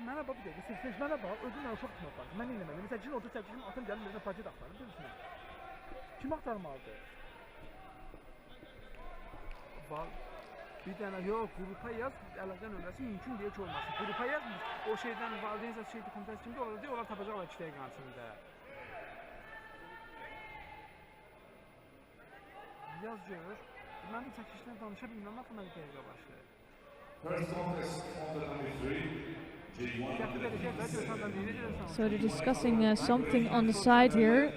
Mənə bax bir dəqiqə. Siz mənə bax, özün uşaq kimi bax. Mən eləməliyəm. Məsələn, cin orta çəkişim, atım gəlir, mənə paket axtarım, görürsən? Kim axtarmalıdır? Bax. Bir dənə yox, qrupa yaz, əlaqə nömrəsi mümkün deyil ki olmasın. Qrupa yaz, o şeydən valideyn səs şeydi, kontest kimdə olur deyə, onlar tapacaqlar 2 dəqiqə içində. Yaz gör. Mən də çəkişdən danışa bilməm, axı mən dəqiqə başlayır. First contest on the 93, J1. So they're discussing something on the side here.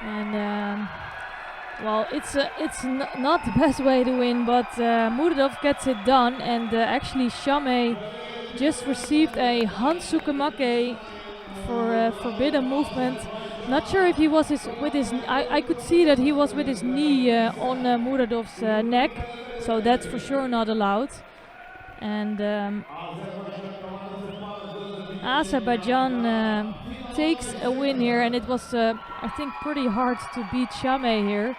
And well, it's not the best way to win, but Muradov gets it done, and actually Shameh just received a Hansukemake for forbidden movement. Not sure if he was with his. I could see that he was with his knee on Muradov's neck, so that's for sure not allowed. And Azerbaijan takes a win here, and it was I think pretty hard to beat Shameh here,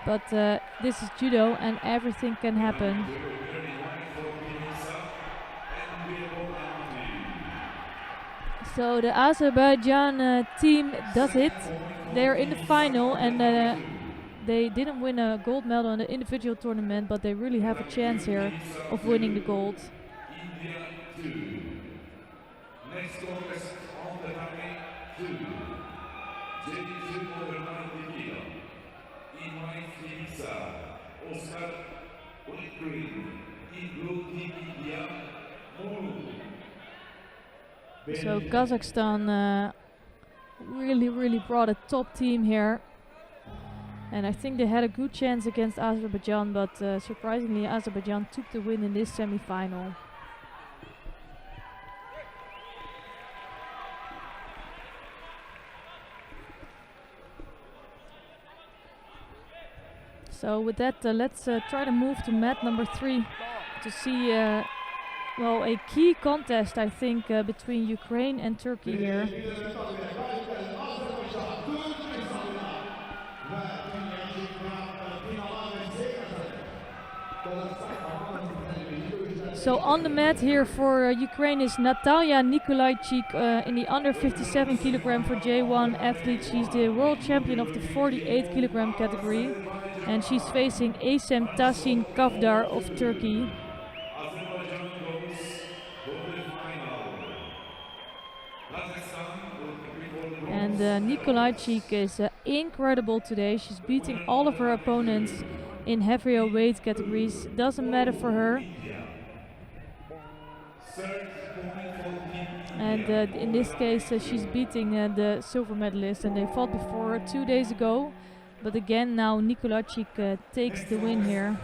but this is judo and everything can happen. So the Azerbaijan team does it. They're in the final, and they didn't win a gold medal in the individual tournament, but they really have a chance here of winning the gold. Next contest on the 92, J2 over 90 kilo. IBSA, Oscar Whitgreen, Iglu India, Molu. So Kazakhstan really brought a top team here, and I think they had a good chance against Azerbaijan, but surprisingly Azerbaijan took the win in this semi-final. So with that, let's try to move to mat number 3 to see well, a key contest, I think, between Ukraine and Turkey here. So on the mat here for Ukraine is Natalia Nikolajczyk in the under 57 kilogram for J1 athlete. She's the world champion of the 48 kilogram category, and she's facing Esem Tasin Kavdar of Turkey. And Nikolajczyk is incredible today. She's beating all of her opponents in heavier weight categories. Doesn't matter for her. And in this case, she's beating the silver medalist, and they fought before 2 days ago. But again, now Nikolajczyk takes the win here.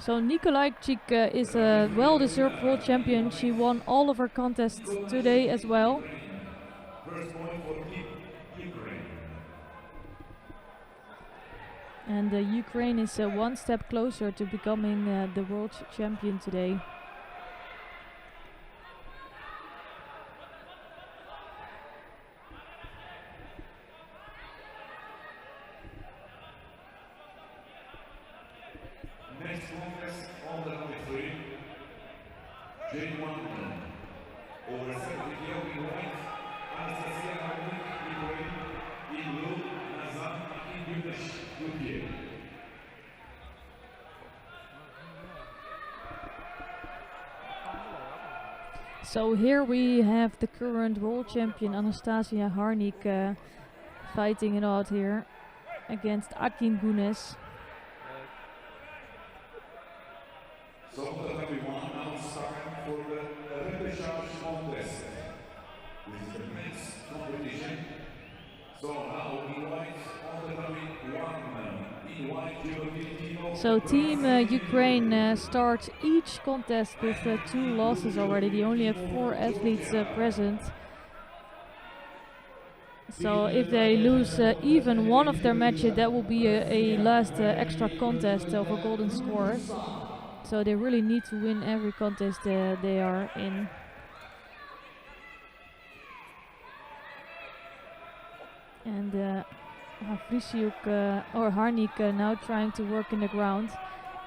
So Nikolajczyk is a well-deserved world champion. She won all of her contests today as well. And Ukraine is one step closer to becoming the world champion today. Next contest on the number 3, J1 over 70 kg in white, Anastasia Harnik, Ukraine, in blue, Nazan Akingunesh, Turkey. So here we have the current world champion Anastasia Harnik fighting it out here against Akingunesh. So that we want now starting for the Repechage contest. This is the next competition. So now in white on the dummy 1, in white Judo. So Team Ukraine starts each contest with 2 losses already. They only have 4 athletes present. So if they lose even one of their matches, that will be a last extra contest for golden scores. So they really need to win every contest they are in. And Harnik now trying to work in the ground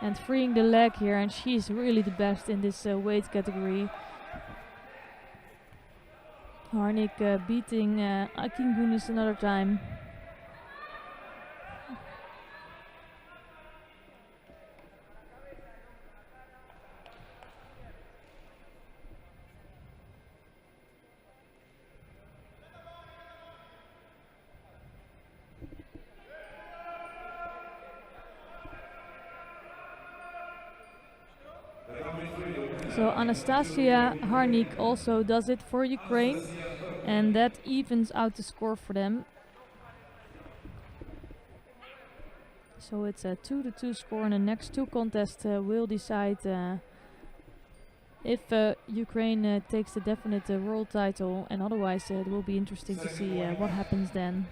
and freeing the leg here, and she's really the best in this weight category. Harnik beating Akingunesh another time. So Anastasia Harnik also does it for Ukraine, and that evens out the score for them. So it's a 2-2 score, and the next 2 contests will decide if Ukraine takes the definite world title, and otherwise it will be interesting to see what happens then.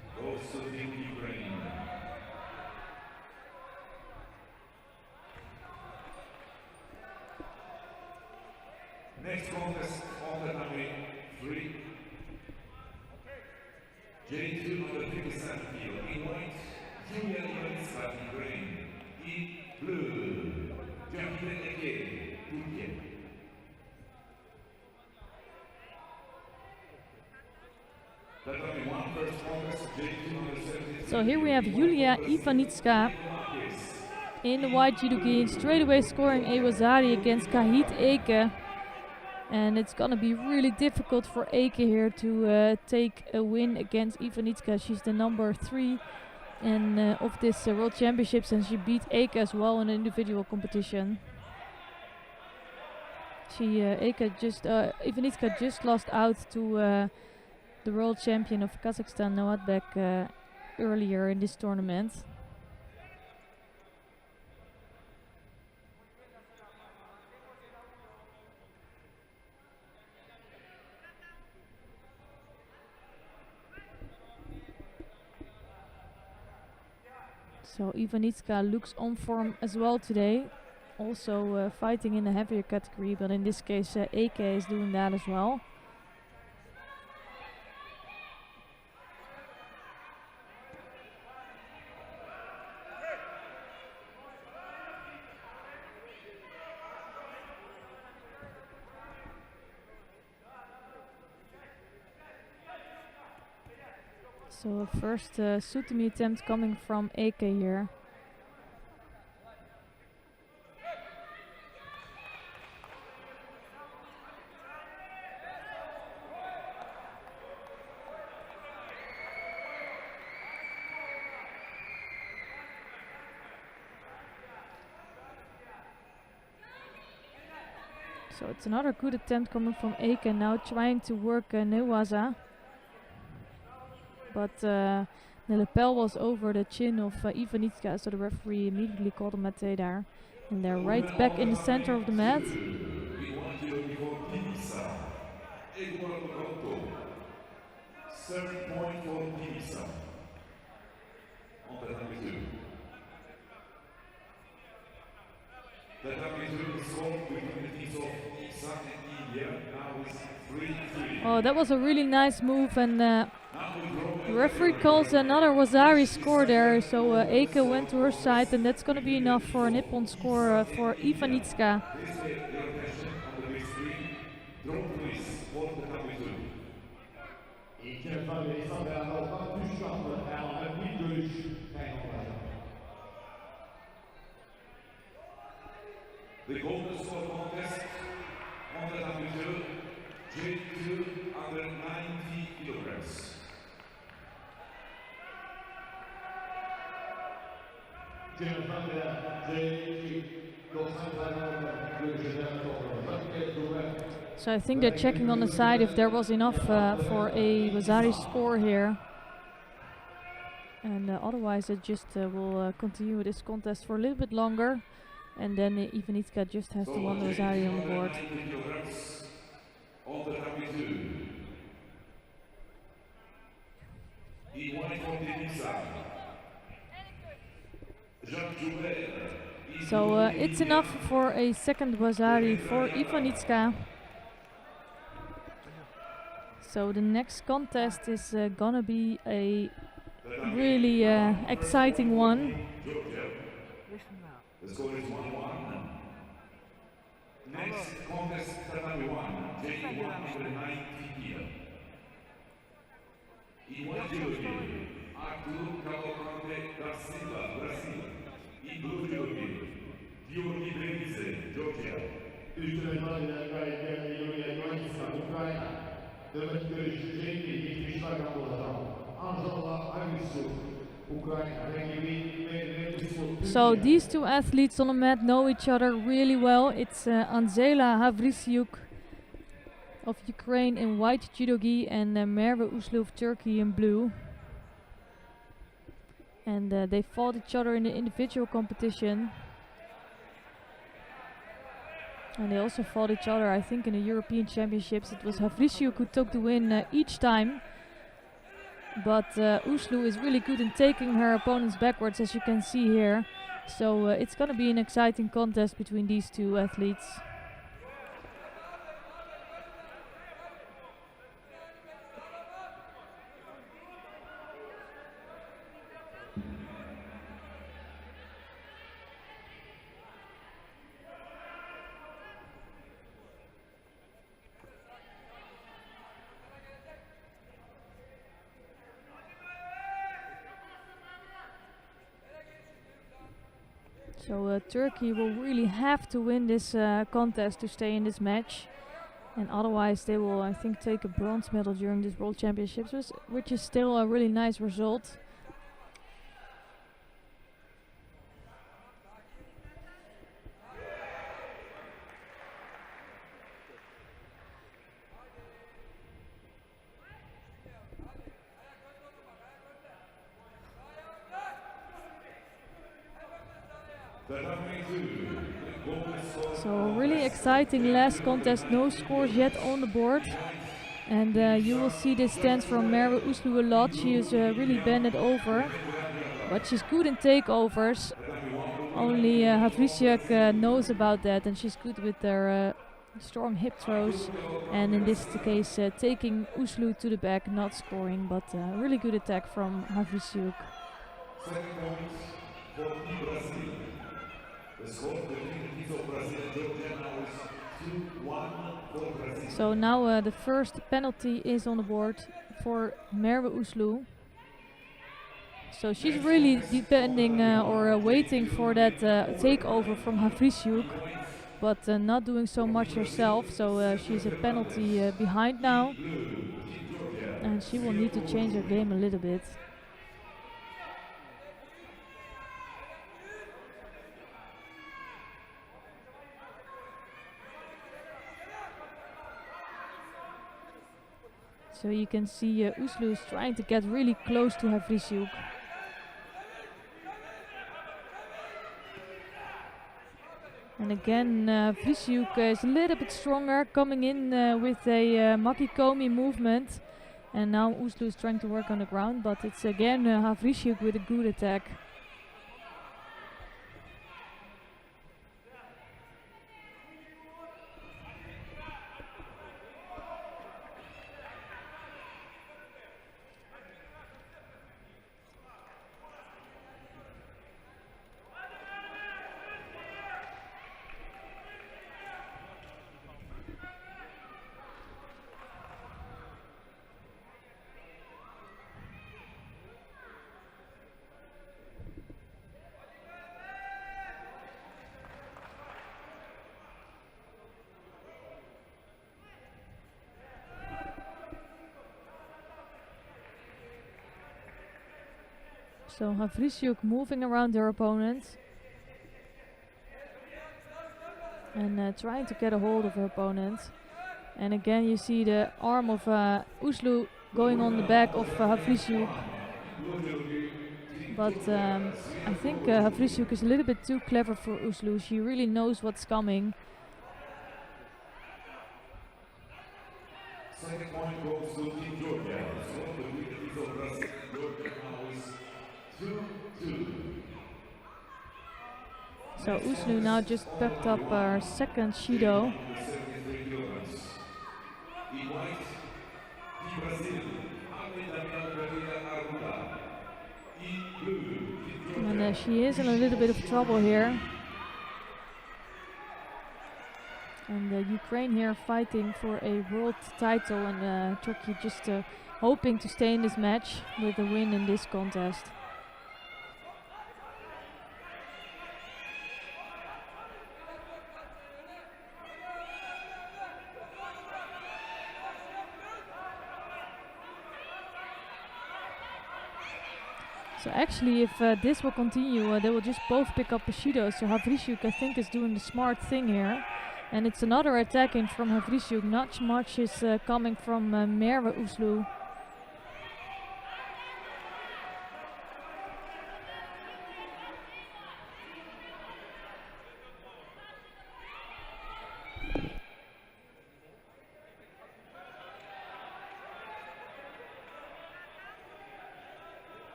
Next contest on the number 3, J2 on the 57 kg in white, Julia Ivanova, Ukraine, in blue, Jacqueline Eke, Turkey. That will be one first contest, J2 on the 73. So here we have Julia Ivanitska in the white judogi, straight away scoring a Wazari against Kahit Eke. And it's gonna be really difficult for Eke here to take a win against Ivanitska. She's the number 3 of this World Championships, and she beat Eke as well in the individual competition. Ivanitska just lost out to the world champion of Kazakhstan, Noatbek, earlier in this tournament. So Ivanitska looks on form as well today, also fighting in the heavier category, but in this case Eke is doing that as well. So first Sutami attempt coming from Eke here. So it's another good attempt coming from Eke, now trying to work Newaza. But the lapel was over the chin of Ivanitska, so the referee immediately called a mate there. And they're right back in the center of the mat. Oh, that was a really nice move, and the referee calls another Wazari score there, so Eke went to her side, and that's going to be enough for a Nippon score for Ivanitska. The golden score contest on the W2, J2 under 90 kilograms. So I think they're checking on the side if there was enough for a Wazari score here. And otherwise it just will continue this contest for a little bit longer. And then Ivanitska just has to want Wazari on the board. So it's enough for a second Wazari for Ivanitska. So the next contest is gonna be a really exciting one. The score is 1-1. Next contest, Tatami 1, J1 under 90 here. In white judo, Arthur Cavalcante da Silva, Brazil. In blue judo, Giorgi Benize, Georgia. So these two athletes on the mat know each other really well. It's Anzela Havrisyuk of Ukraine in white judogi and Merve Uslu of Turkey in blue. And they fought each other in the individual competition. And they also fought each other, I think, in the European Championships. It was Havrisyuk who took the win each time. But Uslu is really good in taking her opponents backwards, as you can see here. So it's going to be an exciting contest between these two athletes. So Turkey will really have to win this contest to stay in this match. And otherwise they will, I think, take a bronze medal during this World Championships, which is still a really nice result. So really exciting last contest, no scores yet on the board. And you will see this stance from Merve Uslu a lot. She is really bended over, but she's good in takeovers. Only Havrisyuk knows about that, and she's good with her strong hip throws. And in this case, taking Uslu to the back, not scoring, but really good attack from Havrisyuk. So now the first penalty is on the board for Merve Uslu. So she's really depending or waiting for that takeover from Havlisiuk, but not doing so much herself. So she's a penalty behind now, and she will need to change her game a little bit. So you can see Uzlu is trying to get really close to Havlisiuk. And again, Havlisiuk is a little bit stronger, coming in with a Makikomi movement. And now Uzlu is trying to work on the ground, but it's again Havlisiuk with a good attack. So Havlisiuk moving around her opponent and trying to get a hold of her opponent. And again you see the arm of Uzlu going on the back of Havlisiuk. But I think Havlisiuk is a little bit too clever for Uzlu. She really knows what's coming. Second point goes to Team Georgia. So the wicket is over. Georgia now is 2-2. So Uzlu now just picked up her second Judo. And she is in a little bit of trouble here. And Ukraine here fighting for a world title, and Turkey just hoping to stay in this match with a win in this contest. So actually, if this will continue, they will just both pick up a Judo. So Havlisiuk, I think, is doing the smart thing here. And it's another attack in from Havlisiuk. Not much is coming from Merve Uzlu.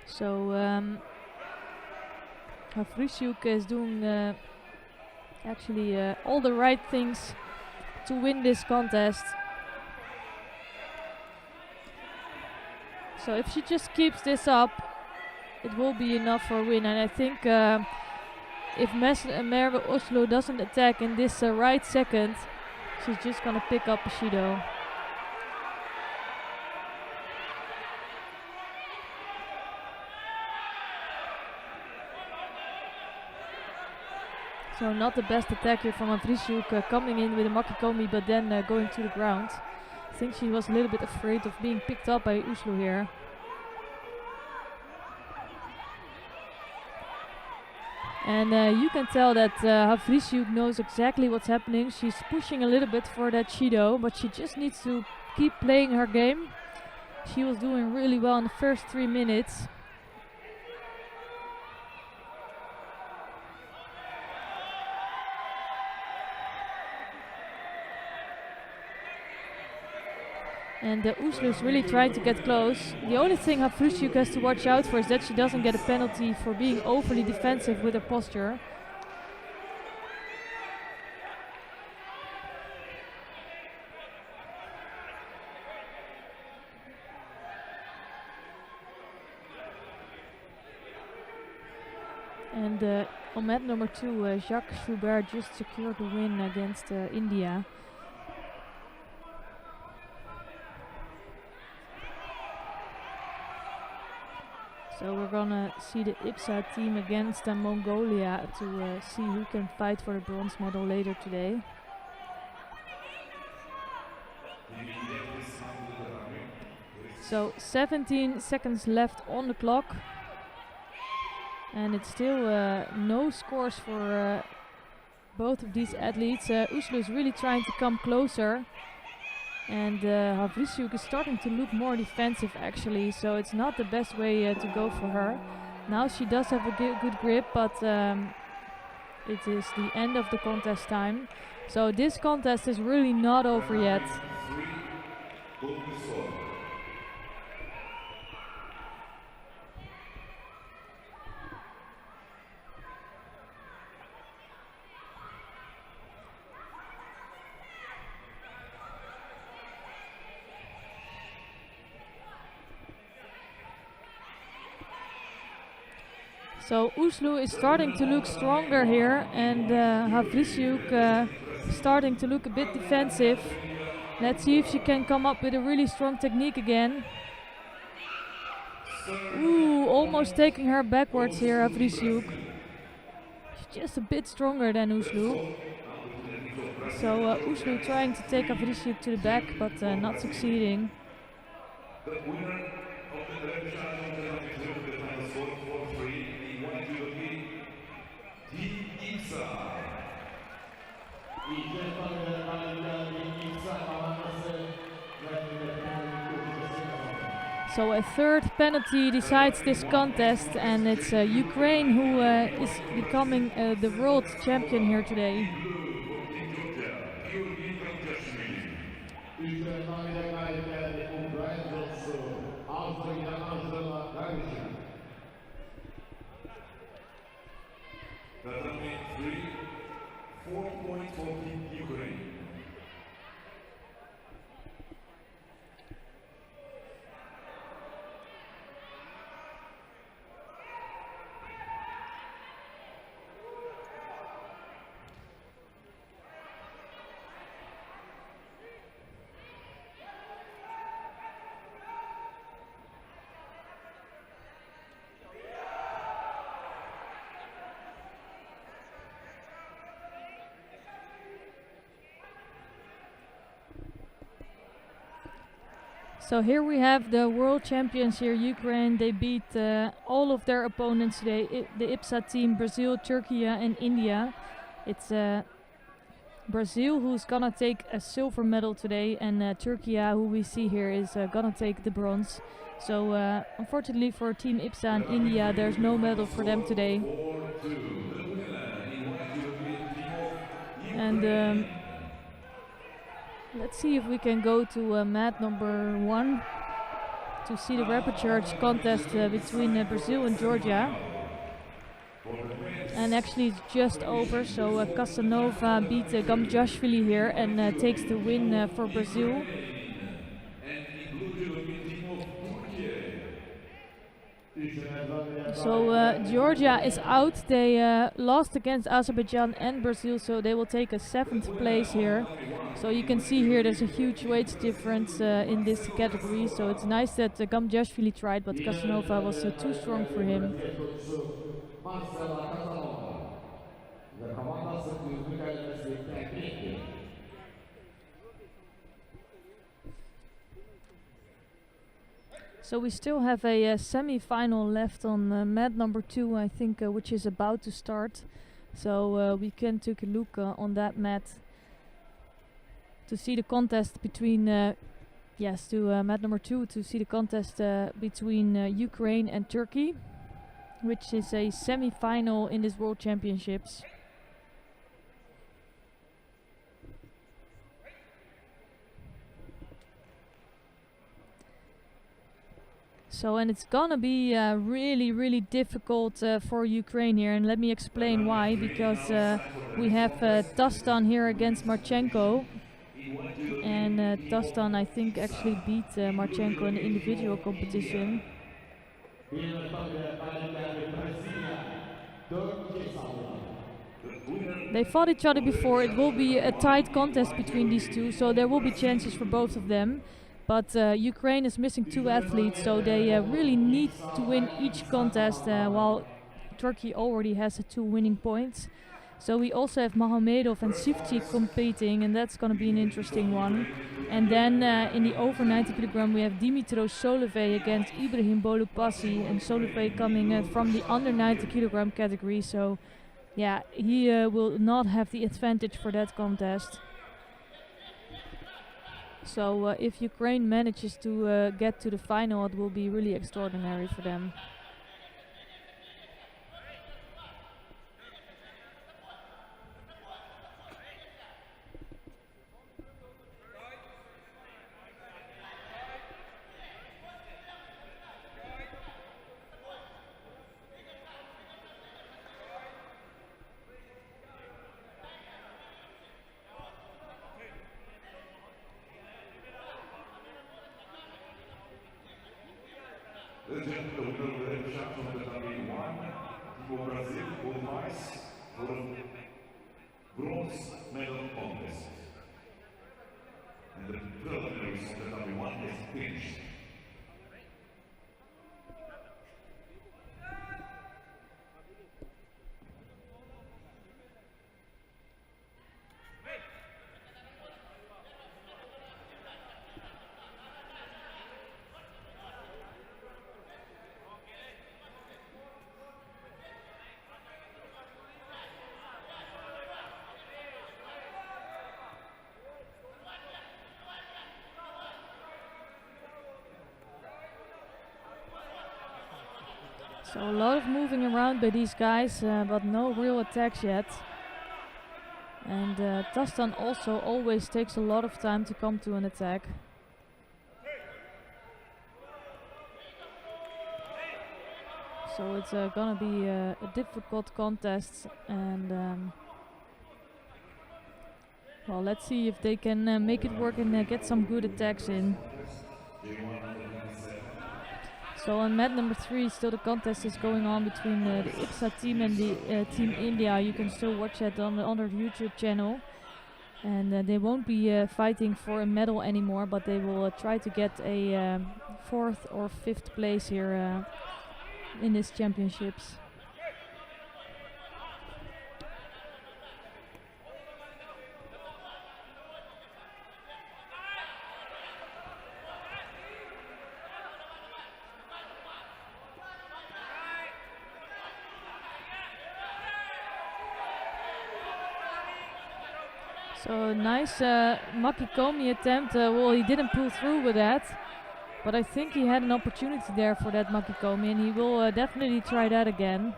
So Havlisiuk is doing actually all the right things to win this contest. So if she just keeps this up, it will be enough for a win. And I think if Merve Uzlu doesn't attack in this right second, she's just gonna pick up a Judo. So not the best attack here from Havlisiuk, coming in with a Makikomi but then going to the ground. I think she was a little bit afraid of being picked up by Uzlu here. And you can tell that Havlisiuk knows exactly what's happening. She's pushing a little bit for that Judo, but she just needs to keep playing her game. She was doing really well in the first 3 minutes. And Uzlu is really trying to get close. The only thing Havlisiuk has to watch out for is that she doesn't get a penalty for being overly defensive with her posture. And on mat number 2, Jacques Schubert just secured the win against India. So we're gonna see the IBSA team against Mongolia to see who can fight for the bronze medal later today. So 17 seconds left on the clock. And it's still no scores for both of these athletes. Uslu is really trying to come closer. And Havrisiuk is starting to look more defensive actually. So it's not the best way to go for her. Now she does have a good grip, but it is the end of the contest time. So this contest is really not over yet. So Uslu is starting to look stronger here, and Havrisiuk starting to look a bit defensive. Let's see if she can come up with a really strong technique again. Ooh, almost taking her backwards here, Havrisiuk. She's just a bit stronger than Uslu. So Uslu trying to take Havrisiuk to the back, but not succeeding. The winner of the Repechage the final score 4-3 in one judo Team IBSA. So a third penalty decides this contest, and it's Ukraine who is becoming the world champion here today. So here we have the world champions here, Ukraine. They beat all of their opponents today. The IBSA team, Brazil, Turkey and India. It's Brazil who's gonna take a silver medal today, and Turkey, who we see here, is gonna take the bronze. So unfortunately for Team IBSA and India, there's no medal for them today. And let's see if we can go to mat number 1 to see the Repechage contest between Brazil and Georgia. And actually it's just over, so Casanova beat Gamjashvili here and takes the win for Brazil. So Georgia is out. They lost against Azerbaijan and Brazil, so they will take a 7th place here. So you can see here there's a huge weight difference in this category. So it's nice that Gamjashvili tried, but Casanova was too strong for him. So we still have a semi-final left on mat number 2, I think, which is about to start. So we can take a look on that mat to see the contest between, mat number 2 to see the contest between Ukraine and Turkey, which is a semi-final in this World Championships. So, and it's gonna be really difficult for Ukraine here, and let me explain why. Because we have Tastan here against Marchenko, and Tastan, I think, actually beat Marchenko in the individual competition. They fought each other before. It will be a tight contest between these two, so there will be chances for both of them. But Ukraine is missing 2 athletes, so they really need to win each contest, while Turkey already has 2 winning points. So we also have Magomedov and Sivci competing, and that's going to be an interesting one. And then in the over 90 kilogram we have Dimitro Solove against Ibrahim Bolupassi, and Solove coming from the under 90 kilogram category. So yeah, he will not have the advantage for that contest. So if Ukraine manages to get to the final, it will be really extraordinary for them. Ladies and gentlemen, the winner of the Repechage from the category 1, Team Brazil, qualifies for a bronze medal contest. And the preliminaries of the category 1 is finished. So a lot of moving around by these guys, but no real attacks yet. And Tastan also always takes a lot of time to come to an attack. So it's gonna be a difficult contest, and well, let's see if they can make it work and get some good attacks in. So on mat number 3, still the contest is going on between the IBSA team and the Team India. You can still watch that on their YouTube channel. And they won't be fighting for a medal anymore, but they will try to get a 4th or 5th place here in these championships. So nice Makikomi attempt. Well, he didn't pull through with that, but I think he had an opportunity there for that Makikomi, and he will definitely try that again.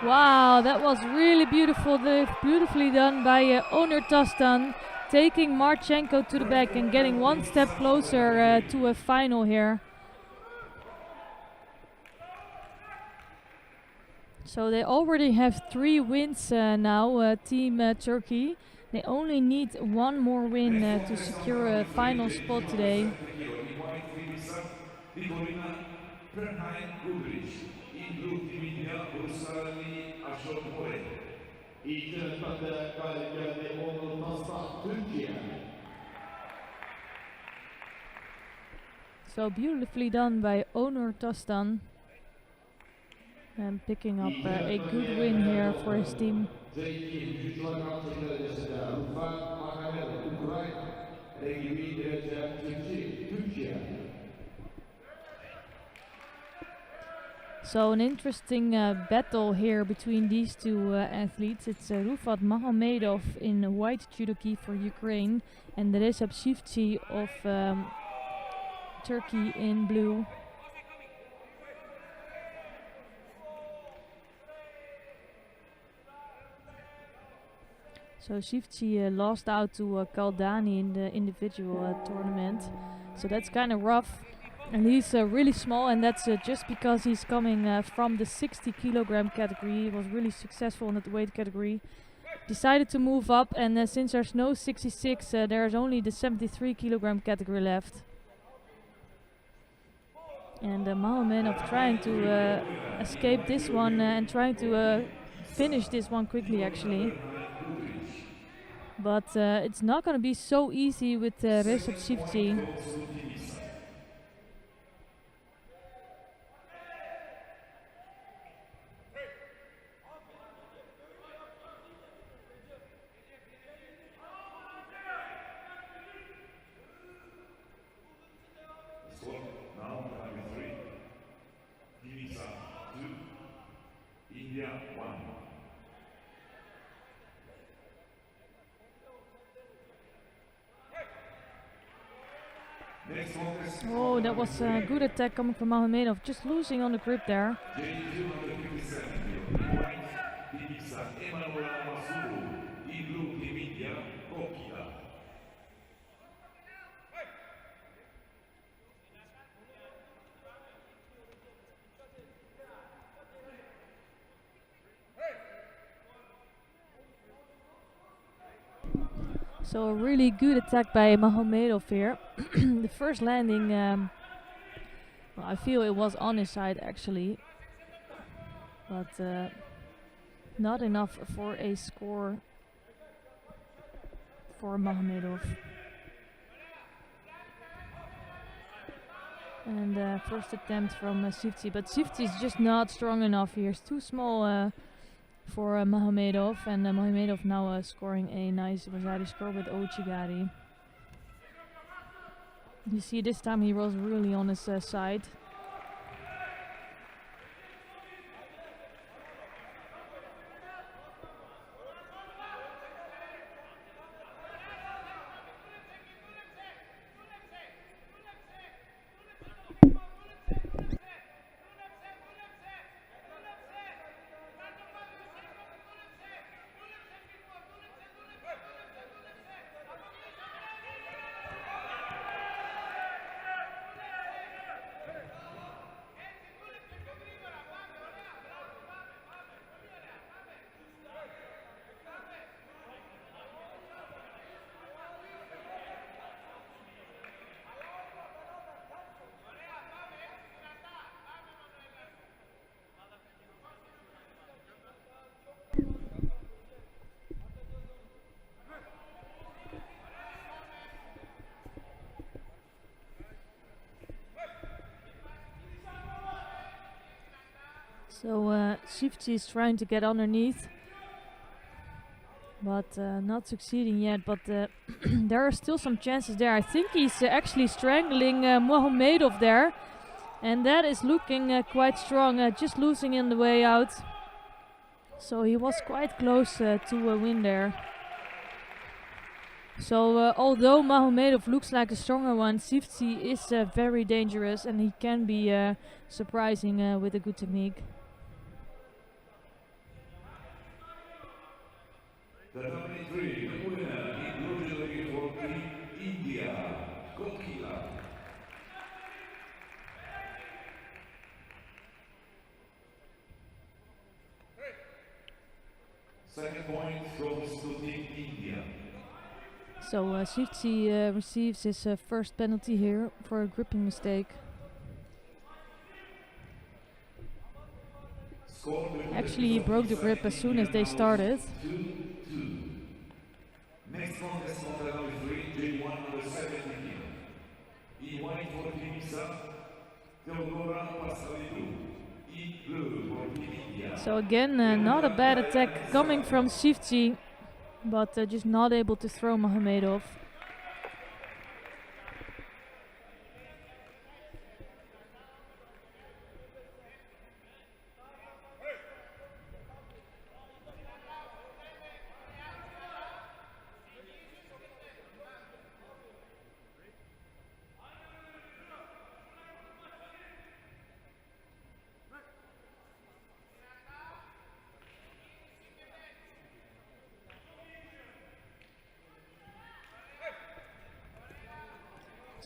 Wow, that was really beautiful. Beautifully done by Onur Tastan, taking Marchenko to the back and getting one step closer to a final here. So they already have 3 wins now, Team Turkey. They only need one more win to secure a final spot today. So beautifully done by Onur Tastan, and picking up a good win here for his team. So an interesting battle here between these 2 athletes. It's Rufat Magomedov in white judogi for Ukraine, and Recep Sivci of Turkey in blue. So Sivci lost out to Kaldani in the individual tournament, so that's kind of rough. And he's really small, and that's just because he's coming from the 60 kilogram category. He was really successful in that weight category. Decided to move up, and since there's no 66, there's only the 73 kilogram category left. And Mahomedov trying to escape this one and trying to finish this one quickly, actually. But it's not going to be so easy with Repechage. Now time 3. IBSA 2. India 1. Oh, that was a good attack coming from Mahomedov, just losing on the grip there. So a really good attack by Mahomedov here. The first landing, well, I feel it was on his side actually, but not enough for a score for Mahomedov. And first attempt from Sifty, but Sifty is just not strong enough here. It's too small for Mahomedov, and Mahomedov now scoring a nice Vasari score with Ochigari. You see, this time he was really on his side. So Sifty is trying to get underneath, but not succeeding yet. But there are still some chances there. I think he's actually strangling Mahomedov there, and that is looking quite strong. Just losing in the way out. So he was quite close to a win there. So although Mahomedov looks like a stronger one, Sifty is very dangerous, and he can be surprising with a good technique. The number 3, the winner, including for Team India, Kokila. Second point goes to Team India. So Sifty receives his first penalty here for a gripping mistake. Actually, he broke the grip as soon as they started. Next contest on the number 3, J1 number 70 kilo. In white for IBSA, Teodora Pascalidou. In blue for Team India. So again, not a bad attack coming from Sifty, but just not able to throw Mahomedov.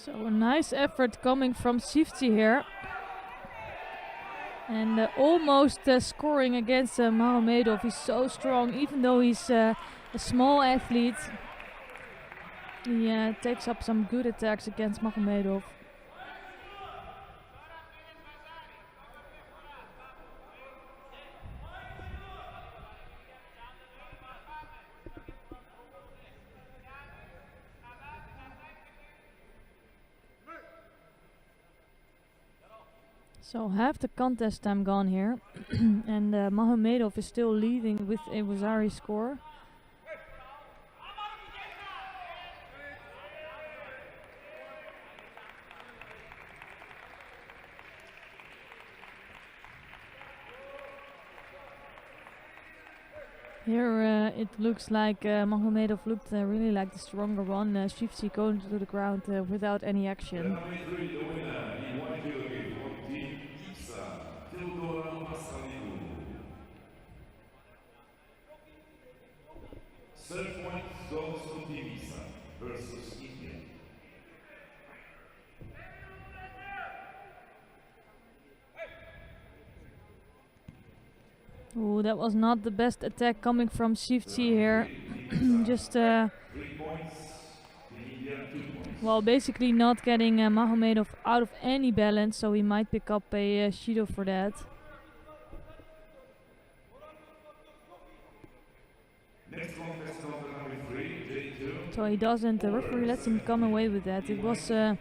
So a nice effort coming from Sifty here. And almost scoring against Magomedov. He's so strong, even though he's a small athlete. He takes up some good attacks against Magomedov. So half the contest time gone here. And Magomedov is still leading with a Wazari score. Here it looks like Magomedov looked really like the stronger one. Shifty going to the ground without any action. Third point goes to IBSA versus India. Oh, that was not the best attack coming from Shifty here. Just well, basically not getting Magomedov out of any balance, so he might pick up a Judo for that. So he doesn't, the referee lets him come away with that. It was a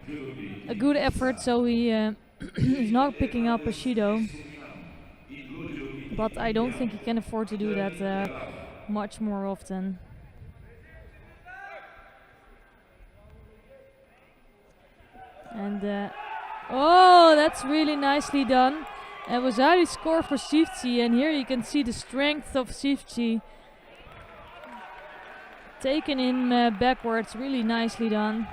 good effort, so he is not picking up a Judo. But I don't think he can afford to do that much more often. And oh, that's really nicely done. And Wazari score for Shifty, and here you can see the strength of Shifty. Taken in backwards, really nicely done.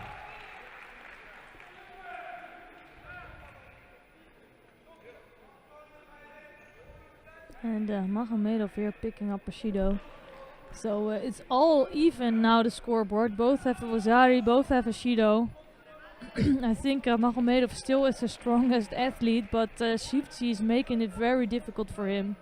And Magomedov here picking up a Judo. So it's all even now, the scoreboard. Both have a Wazari, both have a Judo. I think Magomedov still is the strongest athlete, but Shifty is making it very difficult for him.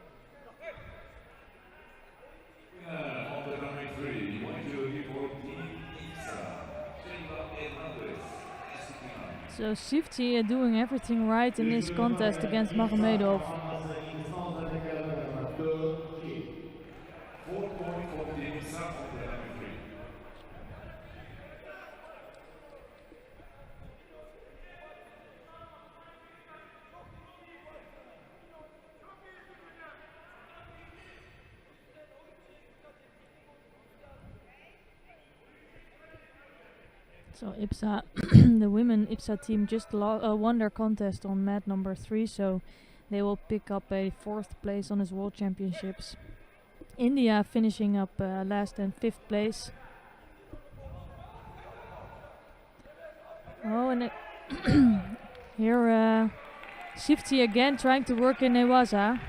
So Shifty doing everything right in this contest against Magomedov. So IBSA, the women IBSA team just won their contest on mat number 3, so they will pick up a 4th place on his World Championships. India finishing up last and 5th place. Oh, and here Shifty again trying to work in Newaza.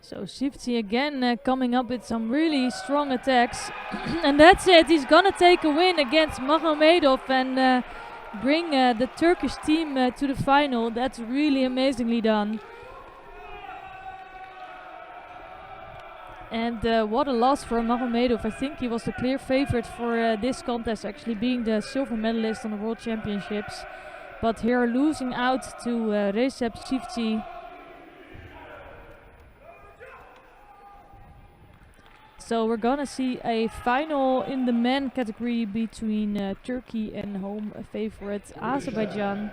So Shifty again coming up with some really strong attacks. And that's it, he's gonna take a win against Magomedov and bring the Turkish team to the final. That's really amazingly done. And what a loss for Magomedov. I think he was the clear favorite for this contest, actually being the silver medalist on the World Championships. But here losing out to Recep Shifty. So we're gonna see a final in the men category between Turkey and home favorite Azerbaijan.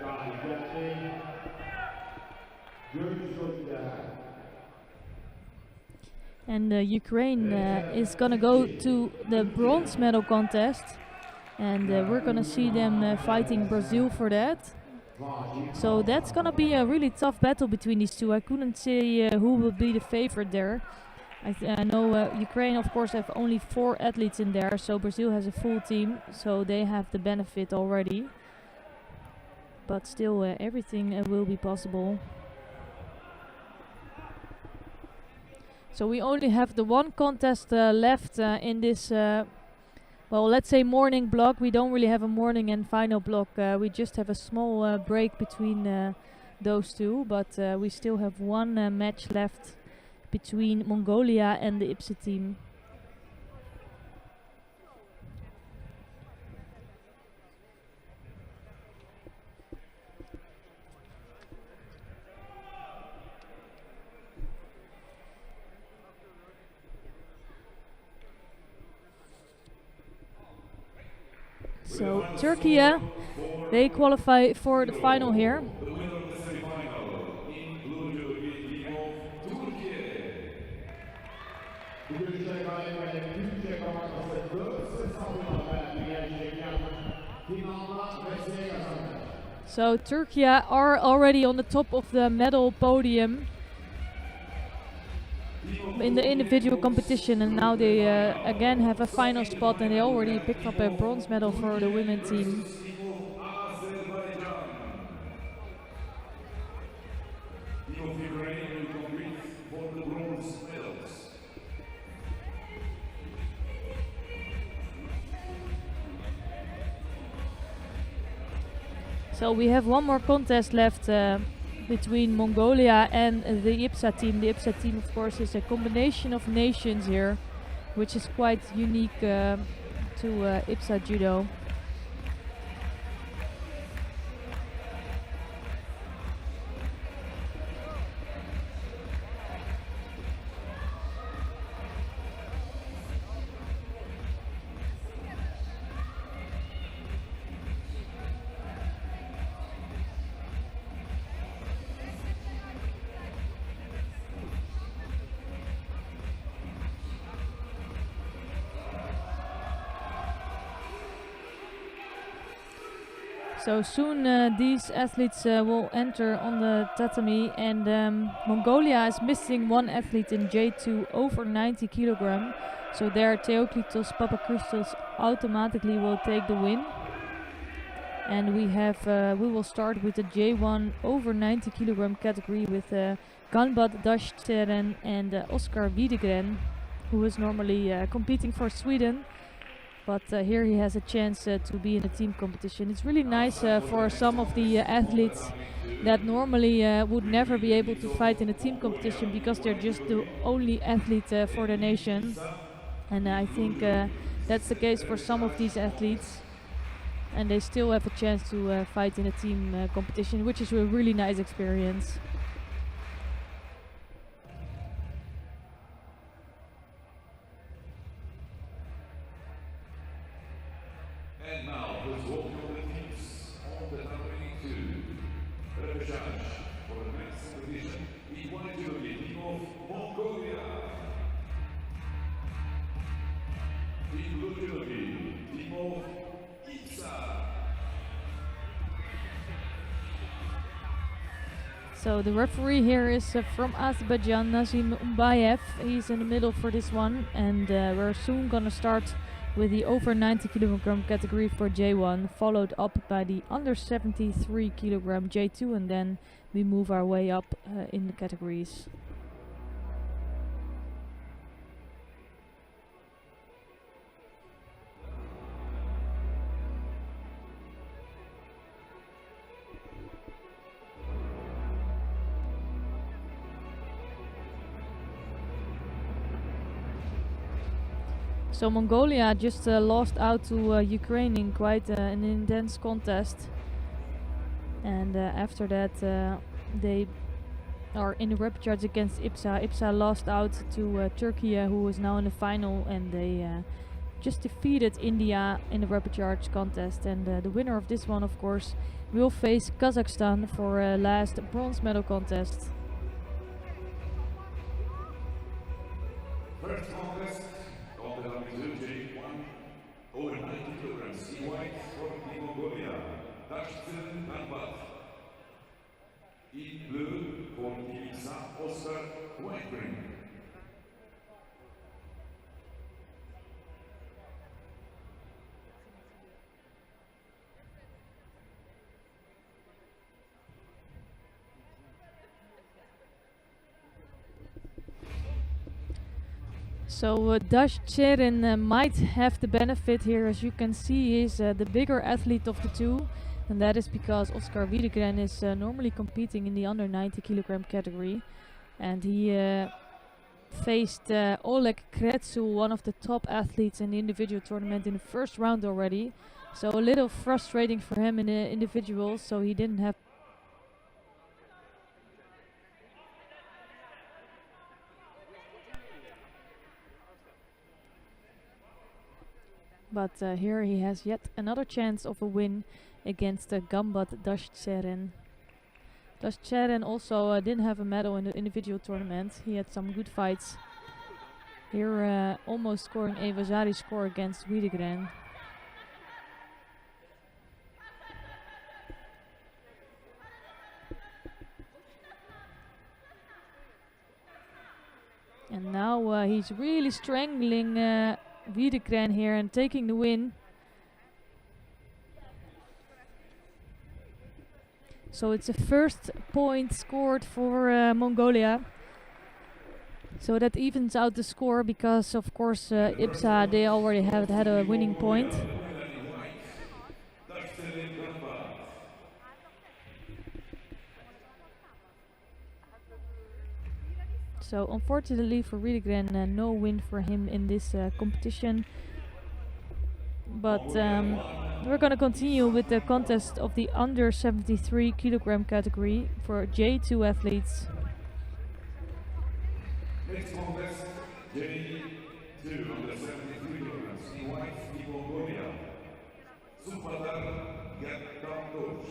And Ukraine is gonna go to the bronze medal contest, and we're gonna see them fighting Brazil for that. So that's gonna be a really tough battle between these two. I couldn't say who will be the favorite there. I know Ukraine, of course, have only 4 athletes in there, so Brazil has a full team, so they have the benefit already. But still, everything will be possible. So we only have the one contest left in this, well, let's say morning block. We don't really have a morning and final block. We just have a small break between those two, but we still have one match left between Mongolia and the IBSA team. So Turkey, they qualify for the final here. The winner of the semi-final in blue team of Turkey. Bugün galibiyet Türkiye komandosu 4 sınavına gerçekleşen finalda Rusya'ya kazandı. So Turkey are already on the top of the medal podium in the individual competition, and now they again have a final spot, and they already picked up a bronze medal for the women team. Team of Ukraine will compete for the bronze medals. So we have one more contest left between Mongolia and the IBSA team. The IBSA team, of course, is a combination of nations here, which is quite unique to IBSA Judo. So soon these athletes will enter on the tatami, and Mongolia is missing one athlete in J2 over 90 kilogram. So there Theoklitos Papakristos automatically will take the win. And we will start with the J1 over 90 kilogram category with Ganbat Dashteren and Oscar Wiedegren, who is normally competing for Sweden. But here he has a chance to be in a team competition. It's really nice for some of the athletes that normally would never be able to fight in a team competition because they're just the only athlete for the nation. And I think that's the case for some of these athletes. And they still have a chance to fight in a team competition, which is a really nice experience. And now, let's welcome the teams on the tatami to Repechage for the next competition. We want to be team of Mongolia. Team blue team of IBSA. So the referee here is from Azerbaijan, Nazim Umbayev. He's in the middle for this one, and we're soon gonna start with the over 90 kilogram category for J1, followed up by the under 73 kilogram J2, and then we move our way up in the categories. So Mongolia just lost out to Ukraine in quite an intense contest, and after that they are in the repechage against IBSA. IBSA lost out to Turkey, who is now in the final, and they just defeated India in the repechage contest. And the winner of this one, of course, will face Kazakhstan for last bronze medal contest. Oscar Whitebring. So Dash Cherin might have the benefit here. As you can see, he's the bigger athlete of the two, and that is because Oscar Wiedegren is normally competing in the under 90 kilogram category, and he faced Oleg Kretsu, one of the top athletes in the individual tournament, in the first round already. So a little frustrating for him in the individuals, so he didn't have. But here he has yet another chance of a win against Gambat Dashcheren. Dashcheren also didn't have a medal in the individual tournament. He had some good fights. Here almost scoring a Vasari score against Wiedegren. And now he's really strangling Wiedegren here and taking the win. So it's a first point scored for Mongolia. So that evens out the score because, of course, IBSA, they already have had a winning point. So unfortunately for Wiedegren, no win for him in this competition. But we're going to continue with the contest of the under 73 kilogram category for J2 athletes. Next contest, J2 under 73 kilograms in white in Mongolia. Supadar Gattandoch.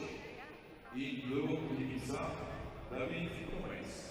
In blue, IBSA, David Gomez.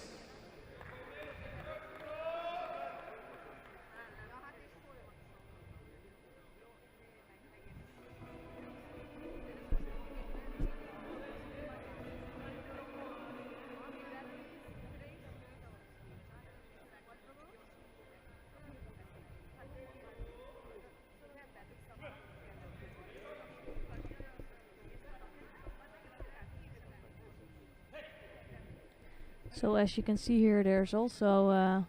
So as you can see here, there's also a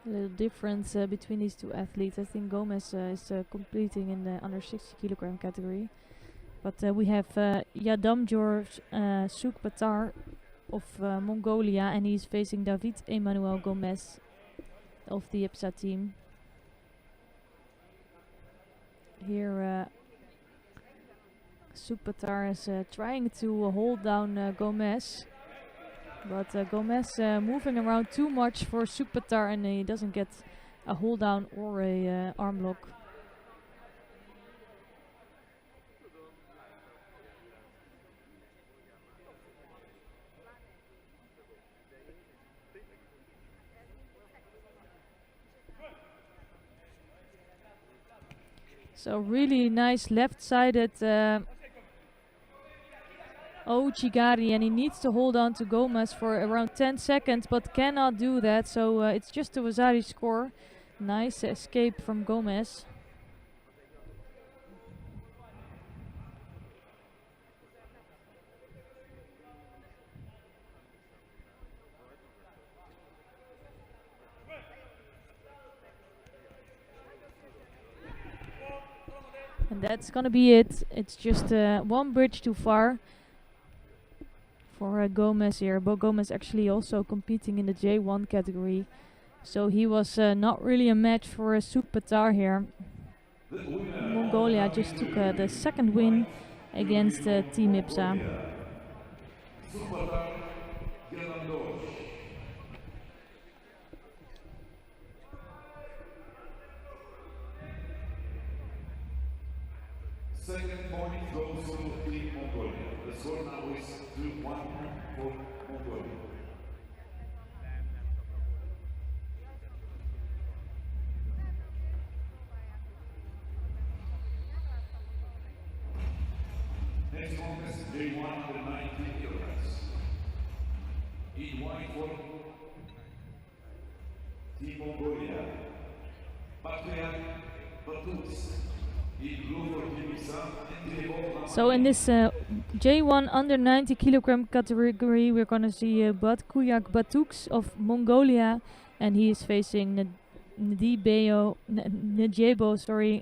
little difference between these two athletes. I think Gomez is competing in the under 60 kilogram category. But we have Yadamjor Sukpatar of Mongolia, and he's facing David Emmanuel Gomez of the IBSA team. Here Sukpatar is trying to hold down Gomez, but Gomez moving around too much for Sukpatar, and he doesn't get a hold down or a arm lock. So really nice left-sided Ouchigari, and he needs to hold on to Gomez for around 10 seconds, but cannot do that. So it's just a Vasari score. Nice escape from Gomez. And that's gonna be it. It's just one bridge too far for Gomez here. But Gomez actually also competing in the J1 category, so he was not really a match for Sukpatar here. Mongolia just took the second win against Team IBSA. Second point goes to Team Mongolia. The score now is 2-1 for Mongolia. Next contest, J1 under 90 kilograms. In white for Team Mongolia, Patrick Batux. In blue for Team IBSA. So in this J1 under 90 kilogram category, we're gonna see Batkuyak Batuks of Mongolia, and he is facing Njebo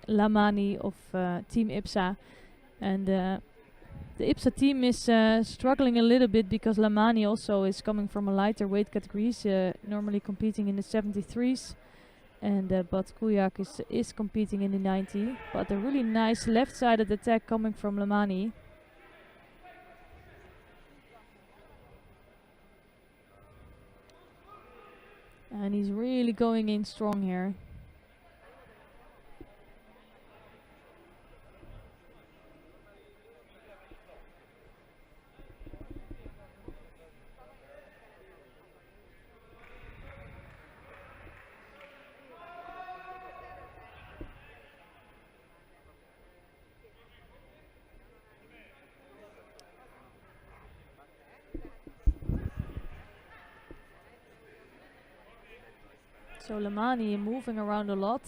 Lamani of Team IBSA. And the IBSA team is struggling a little bit because Lamani also is coming from a lighter weight category, normally competing in the 73s. And Batkuyak is competing in the 90, but a really nice left-sided attack coming from Lamani. And he's really going in strong here. So Lamani moving around a lot.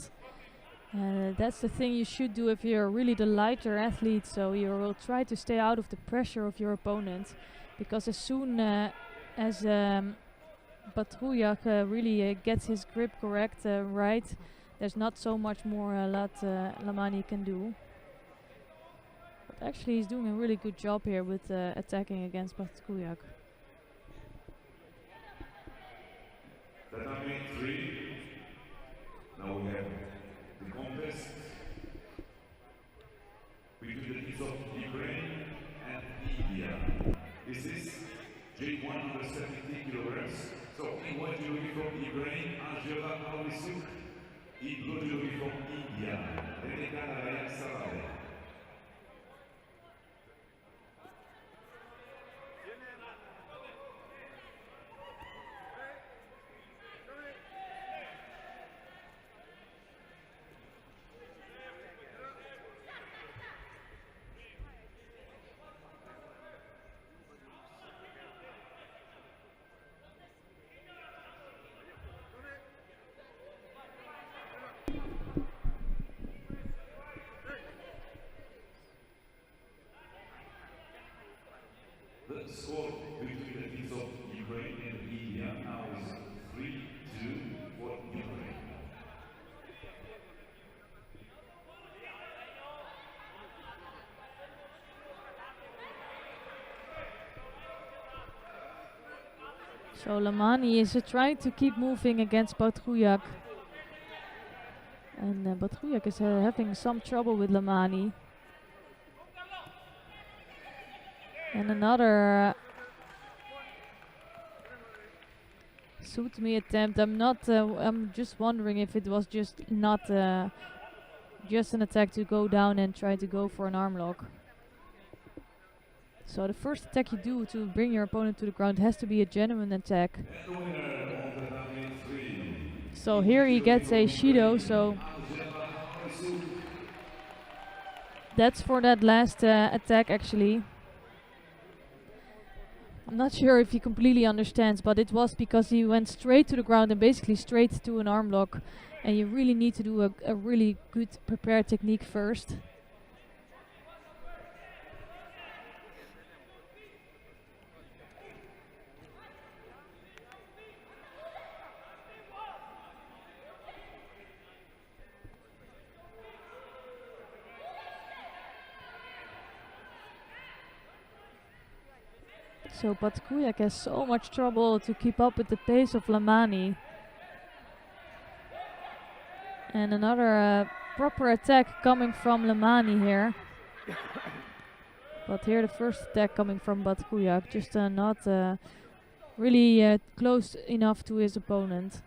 That's the thing you should do if you're really the lighter athlete. So you will try to stay out of the pressure of your opponent, because as soon as Batruyak really gets his grip correct, right, there's not so much more Lamani can do. But actually he's doing a really good job here with attacking against Batruyak. Tatami 3. Now we have the contest between the teams of Ukraine and India. This is J1 under 70 kilograms. So in white judogi from Ukraine, Angela Alisuk. In blue judogi from India, Repechage Sarale. The score between the teams of Ukraine and India now is 3-2 for Ukraine. So Lamani is trying to keep moving against Batruyak. And Batruyak is having some trouble with Lamani. And another Sutmi attempt. I'm just wondering if it was just not just an attack to go down and try to go for an arm lock. So the first attack you do to bring your opponent to the ground has to be a genuine attack. So here he gets a Judo, so that's for that last attack actually. I'm not sure if he completely understands, but it was because he went straight to the ground and basically straight to an arm lock. And you really need to do a really good prepared technique first. So Batkuyak has so much trouble to keep up with the pace of Lamani. And another proper attack coming from Lamani here. But here the first attack coming from Batkuyak, just not really close enough to his opponent.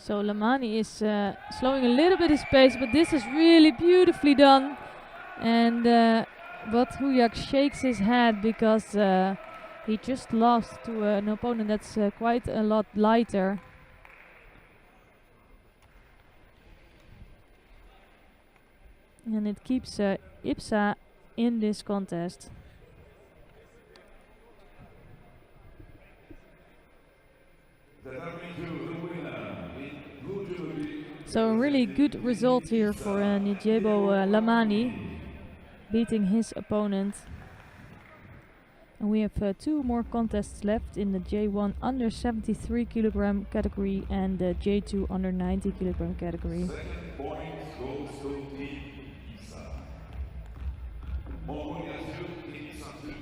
So Lamani is slowing a little bit his pace, but this is really beautifully done. And but Huyak shakes his head because he just lost to an opponent that's quite a lot lighter. And it keeps IBSA in this contest. So a really good result here for Nijebo Lamani, beating his opponent. And we have 2 more contests left in the J1 under 73 kilogram category and the J2 under 90 kilogram category. Second point goes to Team IBSA. Mongolia 2, IBSA 2.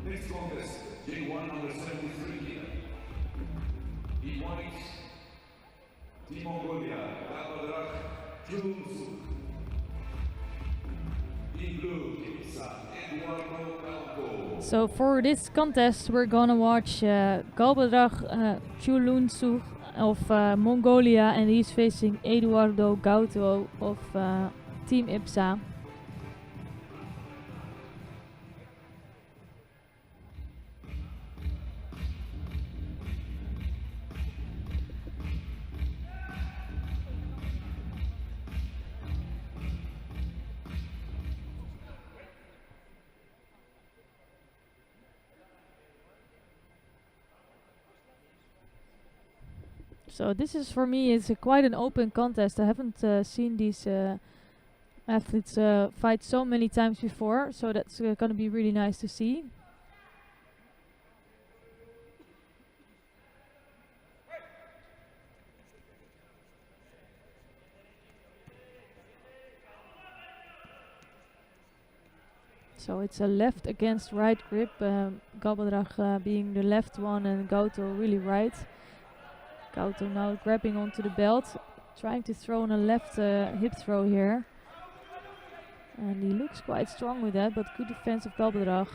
Next contest, J1 under 73 kg. In white, Team Mongolia, Gabadrach, Judo. In blue, IBSA, Eduardo Calvo. So for this contest we're gonna watch Galbadrag Chulunsug of Mongolia, and he's facing Eduardo Gauto of Team IBSA. So this is, for me, it's quite an open contest. I haven't seen these athletes fight so many times before, so that's going to be really nice to see. So it's a left against right grip, Galbadrag being the left one and Gauto really right. Gauto now grabbing onto the belt, trying to throw on a left hip throw here. And he looks quite strong with that, but good defense of Galbadrag.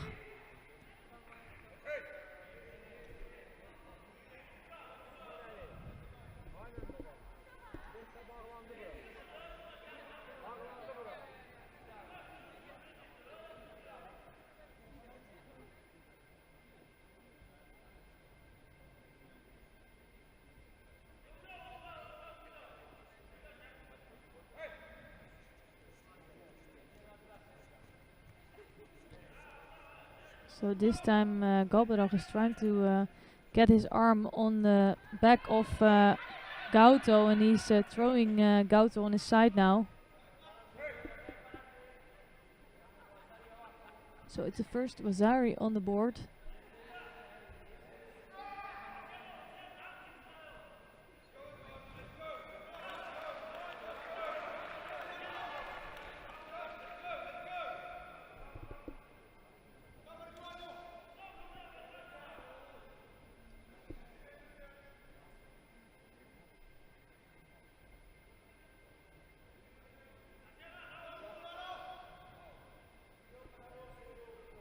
So this time Galbadrag is trying to get his arm on the back of Gauto, and he's throwing Gauto on his side now. So it's the first Wazari on the board.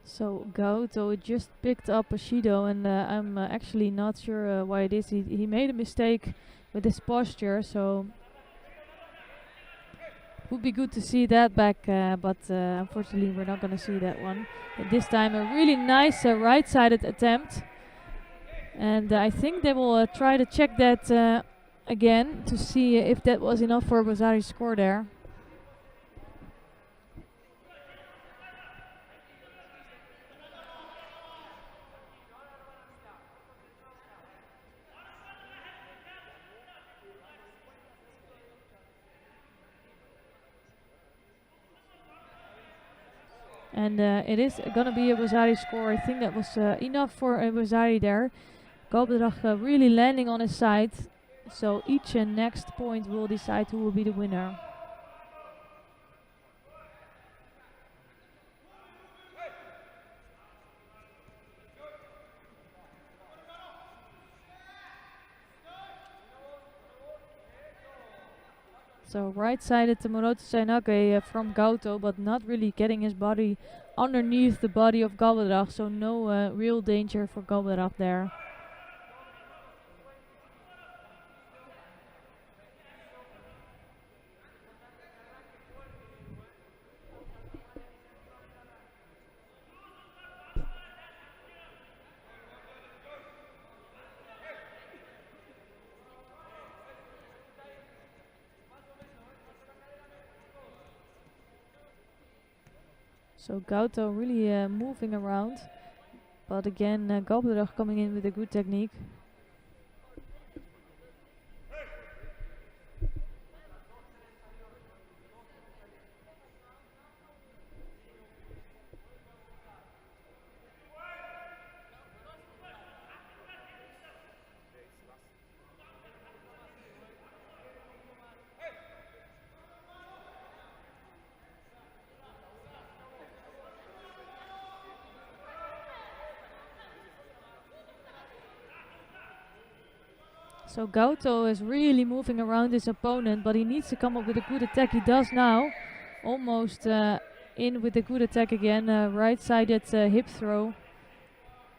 So Gauto just picked up a Shido, and I'm actually not sure why it is. He made a mistake with his posture, so would be good to see that back, but unfortunately we're not going to see that one. But this time a really nice right-sided attempt, and I think they will try to check that again to see if that was enough for Wazari's score there. And it is going to be a Wazari score. I think that was enough for a Wazari there. Galbadrag really landing on his side. So each next point will decide who will be the winner. So right-sided to Moroto Sainage from Gauto, but not really getting his body underneath the body of Galbadrag, so no real danger for Galbadrag there. So Gauto really moving around. But again, Galbrecht coming in with a good technique. So Gauto is really moving around his opponent, but he needs to come up with a good attack. He does now. Almost in with a good attack again. Right-sided hip throw.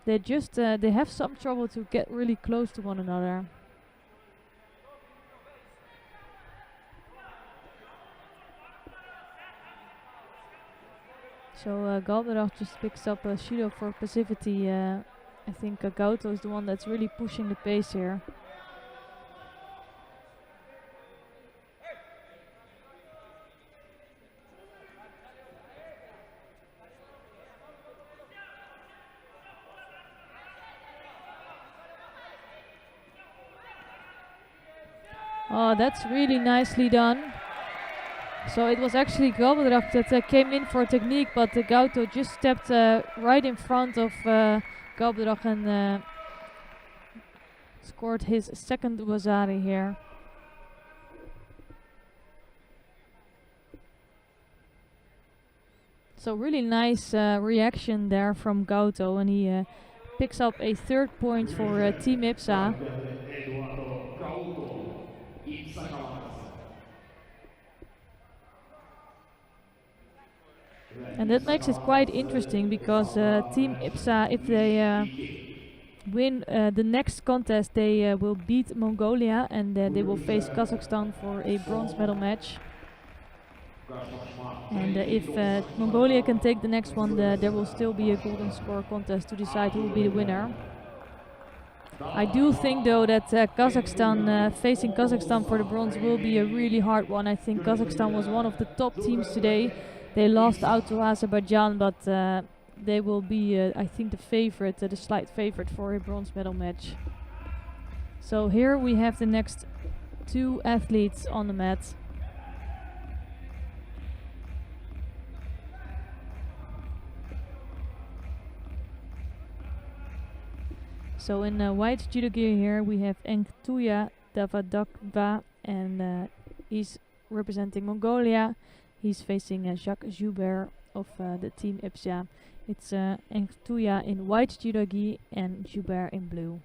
They have some trouble to get really close to one another. So Galbrecht just picks up a Judo for passivity. I think Gauto is the one that's really pushing the pace here. Oh, that's really nicely done. So it was actually Galbrecht that came in for technique, but Gauto just stepped right in front of Galbrecht and scored his second Wazari here. So really nice reaction there from Gauto, and he picks up a third point for Team IBSA. And that makes it quite interesting because Team IBSA, if they win the next contest, they will beat Mongolia and they will face Kazakhstan for a bronze medal match. And if Mongolia can take the next one, there will still be a golden score contest to decide who will be the winner. I do think though that Kazakhstan, facing Kazakhstan for the bronze will be a really hard one. I think Kazakhstan was one of the top teams today. They lost out to Azerbaijan, but they will be, I think, the favorite, the slight favorite for a bronze medal match. So here we have the next two athletes on the mat. So in white judo gear here we have Engtuya Davadakva, and he's representing Mongolia. He's facing Jacques Joubert of the Team IBSA. It's Engtuya in white judo gi and Joubert in blue.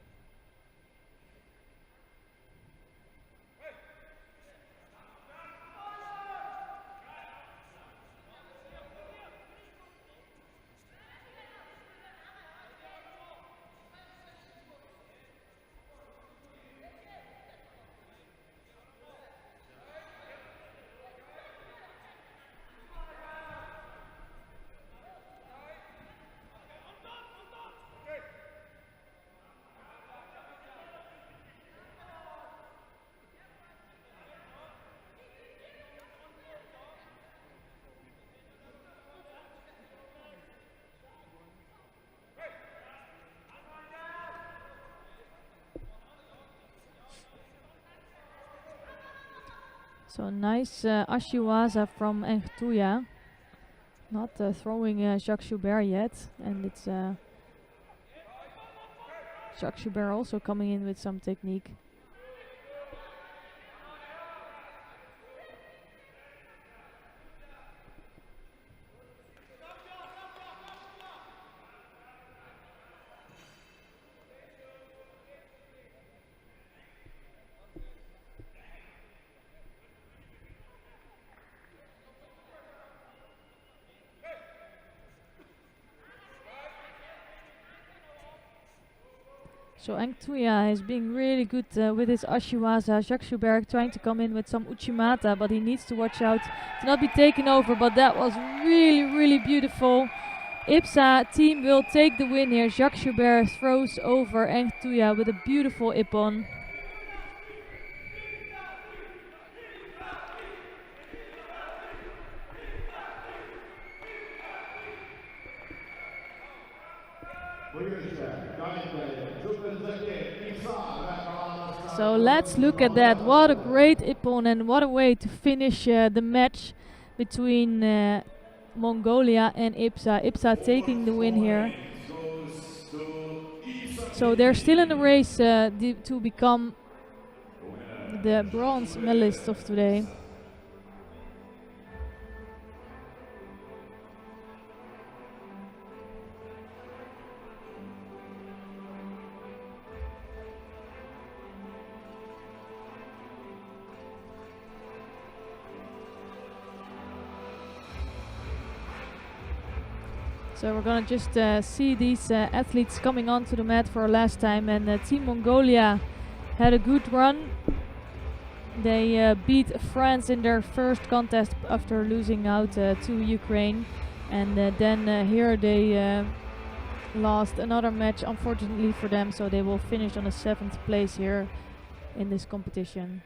So nice Ashiwaza from Engtuya. Not throwing Jacques Joubert yet, and it's Jacques Joubert also coming in with some technique. So Engtuya is being really good with his Ashiwaza. Jacques Joubert trying to come in with some Uchimata, but he needs to watch out to not be taken over. But that was really, really beautiful. IBSA team will take the win here. Jacques Joubert throws over Engtuya with a beautiful ippon. So let's look at that. What a great ippon and what a way to finish the match between Mongolia and IBSA. IBSA taking the win here. So they're still in the race to become the bronze medalist of today. So we're gonna just see these athletes coming onto the mat for a last time, and Team Mongolia had a good run. They beat France in their first contest after losing out to Ukraine, and then here they lost another match, unfortunately for them, so they will finish on a 7th place here in this competition.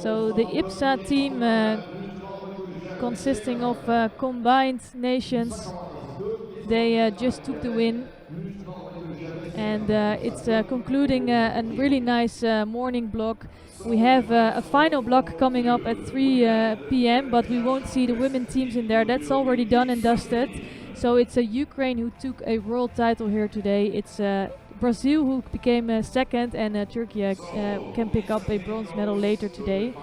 So the IBSA team consisting of combined nations, they just took the win, and it's concluding a really nice morning block. We have a final block coming up at 3 p.m. but we won't see the women teams in there. That's already done and dusted. So it's Ukraine who took a world title here today. It's Brazil who became second, and Turkey can pick up a bronze medal later today.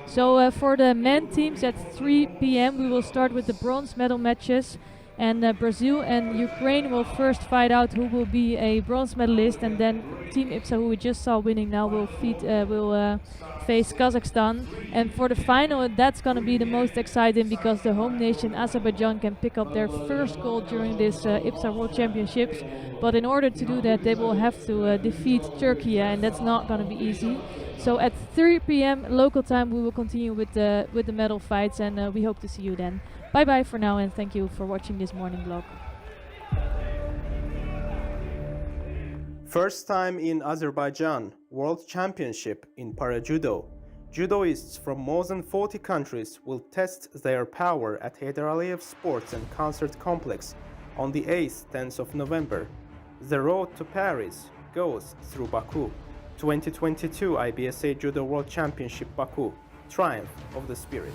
So for the men teams at 3 p.m. we will start with the bronze medal matches, and Brazil and Ukraine will first fight out who will be a bronze medalist, and then Team IBSA, who we just saw winning now, will face Kazakhstan. And for the final, that's going to be the most exciting, because the home nation Azerbaijan can pick up their first gold during this IBSA World Championships. But in order to do that, they will have to defeat Turkey, and that's not going to be easy. So at 3 p.m. local time, we will continue with the medal fights, and we hope to see you then. Bye bye for now, and thank you for watching this morning vlog. First time in Azerbaijan, World Championship in Para-Judo. Judoists from more than 40 countries will test their power at Heydar Aliyev Sports and Concert Complex on the 8th, 10th of November. The road to Paris goes through Baku. 2022 IBSA Judo World Championship Baku. Triumph of the Spirit.